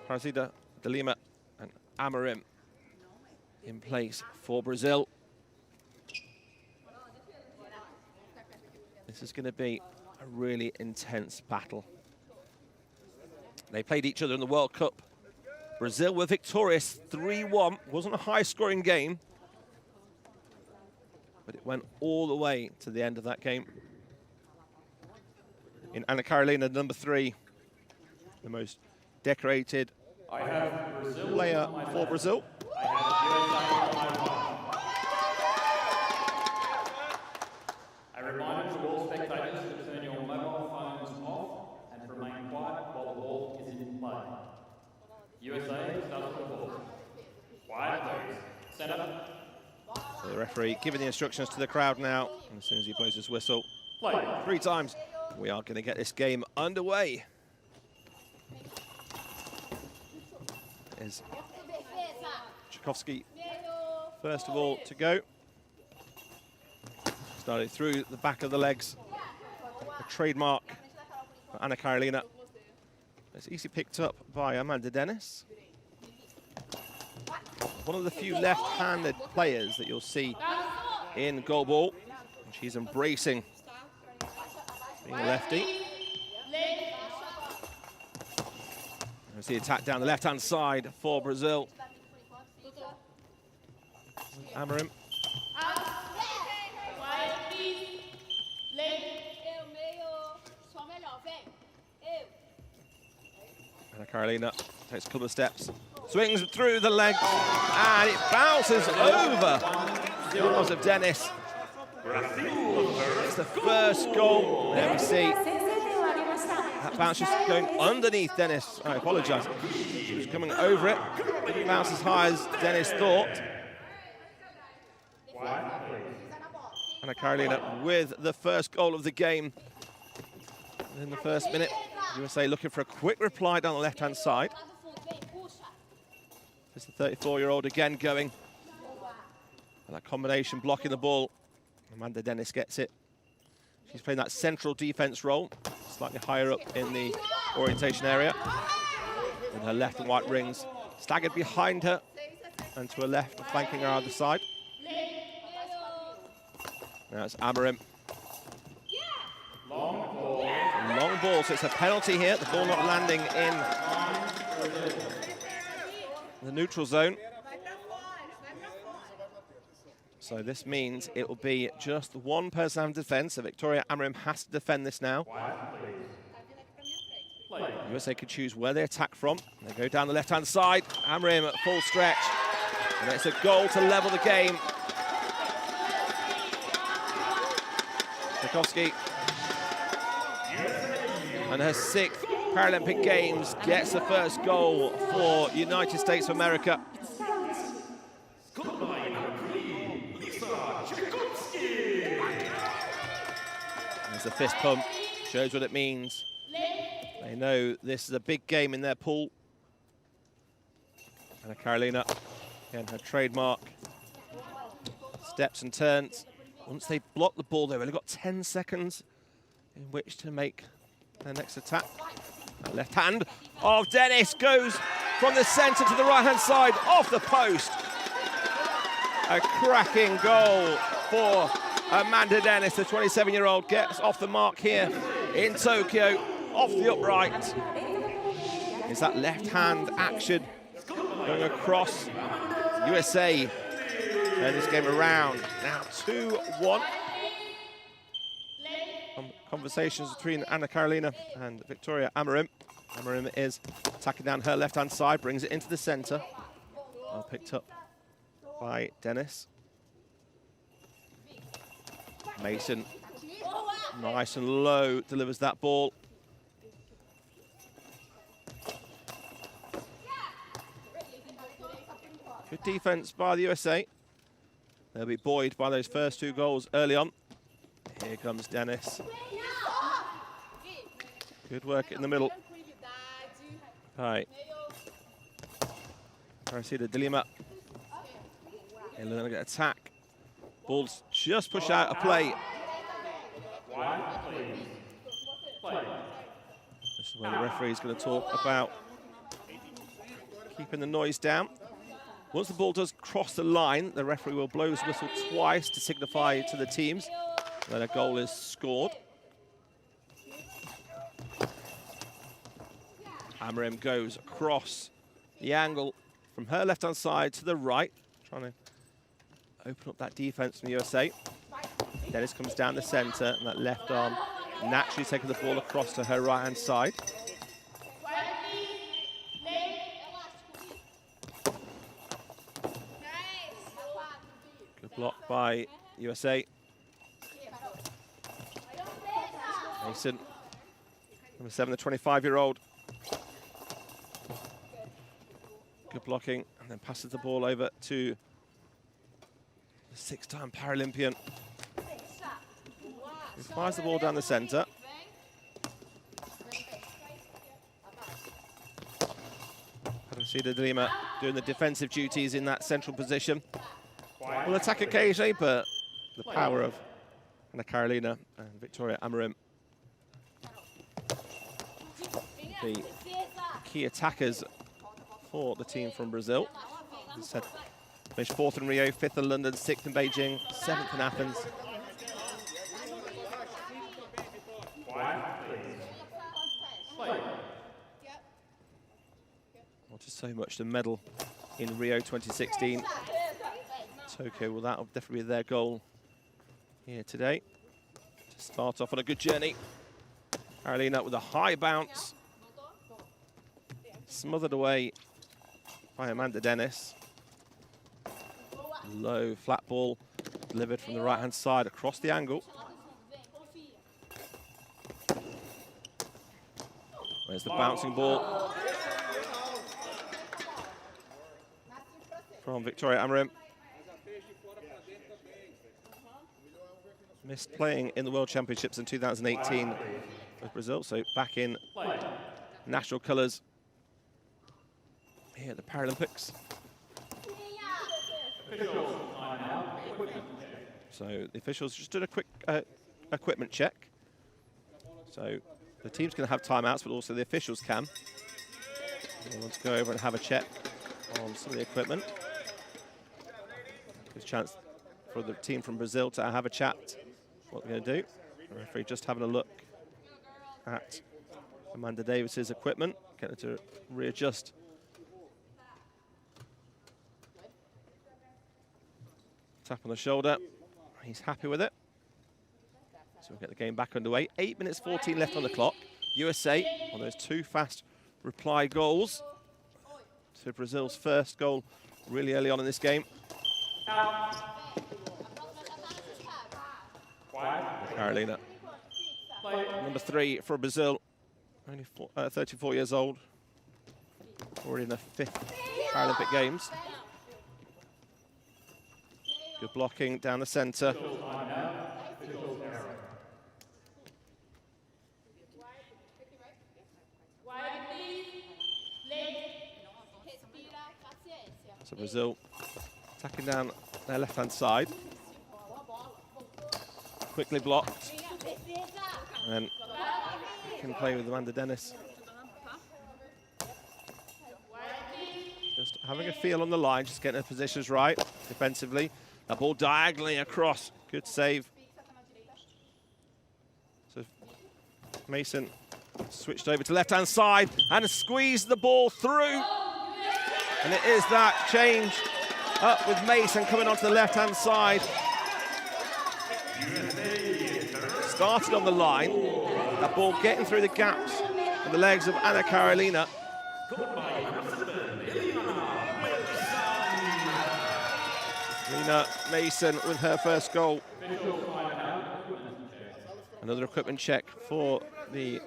Aparecida de Lima and Amorim in place for Brazil. This is going to be a really intense battle. They played each other in the World Cup. Brazil were victorious 3-1. Wasn't a high-scoring game, but it went all the way to the end of that game. In Anna Carolina, number 3, the most decorated player for Brazil. A reminder to all spectators to turn your mobile phones off and to remain quiet while the ball is in play. USA starts the ball. Quiet, please. Set up. So the referee giving the instructions to the crowd now, and as soon as he blows his whistle, Play. 3 times, we are going to get this game underway. Is Tchaikovsky first of all to go. Started through the back of the legs. A trademark for Anna Carolina. It's easily picked up by Amanda Dennis. One of the few left-handed players that you'll see in goalball. She's embracing being a lefty. There's the attack down the left-hand side for Brazil. Amarim. And Carolina takes a couple of steps, swings through the legs, and it bounces over the arms of Dennis. It's the first goal. There we see that bounce just going underneath Dennis. I apologise. She was coming over it. Didn't bounce as high as Dennis thought. And Carolina with the first goal of the game in the first minute. USA looking for a quick reply down the left-hand side. It's the 34-year-old again going. And that combination blocking the ball. Amanda Dennis gets it. She's playing that central defense role, slightly higher up in the orientation area. And her left and white rings staggered behind her and to her left, flanking her other side. Now it's Amarim. Long ball, so it's a penalty here. The ball not landing in the neutral zone. So this means it will be just one person having defence. So Victoria Amarim has to defend this now. USA could choose where they attack from. They go down the left-hand side. Amarim at full stretch. And it's a goal to level the game. Tchaikovsky. And her 6th Paralympic Games gets the first goal for United States of America. There's the fist pump, shows what it means. They know this is a big game in their pool. And Carolina, again, her trademark. Steps and turns. Once they block the ball, they've only got 10 seconds in which to make their next attack. That left hand of Dennis goes from the centre to the right-hand side, off the post. A cracking goal for Amanda Dennis, the 27-year-old, gets off the mark here in Tokyo, off the upright. Is that left-hand action going across? USA turn this game around. Now 2-1. Conversations between Anna Carolina and Victoria Amarim. Amarim is attacking down her left-hand side, brings it into the centre. Well picked up by Dennis. Mason, nice and low, delivers that ball. Good defence by the USA. They'll be buoyed by those first 2 goals early on. Here comes Dennis. Good work in the middle. Right. Parasida Dilima. They're going to get attack. Ball's just push out a play. This is where the referee is going to talk about keeping the noise down. Once the ball does cross the line, the referee will blow his whistle twice to signify to the teams that a goal is scored. Amarim goes across the angle from her left-hand side to the right, trying to open up that defense from the USA. Dennis comes down the centre, and that left arm naturally taking the ball across to her right-hand side. Good block by USA. Mason, number 7, the 25-year-old. Good blocking, and then passes the ball over to the 6-time Paralympian. He fires the ball down the centre. Parasida Dilima doing the defensive duties in that central position. Will attack occasionally, but the power of Anna Carolina and Victoria Amarim, the key attackers for the team from Brazil. As I said, finished 4th in Rio, 5th in London, 6th in Beijing, 7th in Athens. Wanted so much to medal in Rio 2016. Tokyo, well, that'll definitely be their goal here today. To start off on a good journey. Carolina with a high bounce. Smothered away by Amanda Dennis. Low flat ball delivered from the right-hand side across the angle. There's the bouncing ball from Victoria Amorim. Missed playing in the World Championships in 2018 with Brazil, so back in national colours here at the Paralympics. So the officials just did a quick equipment check. So the team's going to have timeouts, but also the officials can. They want to go over and have a check on some of the equipment. There's a chance for the team from Brazil to have a chat. What they're going to do. The referee just having a look at Amanda Davis's equipment, getting her to readjust. Tap on the shoulder. He's happy with it. So we'll get the game back underway. 8 minutes 14 left on the clock. USA on those two fast reply goals to Brazil's first goal really early on in this game. Carolina, number 3 for Brazil, only 34 years old, already in the 5th Paralympic Games. Good blocking down the centre. So Brazil attacking down their left-hand side. Quickly blocked. And can play with Amanda Dennis. Just having a feel on the line, just getting her positions right defensively. That ball diagonally across. Good save. So Mason switched over to left-hand side and squeezed the ball through. And it is that change up with Mason coming onto the left-hand side. Started on the line. That ball getting through the gaps in the legs of Anna Carolina. Lena Mason with her first goal. Another equipment check for the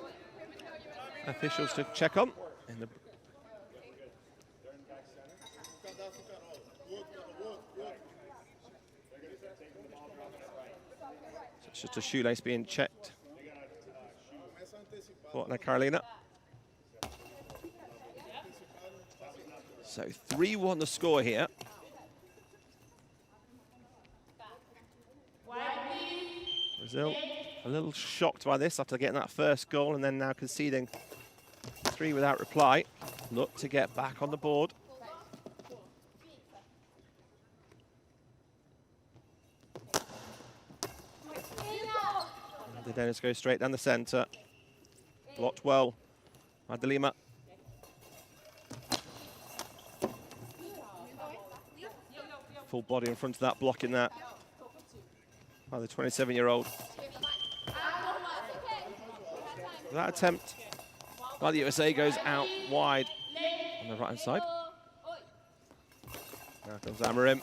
officials to check on. It's just a shoelace being checked for Anna Carolina. So 3-1 the score here. Brazil a little shocked by this after getting that first goal and then now conceding 3 without reply. Look to get back on the board. And the Dennis goes straight down the centre. Blocked well by De Lima. Full body in front of that, blocking that by the 27-year-old. That attempt by the USA goes out wide on the right-hand side. Now comes Amorim.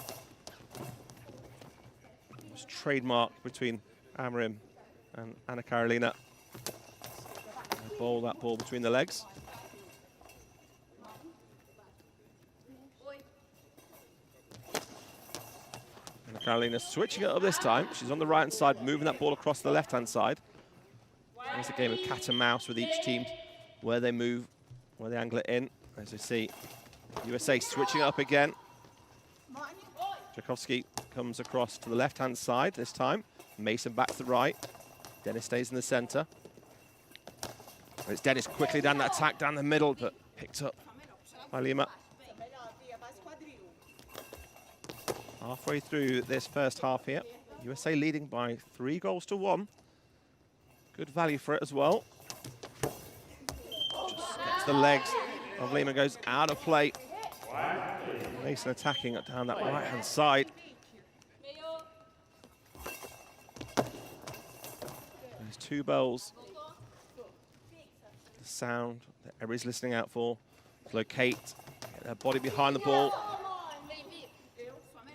It's trademark between Amorim and Anna Carolina. They bowl that ball between the legs. Anna Carolina switching it up this time. She's on the right-hand side, moving that ball across the left-hand side. It's a game of cat and mouse with each team, where they move, where they angle it in. As you see, USA switching it up again. Tchaikovsky comes across to the left-hand side this time. Mason back to the right. Dennis stays in the centre. It's Dennis quickly down that attack down the middle, but picked up by Lima. Halfway through this first half here, USA leading by 3-1. Good value for it as well. Just gets the legs of Lehman goes out of play. Mason attacking it down that right-hand side. There's two bells. The sound that everybody's listening out for. Locate, get their body behind the ball.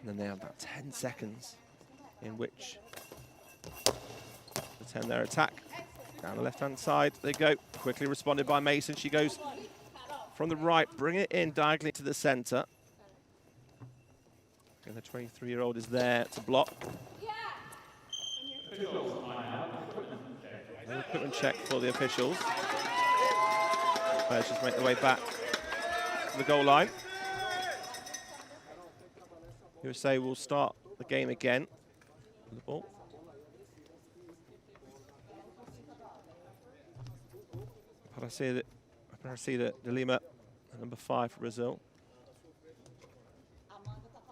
And then they have about 10 seconds in which to attend their attack. Down the left-hand side they go. Quickly responded by Mason. She goes from the right, bring it in diagonally to the center. And the 23-year-old is there to block. No equipment check for the officials. Players just make their way back to the goal line. USA will start the game again. The ball. Aparecida de Lima, number 5 for Brazil.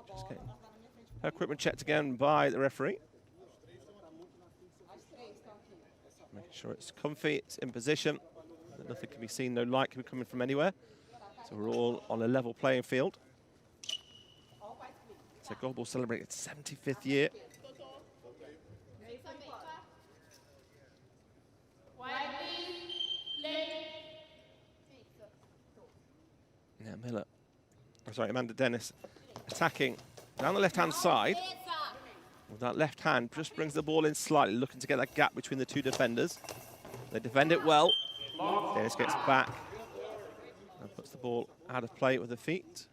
Just getting her equipment checked again by the referee. Making sure it's comfy, it's in position, that nothing can be seen, no light can be coming from anywhere. So we're all on a level playing field. So Goalball celebrating its 75th year. Yeah, Miller. Oh, sorry, Amanda Dennis attacking down the left-hand side. With that left hand, just brings the ball in slightly, looking to get that gap between the two defenders. They defend it well. Dennis gets back and puts the ball out of play with the feet.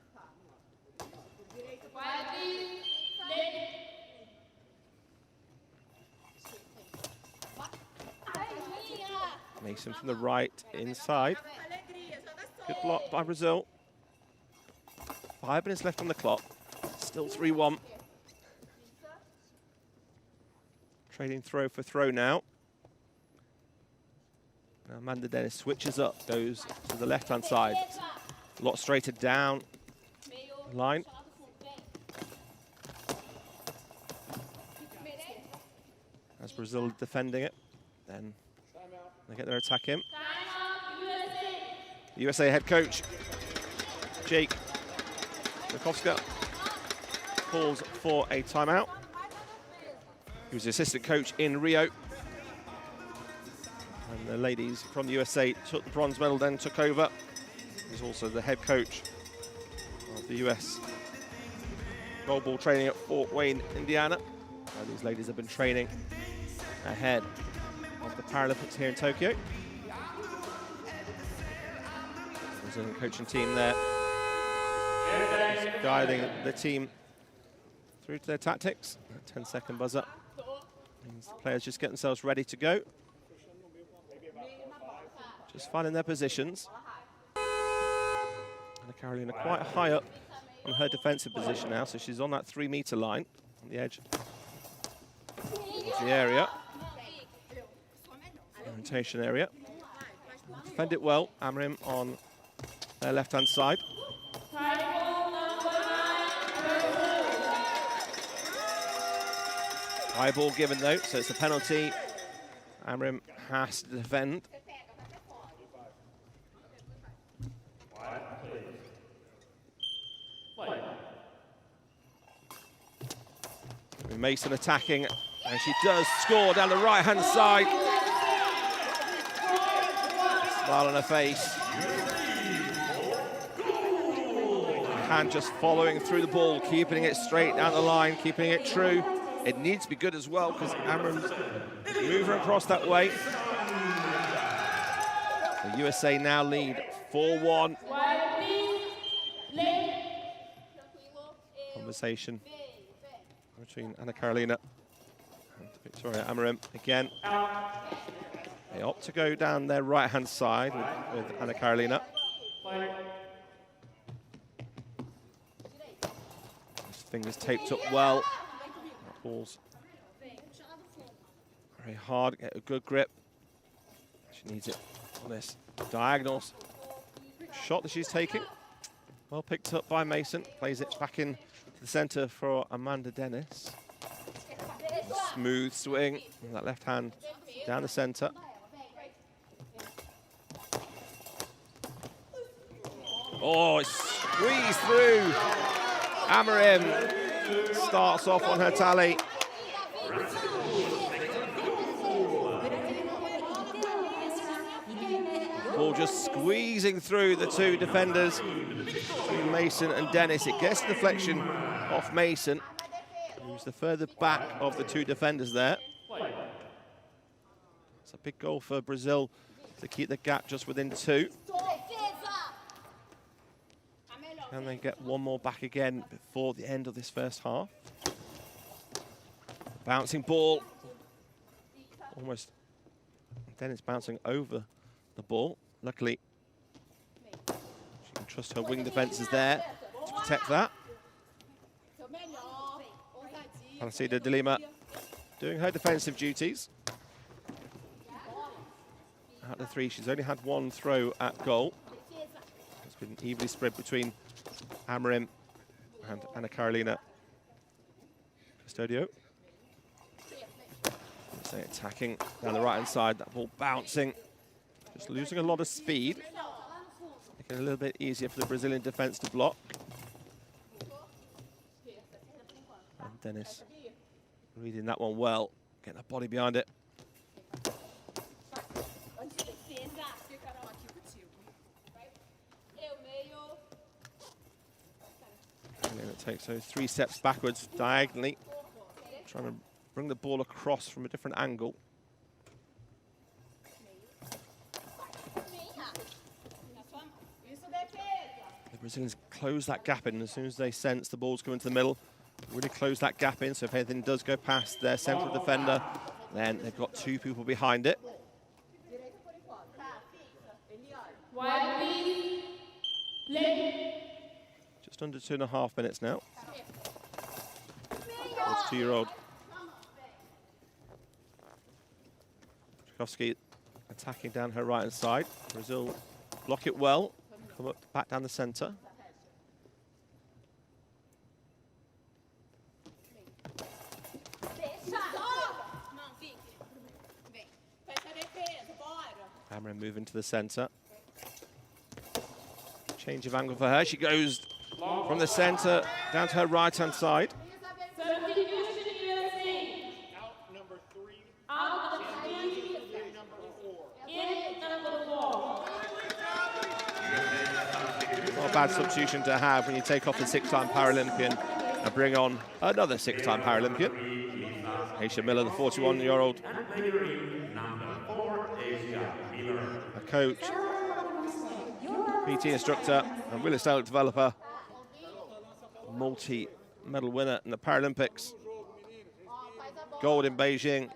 Mason from the right inside. Good block by Brazil. 5 minutes left on the clock. Still 3-1. Trading throw for throw now. Amanda Dennis switches up, goes to the left-hand side. A lot straighter down the line. As Brazil defending it, then they get their attack in. The USA head coach, Jake Rakowska, calls for a timeout. He was the assistant coach in Rio. And the ladies from the USA took the bronze medal, then took over. He's also the head coach of the US Goalball training at Fort Wayne, Indiana. And these ladies have been training ahead of the Paralympics here in Tokyo. Brazilian coaching team there, just guiding the team through to their tactics. 10-second buzzer means the players just get themselves ready to go. Just finding their positions. And Carolina quite high up on her defensive position now, so she's on that 3-meter line on the edge of the area. Orientation area. Defend it well. Amrim on their left-hand side. High ball given though, so it's a penalty. Amrim has to defend. Mason attacking, and she does score down the right-hand side. Smile on her face. Hand just following through the ball, keeping it straight down the line, keeping it true. It needs to be good as well because Amrim's moving across that way. The USA now lead 4-1. Conversation between Anna Carolina and Victoria Amarim again. They opt to go down their right-hand side with Anna Carolina. His fingers taped up well. That ball's very hard, get a good grip. She needs it on this diagonal shot that she's taking. Well picked up by Mason, plays it back in the center for Amanda Dennis. A smooth swing, with that left hand down the center. Oh, it's squeezed through. Amarim starts off on her tally. Ball just squeezing through the two defenders, between Mason and Dennis. It gets deflection off Mason, who's the further back of the two defenders there. It's a big goal for Brazil to keep the gap just within 2. Can they get one more back again before the end of this first half? Bouncing ball. Almost. Dennis bouncing over the ball. Luckily, she can trust her wing defences there to protect that. Alcida de Lima doing her defensive duties. Out of the 3, she's only had 1 throw at goal. It's been evenly spread between Amarim and Ana Carolina Custodio. So attacking down the right-hand side, that ball bouncing. Just losing a lot of speed. Making it a little bit easier for the Brazilian defense to block. And Dennis reading that one well, getting a body behind it. And then it takes those 3 steps backwards diagonally, trying to bring the ball across from a different angle. The Brazilians close that gap in as soon as they sense the ball's coming to the middle. Really close that gap in, so if anything does go past their central defender, then they've got 2 people behind it. Just under 2.5 minutes now. This 2-year-old Tchaikovsky attacking down her right-hand side. Brazil block it well, come up back down the centre. Amarim moving to the centre. Change of angle for her. She goes from the centre down to her right-hand side. Not a bad substitution to have when you take off the 6-time Paralympian and bring on another 6-time Paralympian. Aisha Miller, the 41-year-old. A coach, PT instructor, and real estate developer. Multi-medal winner in the Paralympics. Gold in Beijing,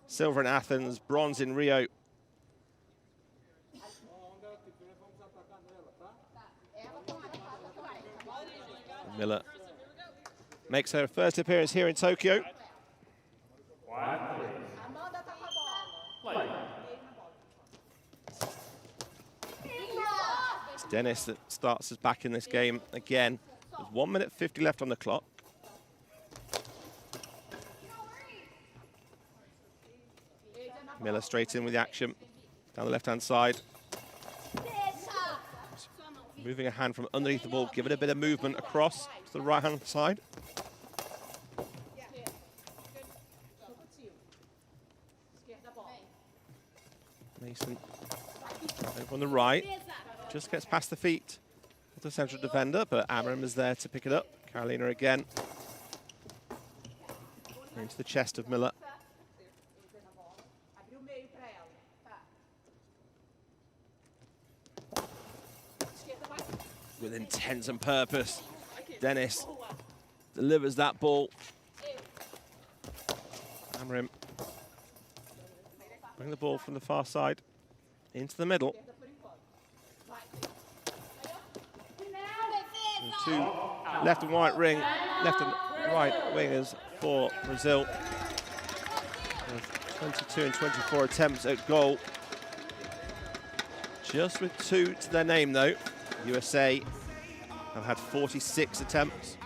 silver in Athens, bronze in Rio. Miller makes her first appearance here in Tokyo. It's Dennis that starts us back in this game again. There's 1 minute 50 left on the clock. Miller straight in with the action down the left-hand side. Moving a hand from underneath the ball, giving a bit of movement across to the right-hand side. Mason over on the right, just gets past the feet of the central defender, but Amarim is there to pick it up. Carolina again. Into the chest of Miller. With intent and purpose, Dennis delivers that ball. Amarim bring the ball from the far side into the middle. And 2 left and right wingers for Brazil. 22 and 24 attempts at goal. Just with 2 to their name though. USA have had 46 attempts.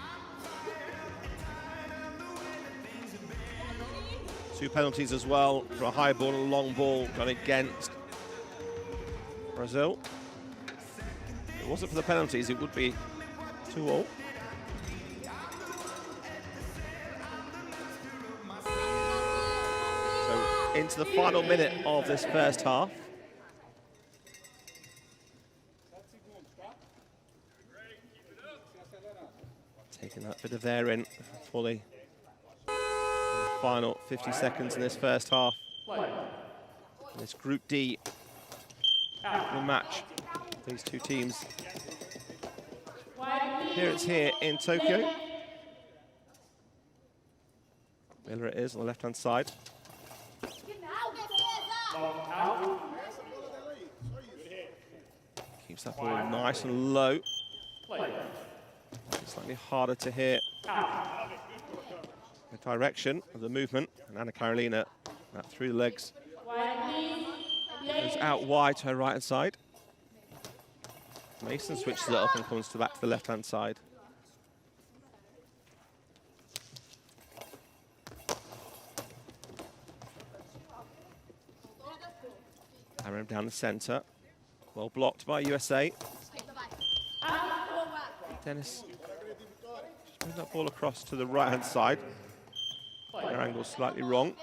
2 penalties as well for a high ball and a long ball gone against Brazil. it wasn't for the penalties, it would be 2-2. So into the final minute of this first half. Taking that bit of air in for the final 50 seconds in this first half. And this Group D will match these two teams. Appearance here in Tokyo. Miller it is on the left-hand side. Keeps that ball nice and low. Slightly harder to hear the direction of the movement. And Anna Carolina, that through the legs, goes out wide to her right-hand side. Mason switches it up and comes back to the left-hand side. Aaron down the centre. Well blocked by USA. Dennis moving that ball across to the right-hand side. Their angle's slightly wrong.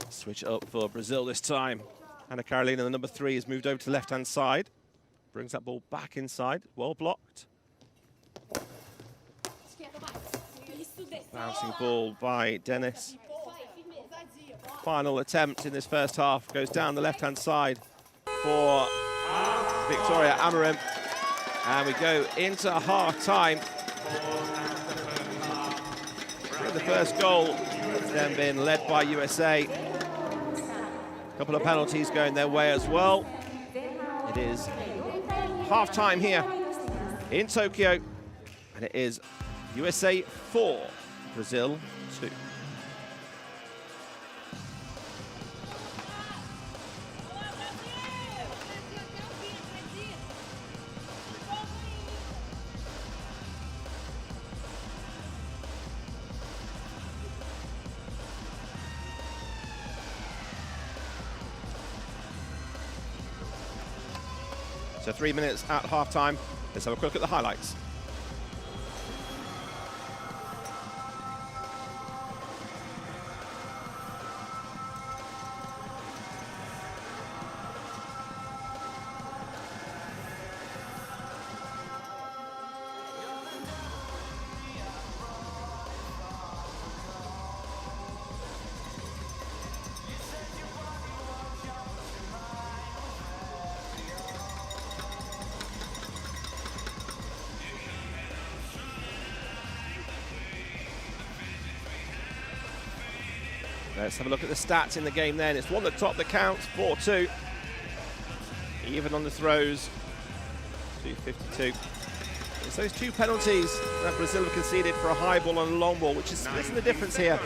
Switch it up for Brazil this time. Anna Carolina, the number 3, has moved over to the left-hand side. Brings that ball back inside. Well blocked. Bouncing ball by Dennis. Final attempt in this first half goes down the left-hand side for Victoria Amorim. And we go into half-time. The first goal has then been led by USA. A couple of penalties going their way as well. It is half-time here in Tokyo. And it is USA 4, Brazil 2. So 3 minutes at half-time. Let's have a quick look at the highlights. Let's have a look at the stats in the game then. It's one that topped the count, 4-2. Even on the throws, 252. It's those two penalties that Brazil have conceded for a high ball and a long ball, which is splitting the difference here.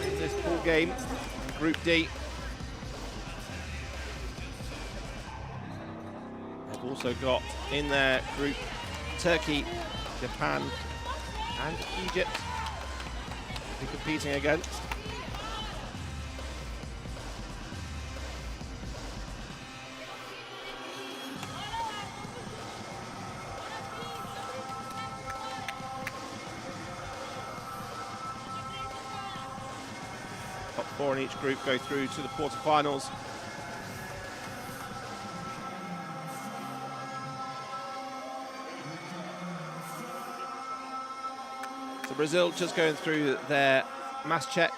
In this pool game, Group D. They've also got in their group Turkey, Japan, and Egypt to be competing against. Top 4 in each group go through to the quarterfinals. So Brazil just going through their mass check.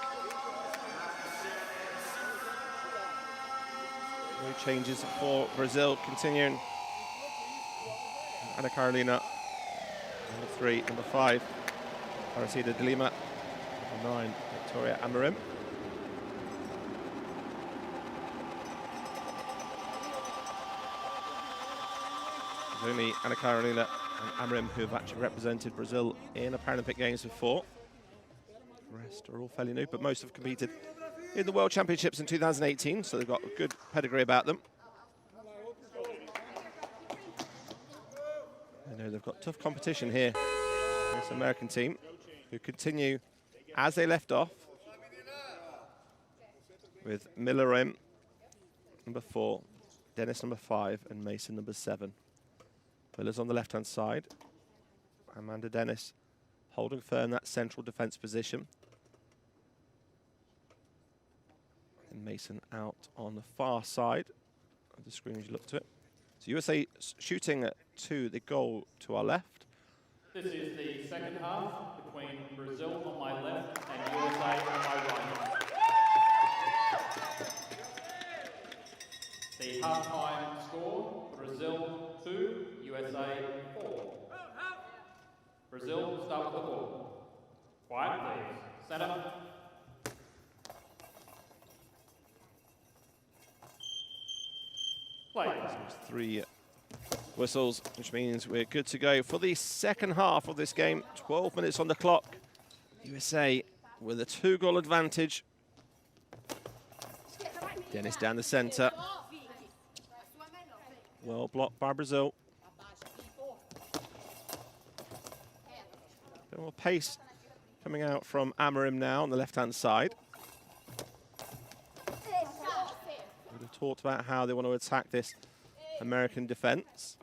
No changes for Brazil, continuing. Ana Carolina, number 3, number 5, Aparecida de Lima, number 9, Victoria Amorim. There's only Ana Carolina and Amorim who have actually represented Brazil in a Paralympic Games before. The rest are all fairly new, but most have competed in the World Championships in 2018, so they've got a good pedigree about them. I know they've got tough competition here. This American team who continue as they left off with Miller number 4, Dennis number 5, and Mason number 7. Miller's on the left-hand side. Amanda Dennis holding firm that central defence position. And Mason out on the far side of the screen as you look to it. So USA shooting to the goal to our left. This is the second half between Brazil on my left and USA on my right. The half-time score, Brazil 2, USA 4. Brazil, start with the ball. Quiet, please. Center. Play. 3 whistles, which means we're good to go for the second half of this game. 12 minutes on the clock. USA with a 2-goal advantage. Dennis down the centre. Well blocked by Brazil. Bit more pace coming out from Amarim now on the left-hand side. We've talked about how they want to attack this American defence.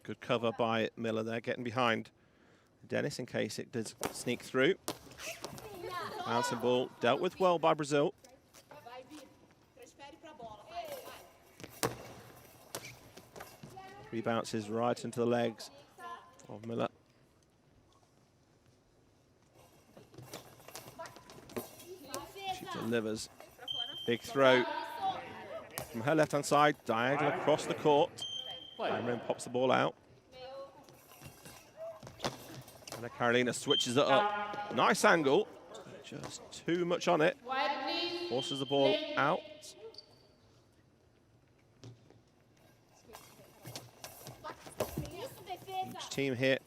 Good cover by Miller there, getting behind Dennis in case it does sneak through. Bouncing ball, dealt with well by Brazil. Three bounces right into the legs of Miller. She delivers. Big throw from her left-hand side, diagonal across the court. Amarim pops the ball out. And Carolina switches it up. Nice angle. Just too much on it. Forces the ball out. Each team here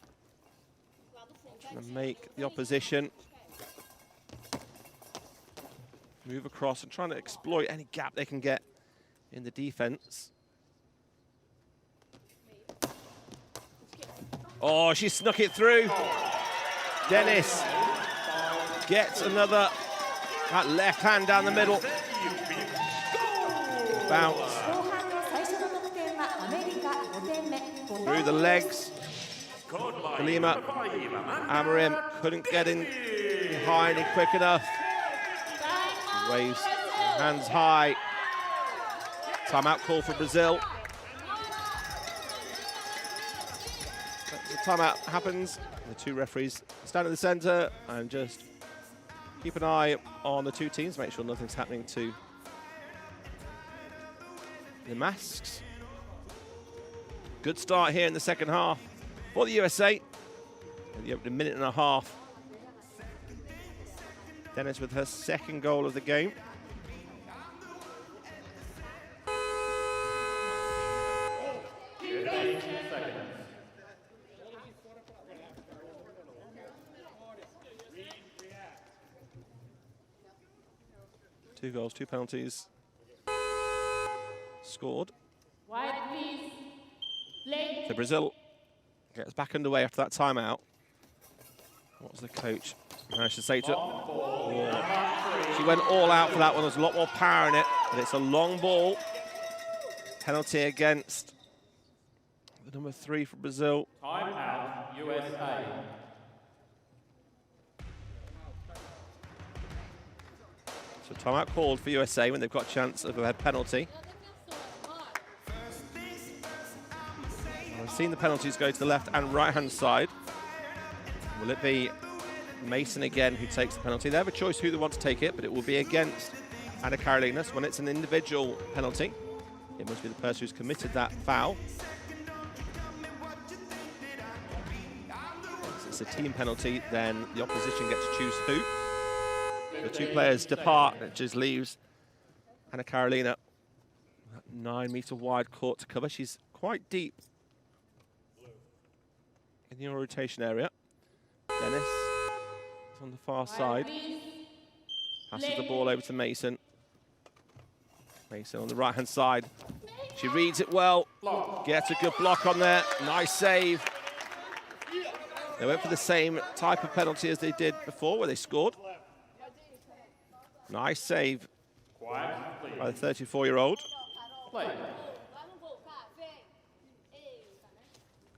trying to make the opposition move across and trying to exploit any gap they can get in the defense. Oh, she snuck it through. Dennis gets another, that left hand down the middle. Bounce. Through the legs. Kalima, Amarim couldn't get in behind it quick enough. Waves, hands high. Timeout call for Brazil. The timeout happens. The two referees stand at the centre and just keep an eye on the two teams, make sure nothing's happening to the masks. Good start here in the second half for the USA. In the opening minute and a half. Dennis with her second goal of the game. Two goals, 2 penalties. Scored. Wide, please. Play. So Brazil gets back underway after that timeout. What was the coach managed to say to her? Oh. She went all out for that one. There's a lot more power in it, but it's a long ball. Penalty against the number 3 for Brazil. Timeout, USA. So timeout called for USA when they've got a chance of a penalty. I've seen the penalties go to the left and right-hand side. Will it be Mason again who takes the penalty? They have a choice who they want to take it, but it will be against Anna Carolina. So when it's an individual penalty, it must be the person who's committed that foul. If it's a team penalty, then the opposition gets to choose who. The two players depart, it just leaves Anna Carolina 9-meter wide court to cover. She's quite deep in the rotation area. Dennis is on the far side. Passes the ball over to Mason. Mason on the right-hand side. She reads it well. Gets a good block on there. Nice save. They went for the same type of penalty as they did before, where they scored. Nice save by the 34-year-old.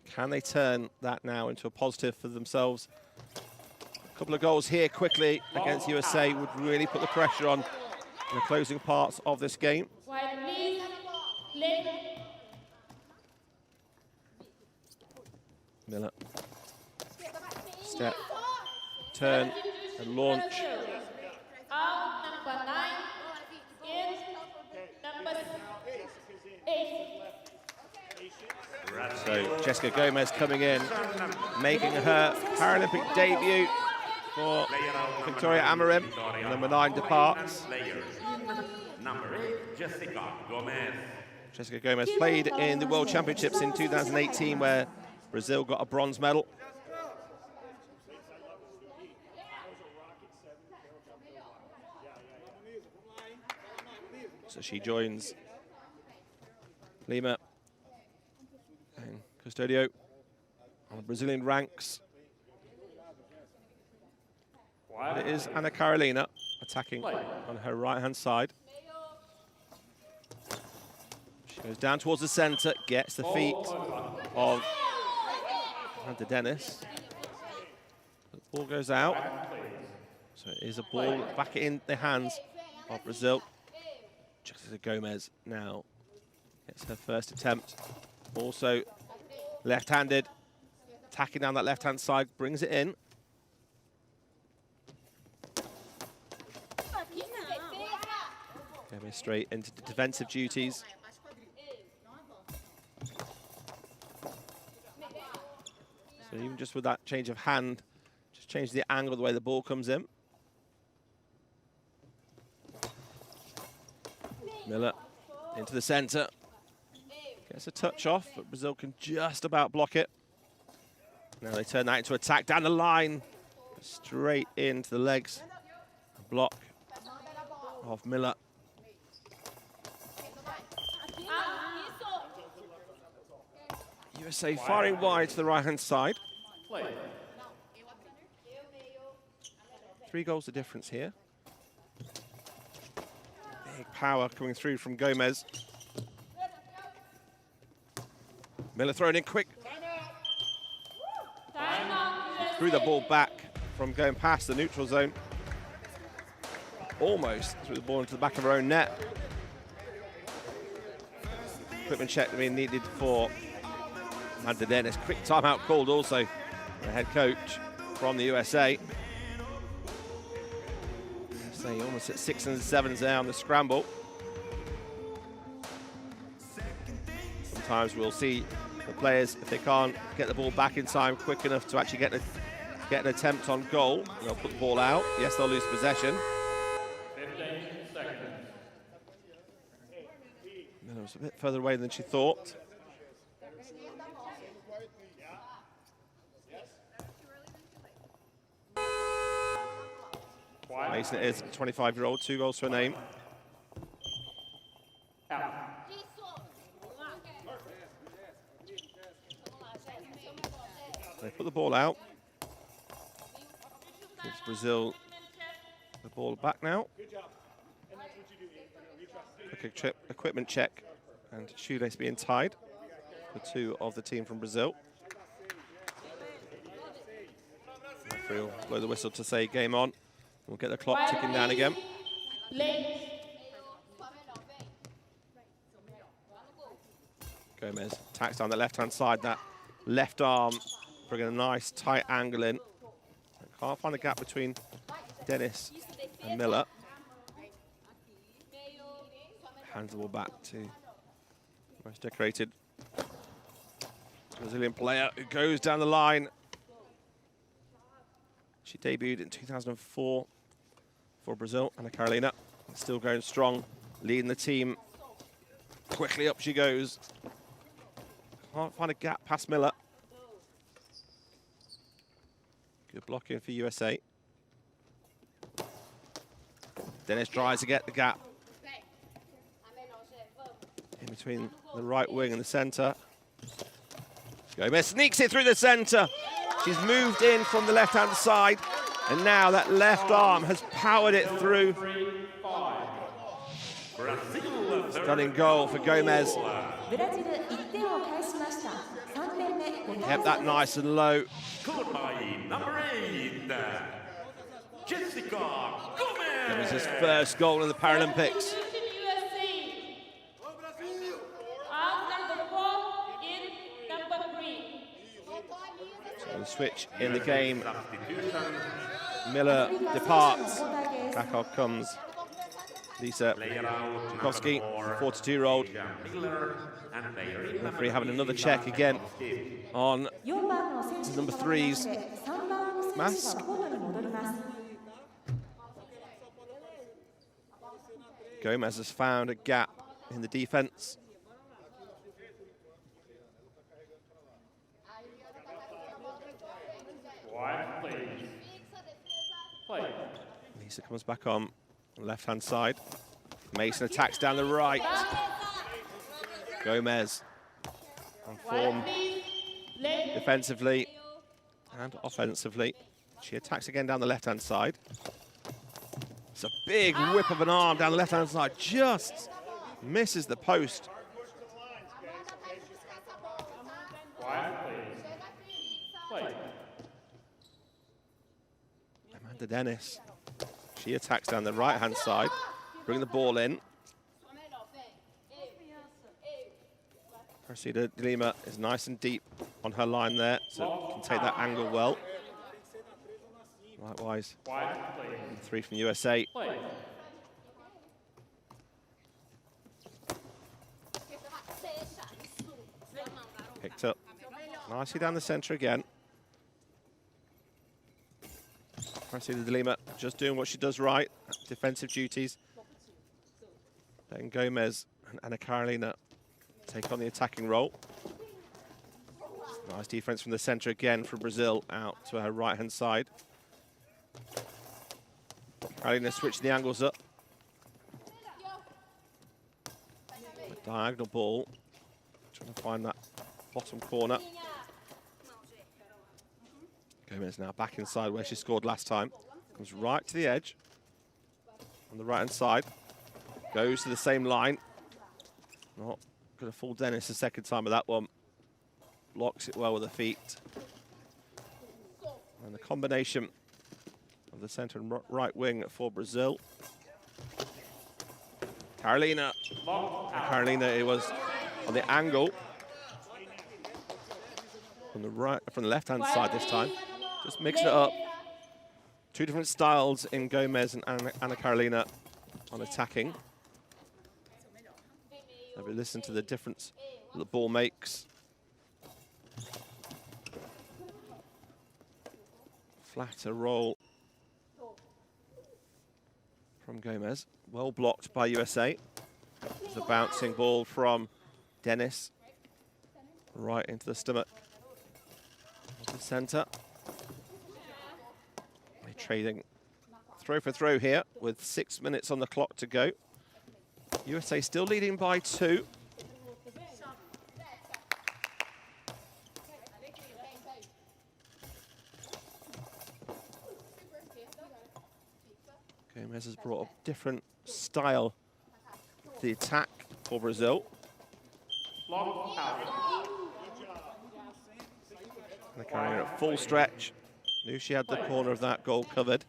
Can they turn that now into a positive for themselves? A couple of goals here quickly against USA would really put the pressure on in the closing parts of this game. Miller. Step, turn, and launch. So Jessica Gomez coming in, making her Paralympic debut for Victoria Amorim. Number 9 departs. Jessica Gomez played in the World Championships in 2018, where Brazil got a bronze medal. So she joins Lima and Custodio on the Brazilian ranks. And it is Ana Carolina attacking on her right-hand side. She goes down towards the centre, gets the feet of Amanda Dennis. The ball goes out. So it is a ball back in the hands of Brazil. Jessica Gomez now gets her first attempt. Also left-handed, attacking down that left-hand side, brings it in. Gomez straight into the defensive duties. So even just with that change of hand, just change the angle of the way the ball comes in. Miller into the centre. Gets a touch off, but Brazil can just about block it. Now they turn that into attack down the line. Straight into the legs. A block of Miller. USA firing wide to the right-hand side. 3 goals the difference here. Big power coming through from Gomez. Miller thrown in quick. Threw the ball back from going past the neutral zone. Almost threw the ball into the back of her own net. Equipment check being needed for Amanda Dennis. Quick timeout called also, the head coach from the USA. USA almost at 6 and 7 there on the scramble. Sometimes we'll see the players, if they can't get the ball back in time quick enough to actually get an attempt on goal, they'll put the ball out. Yes, they'll lose possession. 15 seconds. Miller was a bit further away than she thought. Mason is a 25-year-old, 2 goals to her name. They put the ball out. Gives Brazil the ball back now. Quick equipment check and shoelace being tied for 2 of the team from Brazil. Referee will blow the whistle to say game on. We'll get the clock ticking down again. Gomez attacks down the left-hand side. That left arm bringing a nice tight angle in. Can't find a gap between Dennis and Miller. Hands the ball back to most decorated Brazilian player who goes down the line. She debuted in 2004 for Brazil, Ana Carolina. Still going strong, leading the team. Quickly up she goes. Can't find a gap past Miller. Good blocking for USA. Dennis tries to get the gap in between the right wing and the centre. Gomez sneaks it through the centre. She's moved in from the left-hand side, and now that left arm has powered it through. Stunning goal for Gomez. ブラジル1点を返しました。3点目。 Kept that nice and low. Scored by number 8, Jessica It was his Gomez. first goal in the Paralympics. So the switch in the game. Miller departs. Back off comes Lisa Zukowski, 42-year-old. Referee having another check again on number 3's mask. Gomez has found a gap in the defense. Quiet, please. Play. Lisa comes back on left-hand side. Mason attacks down the right. Gomez on form defensively and offensively. She attacks again down the left-hand side. It's a big whip of an arm down the left-hand side. Just misses the post. Quiet, please. Play. Amanda Dennis. She attacks down the right-hand side. Bring the ball in. Cressida de Lima is nice and deep on her line there, so can take that angle well. Likewise, Quiet, please. 3 from USA. Play. Picked up nicely down the centre again. Cressida de Lima just doing what she does right, defensive duties. Then Gomez and Ana Carolina take on the attacking role. Nice defense from the centre again for Brazil out to her right-hand side. Carolina switching the angles up. A diagonal ball. Trying to find that bottom corner. Gomez now back inside where she scored last time. Comes right to the edge. On the right-hand side. Goes to the same line. Not going to fool Dennis the second time with that one. Blocks it well with the feet. And the combination of the centre and right wing for Brazil. Carolina. Carolina, it was on the angle. From the left-hand side this time. Just mixing it up. Two different styles in Gomez and Ana Carolina on attacking. Have a listen to the difference that the ball makes. Flatter roll from Gomez. Well blocked by USA. It's a bouncing ball from Dennis. Right into the stomach of the centre. They're trading throw for throw here with 6 minutes on the clock to go. USA still leading by 2. Gomez has brought a different style to the attack for Brazil. Block out. And they're carrying her at full stretch. Knew she had the corner of that goal covered.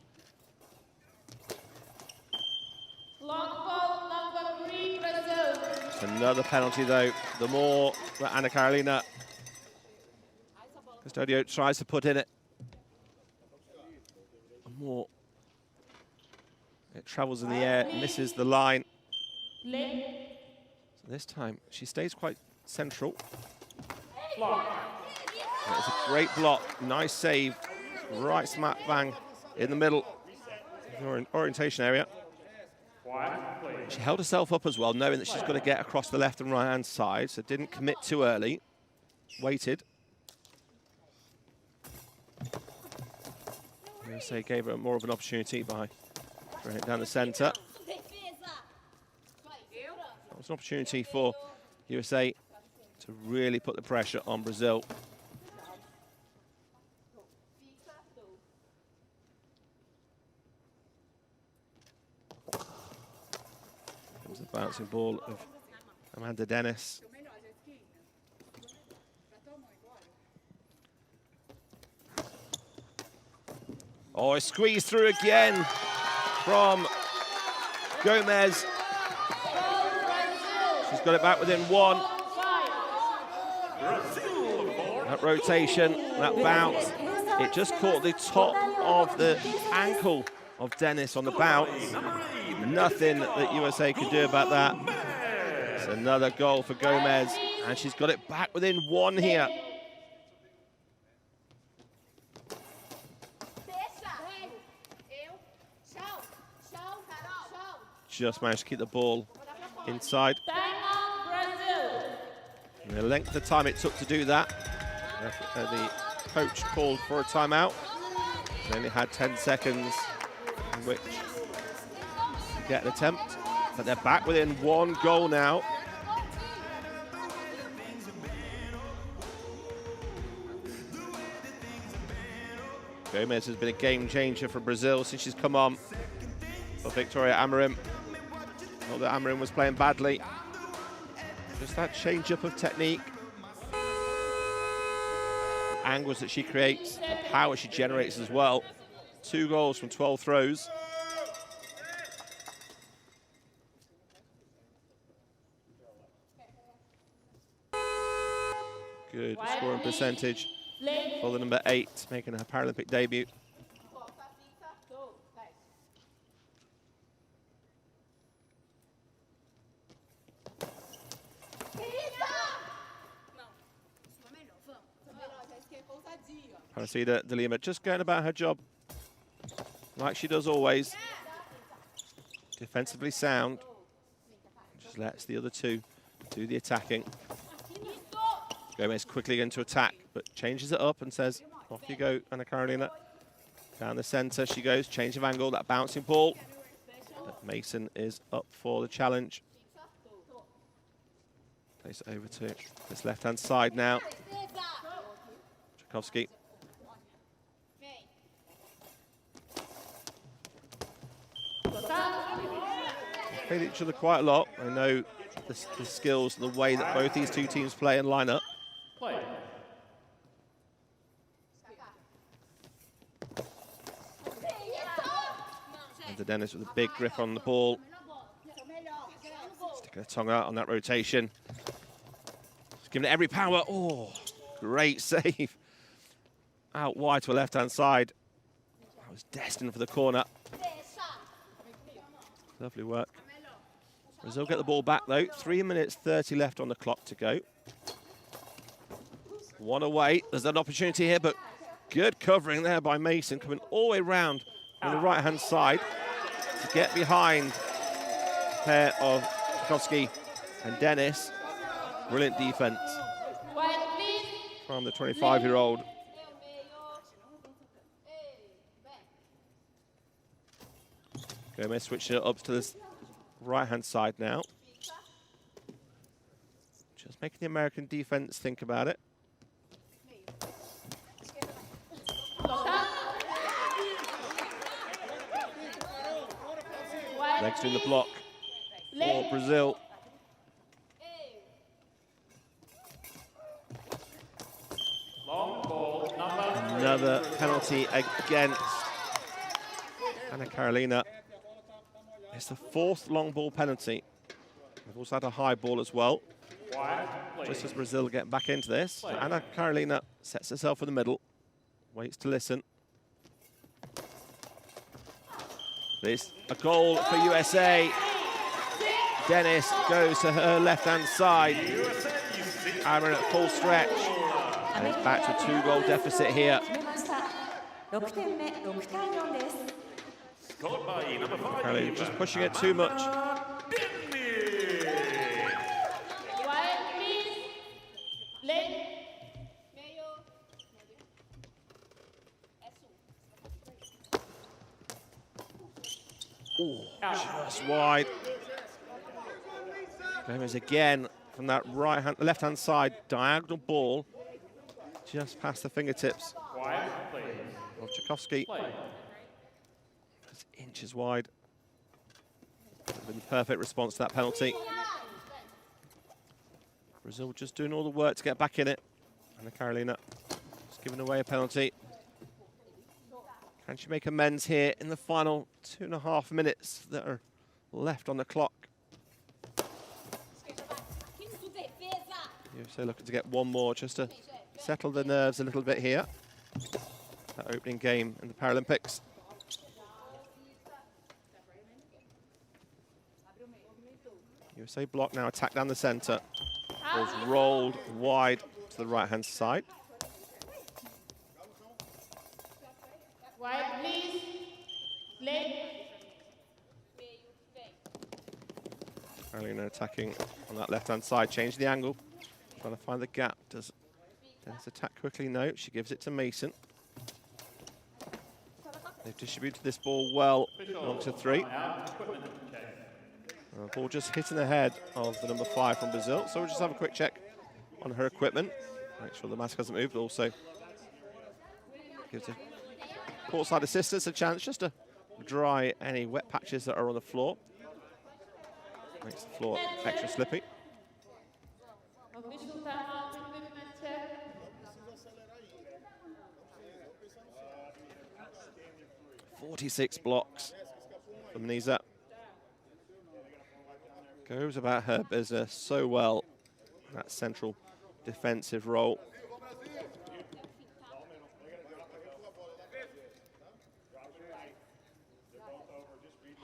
It's another penalty though. The more that Ana Carolina Custodio tries to put in it, the more it travels in the air, misses the line. So this time she stays quite central. It's a great block, nice save, right smack bang in the middle, orientation area. She held herself up as well, knowing that she's got to get across the left and right hand side, so didn't commit too early, waited. USA gave her more of an opportunity by throwing it down the centre. That was an opportunity for USA to really put the pressure on Brazil. There's the bouncing ball of Amanda Dennis. Oh, a squeeze through again from Gomez. She's got it back within one. That rotation, that bounce, it just caught the top of the ankle of Dennis on the bounce. Nothing that USA could do about that. It's another goal for Gomez, and she's got it back within one here. Just managed to keep the ball inside. And the length of time it took to do that, the coach called for a timeout. They only had 10 seconds in which to get an attempt, but they're back within one goal now. Gomez has been a game changer for Brazil since she's come on for Victoria Amorim. Not that Amorim was playing badly, just that change-up of technique, angles that she creates, the power she generates as well. 2 goals from 12 throws. Good scoring percentage for the number 8, making her Paralympic debut. Parasida de Lima just going about her job like she does always. Defensively sound. Just lets the other two do the attacking. Gomez quickly into attack, but changes it up and says, off you go, Ana Carolina. Down the centre she goes, change of angle, that bouncing ball. But Mason is up for the challenge. Place it over to this left-hand side now. Tchaikovsky. Played each other quite a lot. I know the skills, the way that both these two teams play and line up. Play. And the Dennis with a big grip on the ball. Sticking her tongue out on that rotation. Just giving it every power. Oh, great save. Out wide to a left-hand side. That was destined for the corner. Lovely work. Brazil get the ball back though. 3 minutes 30 left on the clock to go. One away. There's an opportunity here, but good covering there by Mason, coming all the way round on the right-hand side to get behind a pair of Tchaikovsky and Dennis. Brilliant defense from the 25-year-old. Gomez switching it up to this right-hand side now. Just making the American defense think about it. Legs in the block for Brazil. Long ball, number. Another penalty against Ana Carolina. It's the 4th long ball penalty. We've also had a high ball as well. Just as Brazil get back into this. Ana Carolina sets herself in the middle, waits to listen. This a goal for USA. Dennis goes to her left-hand side. Aaron at full stretch. And it's back to a 2-goal deficit here. Carolina just pushing it too much. Ooh, just wide. Gomez again from that left-hand side, diagonal ball, just past the fingertips of Tchaikovsky. Just inches wide. Been the perfect response to that penalty. Brazil just doing all the work to get back in it. Anna Carolina just giving away a penalty. Can she make amends here in the final 2.5 minutes that are left on the clock? USA looking to get one more just to settle the nerves a little bit here. That opening game in the Paralympics. USA block now, attack down the centre. Ball's rolled wide to the right-hand side. Wide, please. Play. Carolina attacking on that left-hand side, change the angle. Trying to find the gap. Does Dennis attack quickly? No, she gives it to Mason. They've distributed this ball well onto 3. Ball just hitting the head of the number 5 from Brazil. So we'll just have a quick check on her equipment. Make sure the mask hasn't moved. Also gives the courtside assistants a chance just to dry any wet patches that are on the floor. Makes the floor extra slippy. Official timeout, equipment check. .46 blocks from Nisa. Goes about her business so well. That central defensive role.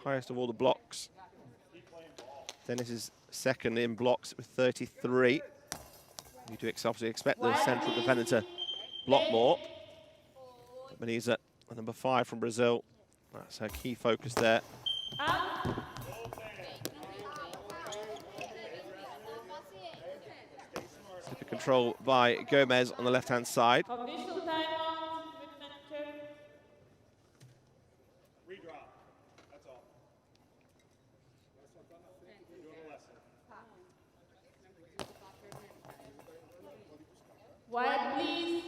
Highest of all the blocks. Dennis is second in blocks with 33. You do obviously expect the central defender to block more. But he's at number 5 from Brazil. That's her key focus there. Slipper control by Gomez on the left-hand side. Official timeout, equipment check. Wide, please.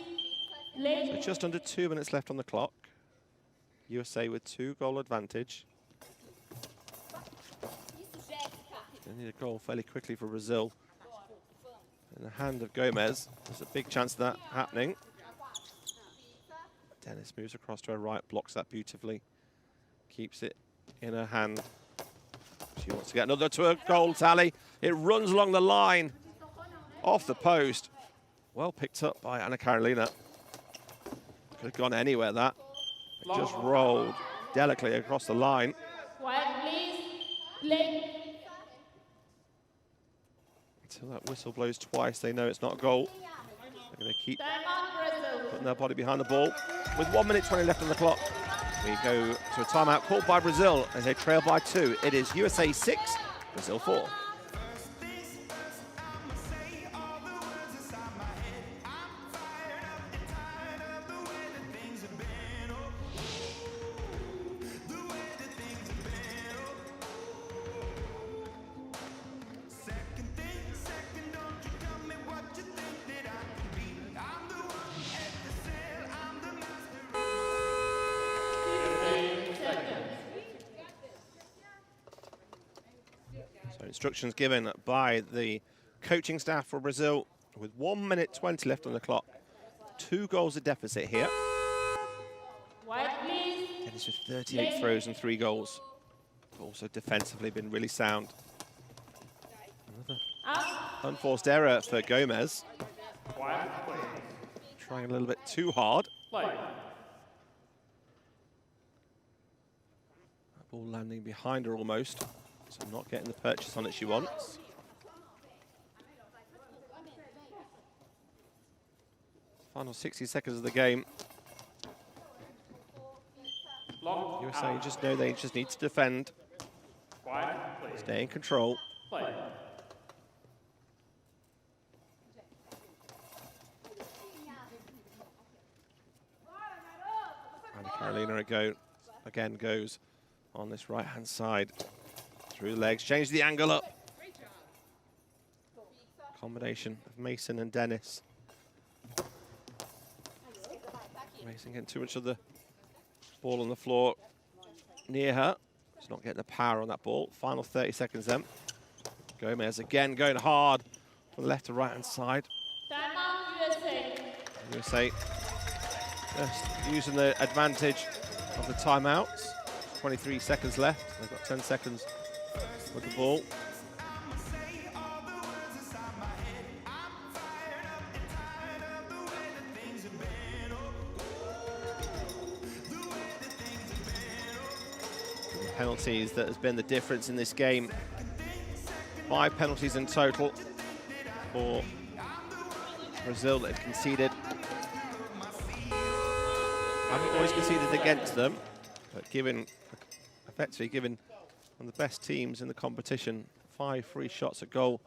Play. So just under 2 minutes left on the clock. USA with 2-goal advantage. They need a goal fairly quickly for Brazil. In the hand of Gomez, there's a big chance of that happening. Dennis moves across to her right, blocks that beautifully. Keeps it in her hand. She wants to get another to a goal tally. It runs along the line, off the post. Well picked up by Anna Carolina. Could have gone anywhere, that. It just rolled delicately across the line. Wide, please. Play. Until that whistle blows twice, they know it's not a goal. They're going to keep Timeout, Brazil. putting their body behind the ball. With 1 minute 20 left on the clock, we go to a timeout called by Brazil as they trail by 2. It is USA 6, Brazil 4. Instructions given by the coaching staff for Brazil with 1 minute 20 left on the clock. 2 goals of deficit here. Wide, please. Dennis with 38 throws and 3 goals. Also defensively been really sound. Another unforced error for Gomez. Trying a little bit too hard. That ball landing behind her almost. So not getting the purchase on it she wants. Final 60 seconds of the game. USA just know they just need to defend. Stay in control. And Carolina again goes on this right-hand side. Through the legs, change the angle up. Combination of Mason and Dennis. Mason getting too much of the ball on the floor near her. Just not getting the power on that ball. Final 30 seconds then. Gomez again going hard from the left to right hand side. Time out, USA. USA just using the advantage of the timeouts. 23 seconds left. They've got 10 seconds with the ball. Penalties that has been the difference in this game. 5 penalties in total for Brazil that have conceded. Haven't always conceded against them, but effectively given one of the best teams in the competition 5 free shots at goal.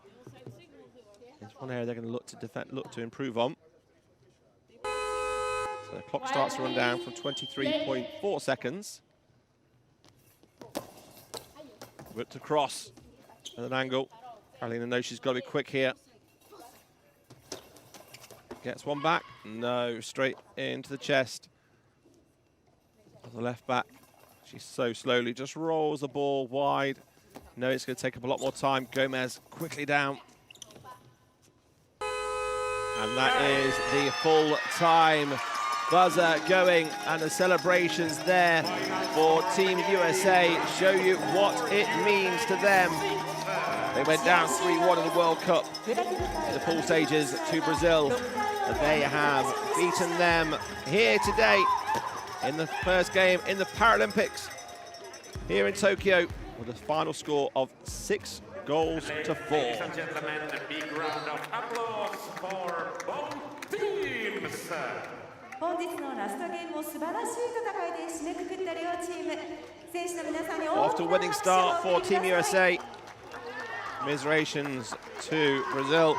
It's one area they're going to look to improve on. So the clock starts to run down from 23.4 seconds. But to cross at an angle. Carolina knows she's got to be quick here. Gets one back. No, straight into the chest of the left back. She so slowly just rolls the ball wide. No, it's going to take up a lot more time. Gomez quickly down. And that is the full time buzzer going, and the celebrations there for Team USA show you what it means to them. They went down 3-1 in the World Cup in the pool stages to Brazil, but they have beaten them here today in the first game in the Paralympics here in Tokyo with a final score of 6 goals to 4. Ladies and gentlemen, a big round of applause for both teams. 本日のラストゲームを素晴らしい戦いで締めくくった両チーム、選手の皆さんに Off to a winning start for Team USA. Commiserations to Brazil.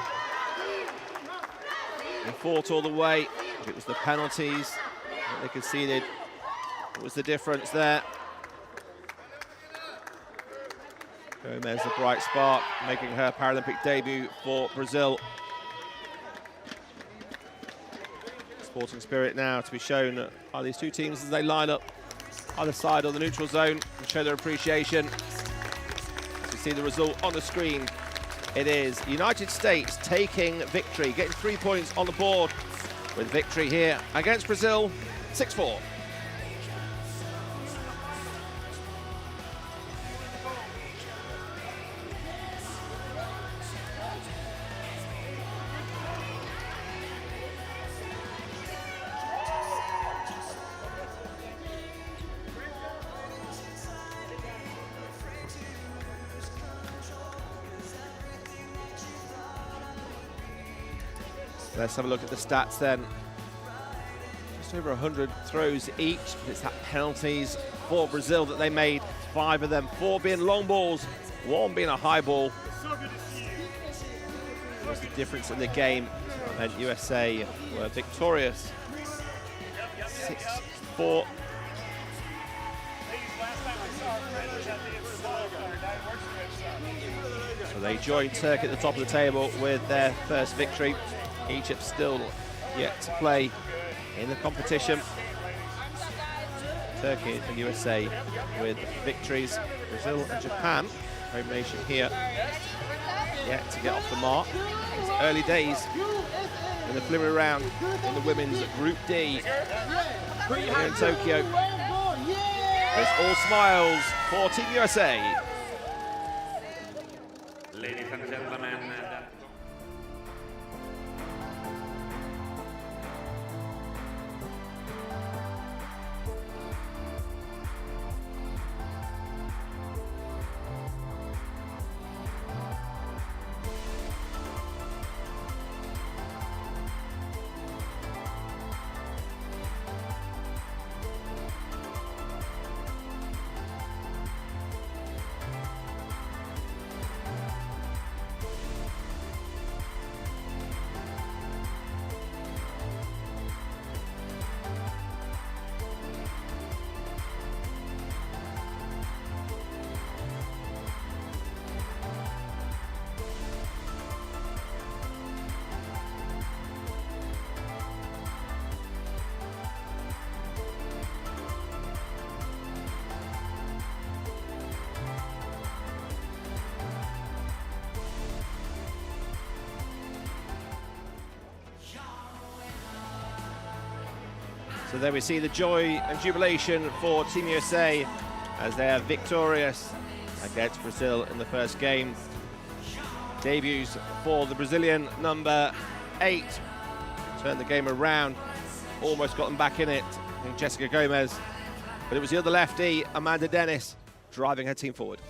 They fought all the way. It was the penalties that they conceded. It was the difference there. Gomez, a bright spark, making her Paralympic debut for Brazil. Sporting spirit now to be shown by these two teams as they line up either side of the neutral zone and show their appreciation. As you see the result on the screen, it is United States taking victory, getting 3 points on the board with victory here against Brazil, 6-4. Let's have a look at the stats then. Just over 100 throws each. It's that penalties for Brazil that they made. 5 of them, 4 being long balls, 1 being a high ball. That's the difference in the game, and USA were victorious. 6-4. So they join Turkey at the top of the table with their first victory. Egypt still yet to play in the competition. Turkey and USA with victories. Brazil and Japan, home nation here, yet to get off the mark. It's early days in the preliminary round in the women's Group D here in Tokyo. It's all smiles for Team USA. Ladies and gentlemen, So there we see the joy and jubilation for Team USA as they are victorious against Brazil in the first game. Debuts for the Brazilian number 8. Turned the game around, almost got them back in it, I think Jessica Gomez. But it was the other lefty, Amanda Dennis, driving her team forward.